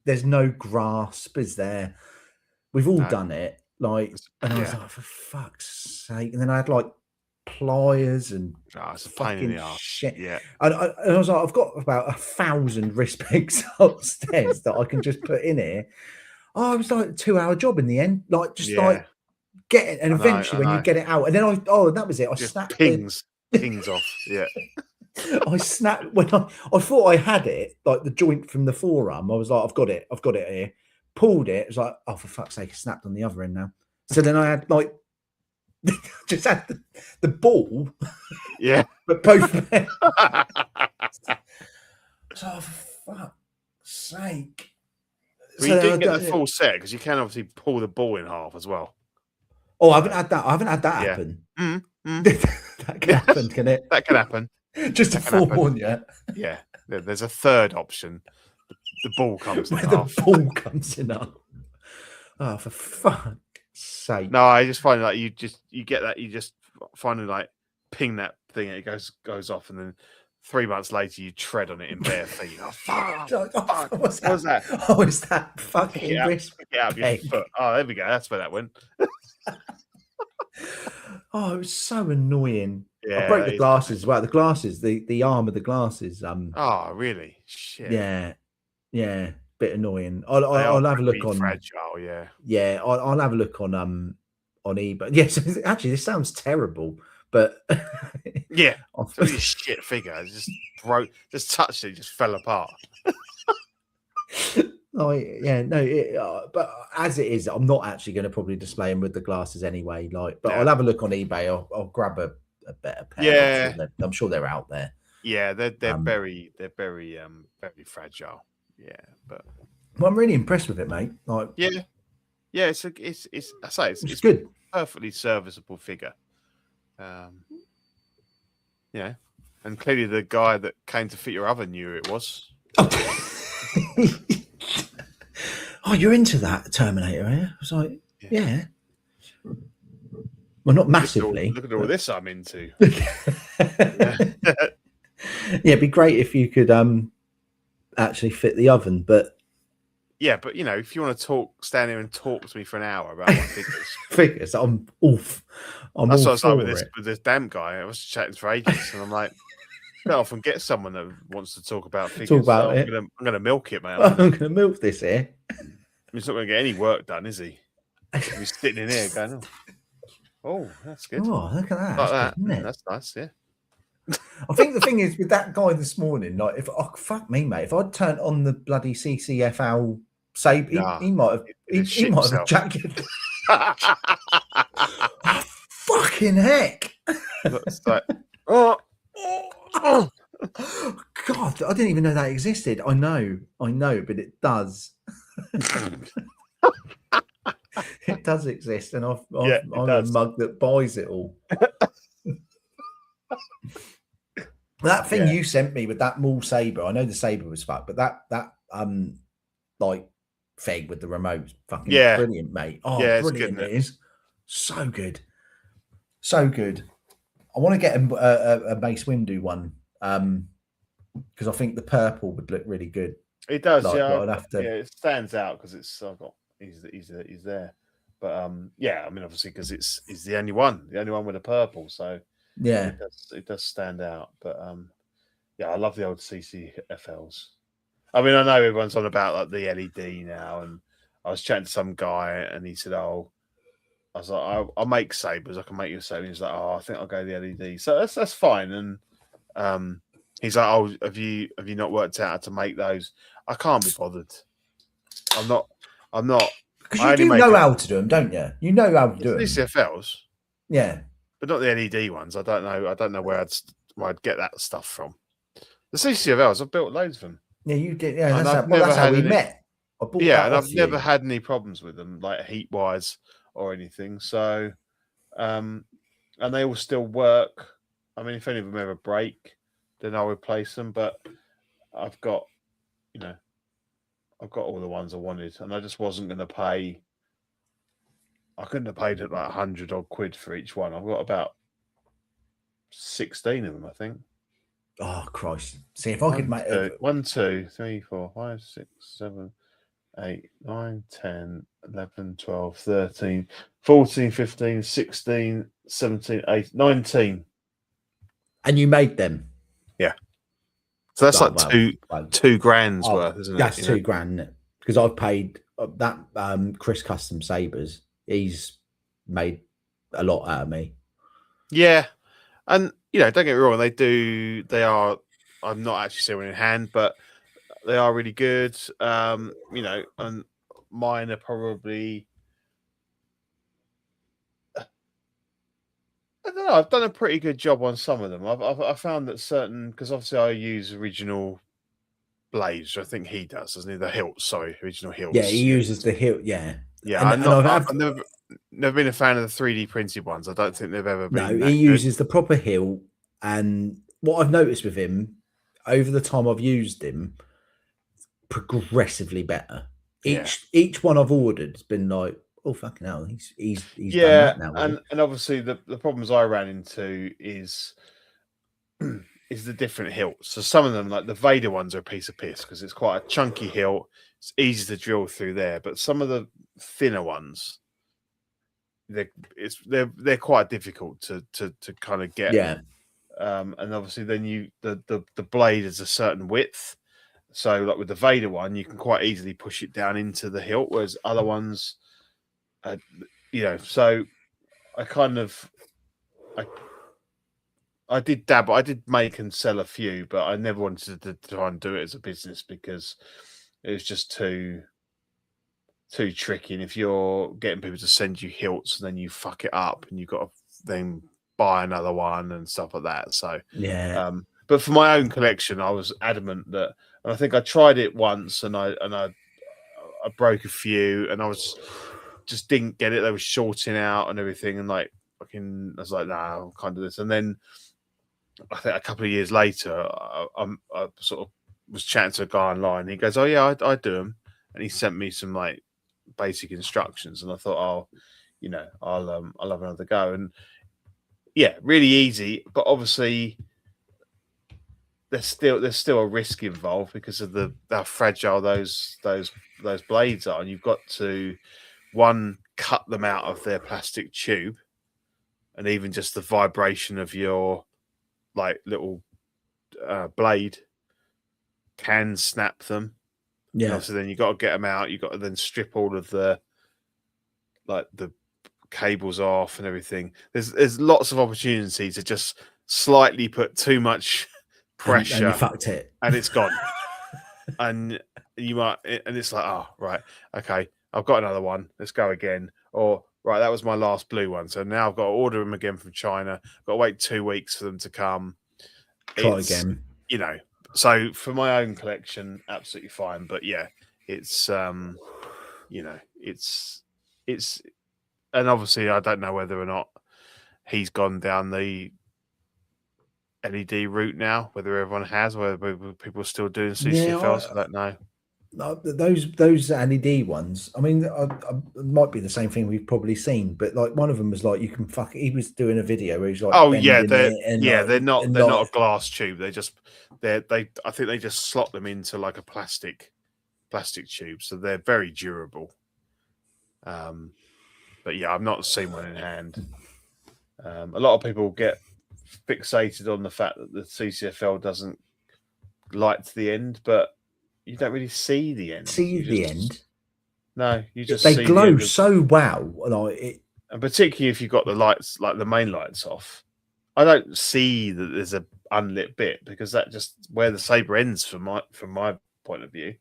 there's no grasp, is there? We've all done it, like, and I was like, for fuck's sake! And then I had like pliers and it's a pain in the arse. Shit. Yeah, and I was like, I've got about 1,000 wrist pegs upstairs that I can just put in here. Oh, it was like a 2-hour job in the end, like just like get it, and eventually when you get it out, and then that was it. I just snapped pings off. Yeah, I snapped when I thought I had it, like the joint from the forearm. I was like, I've got it here. Pulled it. It was like, oh, for fuck's sake, it snapped on the other end now. So then I had like. Just had the ball, but both. So for fuck's sake! Well, you didn't get the full set because you can obviously pull the ball in half as well. Oh, I haven't had that happen. That can happen, can it? That can happen. Just to forewarn you. Yeah, there's a third option. The ball comes in half. The ball comes in half. Oh, for fuck. Sake. No, I just find like you get that, you just finally like ping that thing and it goes off, and then 3 months later you tread on it in bare feet. Oh, fuck. What's that? Oh, is that fucking wrist? Get out of your foot. Oh, there we go. That's where that went. Oh, it was so annoying. Yeah, I broke the glasses as well. The glasses, the arm of the glasses. Oh, really? Shit. Yeah. Bit annoying. I'll have a look on fragile. I'll have a look on eBay. Yes, actually, this sounds terrible, but yeah, it's a shit figure. It just broke, just touched it, just fell apart. But as it is, I'm not actually going to probably display them with the glasses anyway. But I'll have a look on eBay. I'll grab a better pair. Yeah, I'm sure they're out there. Yeah, they're very fragile. Yeah, but I'm really impressed with it, mate. Like, it's good, perfectly serviceable figure. Yeah, and clearly the guy that came to fit your oven knew who it was. Oh, you're into that Terminator, are you? I was like, yeah. Well, not massively. Look at all this I'm into. Yeah, it'd be great if you could actually fit the oven, but you know, if you want to stand here and talk to me for an hour about my figures, I'm off. That's what I was like with this damn guy. I was chatting for ages, and I'm like, go off and get someone that wants to talk about figures. Talk about it. I'm gonna milk it, man. I'm gonna milk this here. He's not gonna get any work done, is he? He's sitting in here going, oh, that's good. Oh, look at that. Like that. Good, that's nice, yeah. I think the thing is with that guy this morning, like, fuck me, mate, if I'd turned on the bloody CCFL save, he might have ejaculated. Oh, fucking heck! It's like, oh, God, I didn't even know that existed. I know, but it does. It does exist, and I'm a mug that buys it all. That thing you sent me with that Maul saber, I know the saber was fucked, but that like thing with the remote, fucking brilliant, mate. Oh, brilliant! It is so good, so good. I want to get a Mace Windu one, because I think the purple would look really good. It does, like, yeah. I'd have to... Yeah, it stands out because it's he's there. But yeah, I mean, obviously because he's the only one with a purple, so yeah, it does stand out. But yeah, I love the old CCFLs. I mean, I know everyone's on about like the LED now, and I was chatting to some guy, and he said, "Oh," I was like, "I'll make sabers. I can make you a saber." He's like, "Oh, I think I'll go the LED." So that's fine. And he's like, "Oh, have you not worked out how to make those?" I can't be bothered. I'm not. Because you do know how to do them, don't you? You know how to do them. CCFLs, yeah, but not the LED ones. I don't know where I'd get that stuff from. The CCFLs, I've built loads of them. Yeah, you did. Yeah, that's how we met. And I've never had any problems with them, like heat wise or anything. So, and they all still work. I mean, if any of them ever break, then I'll replace them. But I've got all the ones I wanted, and I just wasn't going to pay. I couldn't have paid it like 100 odd quid for each one. I've got about 16 of them, I think. Oh Christ! See if I could make 1, 2, 3, 4, 5, 6, 7, 8, 9, 10, 11, 12, 13, 14, 15, 16, 17, 18, 19. And you made them? Yeah. So that's two grand's worth, isn't it? That's $2 grand, because I've paid that Chris Custom Sabers. He's made a lot out of me. Yeah. And, don't get me wrong, they are, I'm not actually seeing one in hand, but they are really good. And mine are probably, I don't know, I've done a pretty good job on some of them. I've found that certain, because obviously I use original blades, I think he does, doesn't he? The hilts, original hilts. Yeah, he uses the hilt, yeah. Yeah, I've never been a fan of the 3D printed ones. I don't think they've ever been. No, he uses the proper hilt, and what I've noticed with him over the time I've used him, progressively better. Each one I've ordered has been like, oh fucking hell, he's done that now. And obviously the problems I ran into is the different hilts. So some of them, like the Vader ones, are a piece of piss because it's quite a chunky hilt. It's easy to drill through there, but some of the thinner ones, they're quite difficult to kind of get. Yeah. And obviously then the blade is a certain width. So like with the Vader one, you can quite easily push it down into the hilt, whereas other ones, so I did dabble. I did make and sell a few, but I never wanted to try and do it as a business because it was just too tricky. And if you're getting people to send you hilts and then you fuck it up and you've got to then buy another one and stuff like that. So yeah. But for my own collection, I was adamant that, and I think I tried it once and I broke a few and I just didn't get it. They were shorting out and everything, and like fucking, I was like, nah, I can't do this. And then I think a couple of years later, I sort of was chatting to a guy online. He goes, "Oh yeah, I do them," and he sent me some like basic instructions, and I thought, "Oh, I'll have another go." And yeah, really easy, but obviously there's still a risk involved because of how fragile those blades are, and you've got to cut them out of their plastic tube, and even just the vibration of your like little blade can snap them. Yeah. So then you got to get them out. You got to then strip all of the cables off and everything. There's lots of opportunity to just slightly put too much pressure, and you fucked it, and it's gone. And you might, and it's like, oh right, okay, I've got another one. Let's go again. Or right, that was my last blue one, so now I've got to order them again from China. Got to wait 2 weeks for them to come. Try again. So for my own collection, absolutely fine. But yeah, it's it's, and obviously I don't know whether or not he's gone down the LED route now, whether everyone has, whether people are still doing CCFLs. I don't know. Those LED ones. I mean, it might be the same thing we've probably seen, but like one of them was like you can fuck. He was doing a video where he's like, they're not a glass tube. I think they just slot them into like a plastic tube, so they're very durable. But yeah, I've not seen one in hand. A lot of people get fixated on the fact that the CCFL doesn't light to the end, but you don't really see the end. No, you just they glow so well, and particularly if you've got the lights, like the main lights off. I don't see that there's a unlit bit because that just where the saber ends from my point of view.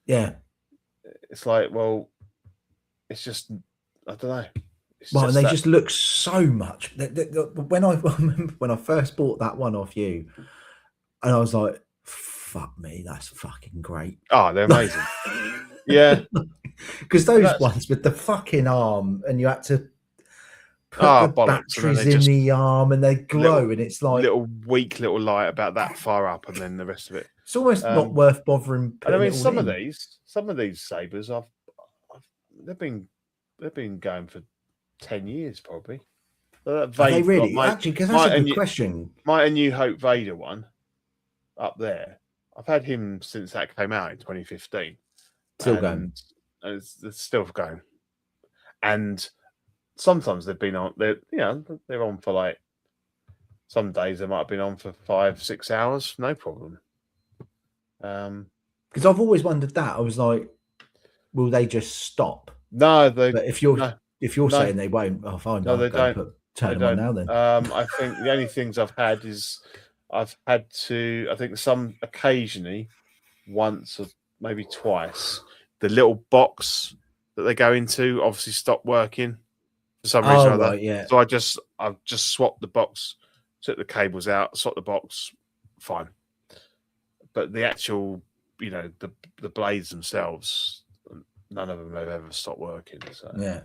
Yeah, it's like, well, it's just I don't know. Well, and they just look so much. When I first bought that one off you, and I was like, "Fuck me, that's fucking great." Oh, they're amazing. Yeah, because those ones with the fucking arm, and you had to put the batteries in the arm, and they glow, and it's like weak little light about that far up, and then the rest of it. It's almost not worth bothering. And I mean, some of these sabers, they've been going for 10 years probably. Are they really? Actually, because that's a good question. My New Hope Vader one up there, I've had him since that came out in 2015. Still going. And it's still going. And sometimes they've been on. They're on for like. Some days they might have been on for 5-6 hours, no problem. Because I've always wondered that. I was like, will they just stop? No, but if you're saying they won't, oh fine. No, they don't. Turn them on now then. I think the only things I've had is I've had to. I think some occasionally, once or maybe twice, the little box that they go into obviously stopped working for some reason or other. Right, yeah. So I've just swapped the box, took the cables out, swapped the box, fine. But the actual, the blades themselves, none of them have ever stopped working. So. Yeah.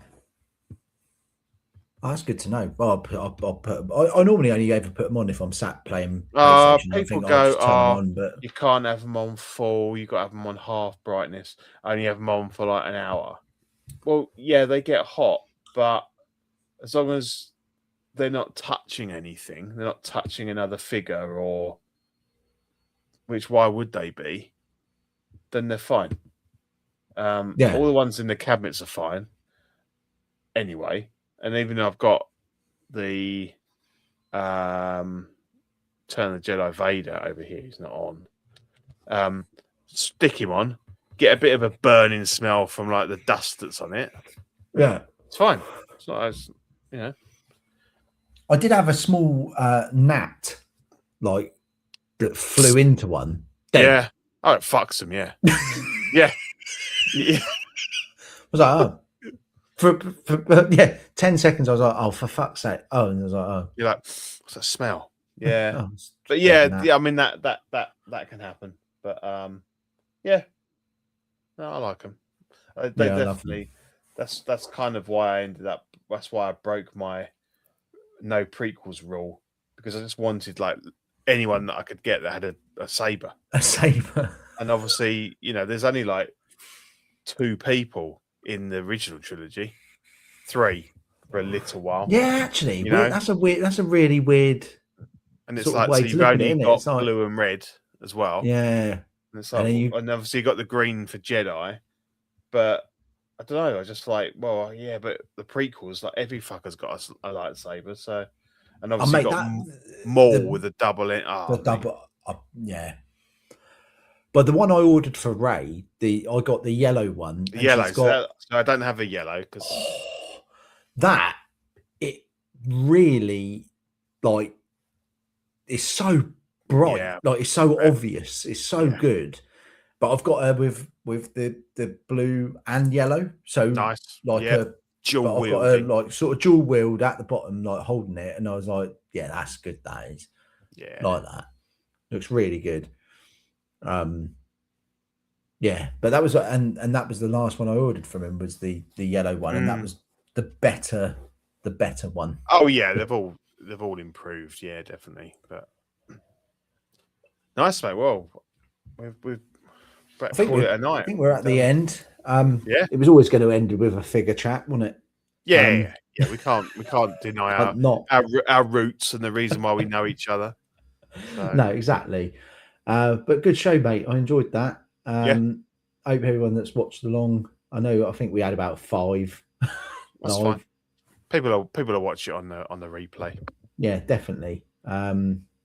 Oh, that's good to know. Well, I normally only ever put them on if I'm sat playing PlayStation. People go, you can't have them on full. You got to have them on half brightness. Only have them on for like an hour. Well, yeah, they get hot, but as long as they're not touching anything, they're not touching another figure which why would they be? Then they're fine. All the ones in the cabinets are fine. Anyway. And even though I've got the Turn the Jedi Vader over here, he's not on. Stick him on, get a bit of a burning smell from like the dust that's on it. Yeah, it's fine. It's not as I did have a small gnat like that flew into one. Yeah. Oh, it fucks them. Yeah. Yeah. I was like, oh. For 10 seconds, I was like, "Oh, for fuck's sake!" Oh, and I was like, "Oh." You're like, "What's that smell?" Yeah, but yeah, I mean that can happen. But yeah, no, I like them. They definitely. That's kind of why I ended up. That's why I broke my no prequels rule because I just wanted like anyone that I could get that had a saber. A saber. And obviously, there's only like 2 people in the original trilogy, 3 for a little while. Yeah, actually, that's a really weird. And it's like so you've only got blue and red as well. Yeah, and it's like, and obviously you got the green for Jedi, but I don't know. I just like, well, yeah, but the prequels, like every fucker's got a lightsaber, so and obviously got Maul with a double in. Yeah. But the one I ordered for Ray, I got the yellow one. The yellow. So I don't have a yellow because it really like it's so bright, like it's so obvious, it's so good. But I've got her with the blue and yellow, so nice, like a dual wheel, got her like sort of dual wheeled at the bottom, like holding it, and I was like, yeah, that's good. That is, like that looks really good. But that was and that was the last one I ordered from him was the yellow one, and that was the better one. Oh yeah, they've all improved, yeah, definitely. But Nice, mate. Well, we've I think call it a night. I think we're at the end. Yeah, it was always going to end with a figure chat, wasn't it? Yeah. We can't deny our roots and the reason why we know each other. So. No, exactly. But good show, mate. I enjoyed that. I hope everyone that's watched along. I think we had about 5. That's fine. People will watch it on the replay. Yeah, definitely.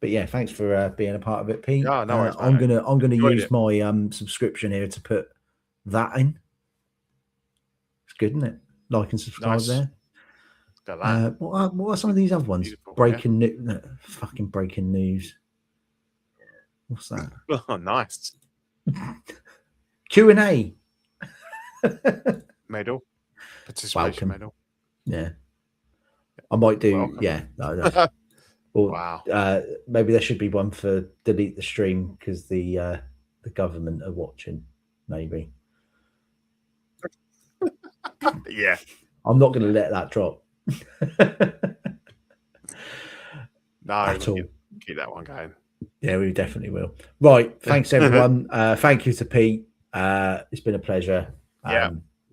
But yeah, thanks for being a part of it, Pete. No worries, I'm gonna use my subscription here to put that in. It's good, isn't it? Like and subscribe there. Got that. What are some of these other ones? Breaking news. Fucking breaking news. What's that? Oh, nice. Q&A. Medal. Participation medal. Yeah. I might do. Welcome. Yeah. No. Well, wow. Maybe there should be one for delete the stream because the government are watching. Maybe. Yeah. I'm not going to let that drop. No, at all. Keep that one going. Yeah, we definitely will. Right. Thanks, everyone. Thank you to Pete. It's been a pleasure.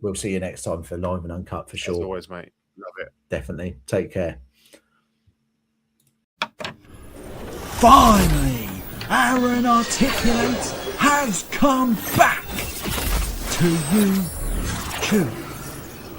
We'll see you next time for Live and Uncut for sure. As always, mate. Love it. Definitely. Take care. Finally, Arran Articulates has come back to YouTube.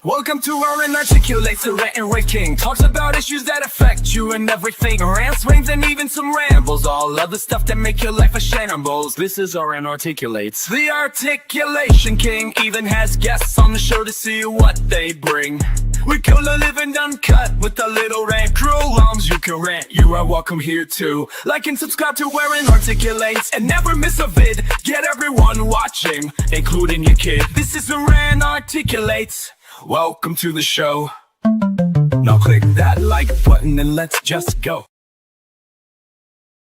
Welcome to Arran Articulates, the rant and rave king. Talks about issues that affect you and everything. Rants, raves, and even some rambles. All other stuff that make your life a shambles. This is Arran Articulates, the articulation king. Even has guests on the show to see what they bring. We call a living uncut with a little rant crew. Arms you can rant, you are welcome here too. Like and subscribe to Arran Articulates and never miss a vid. Get everyone watching, including your kid. This is Arran Articulates. Welcome to the show. Now click that like button and let's just go.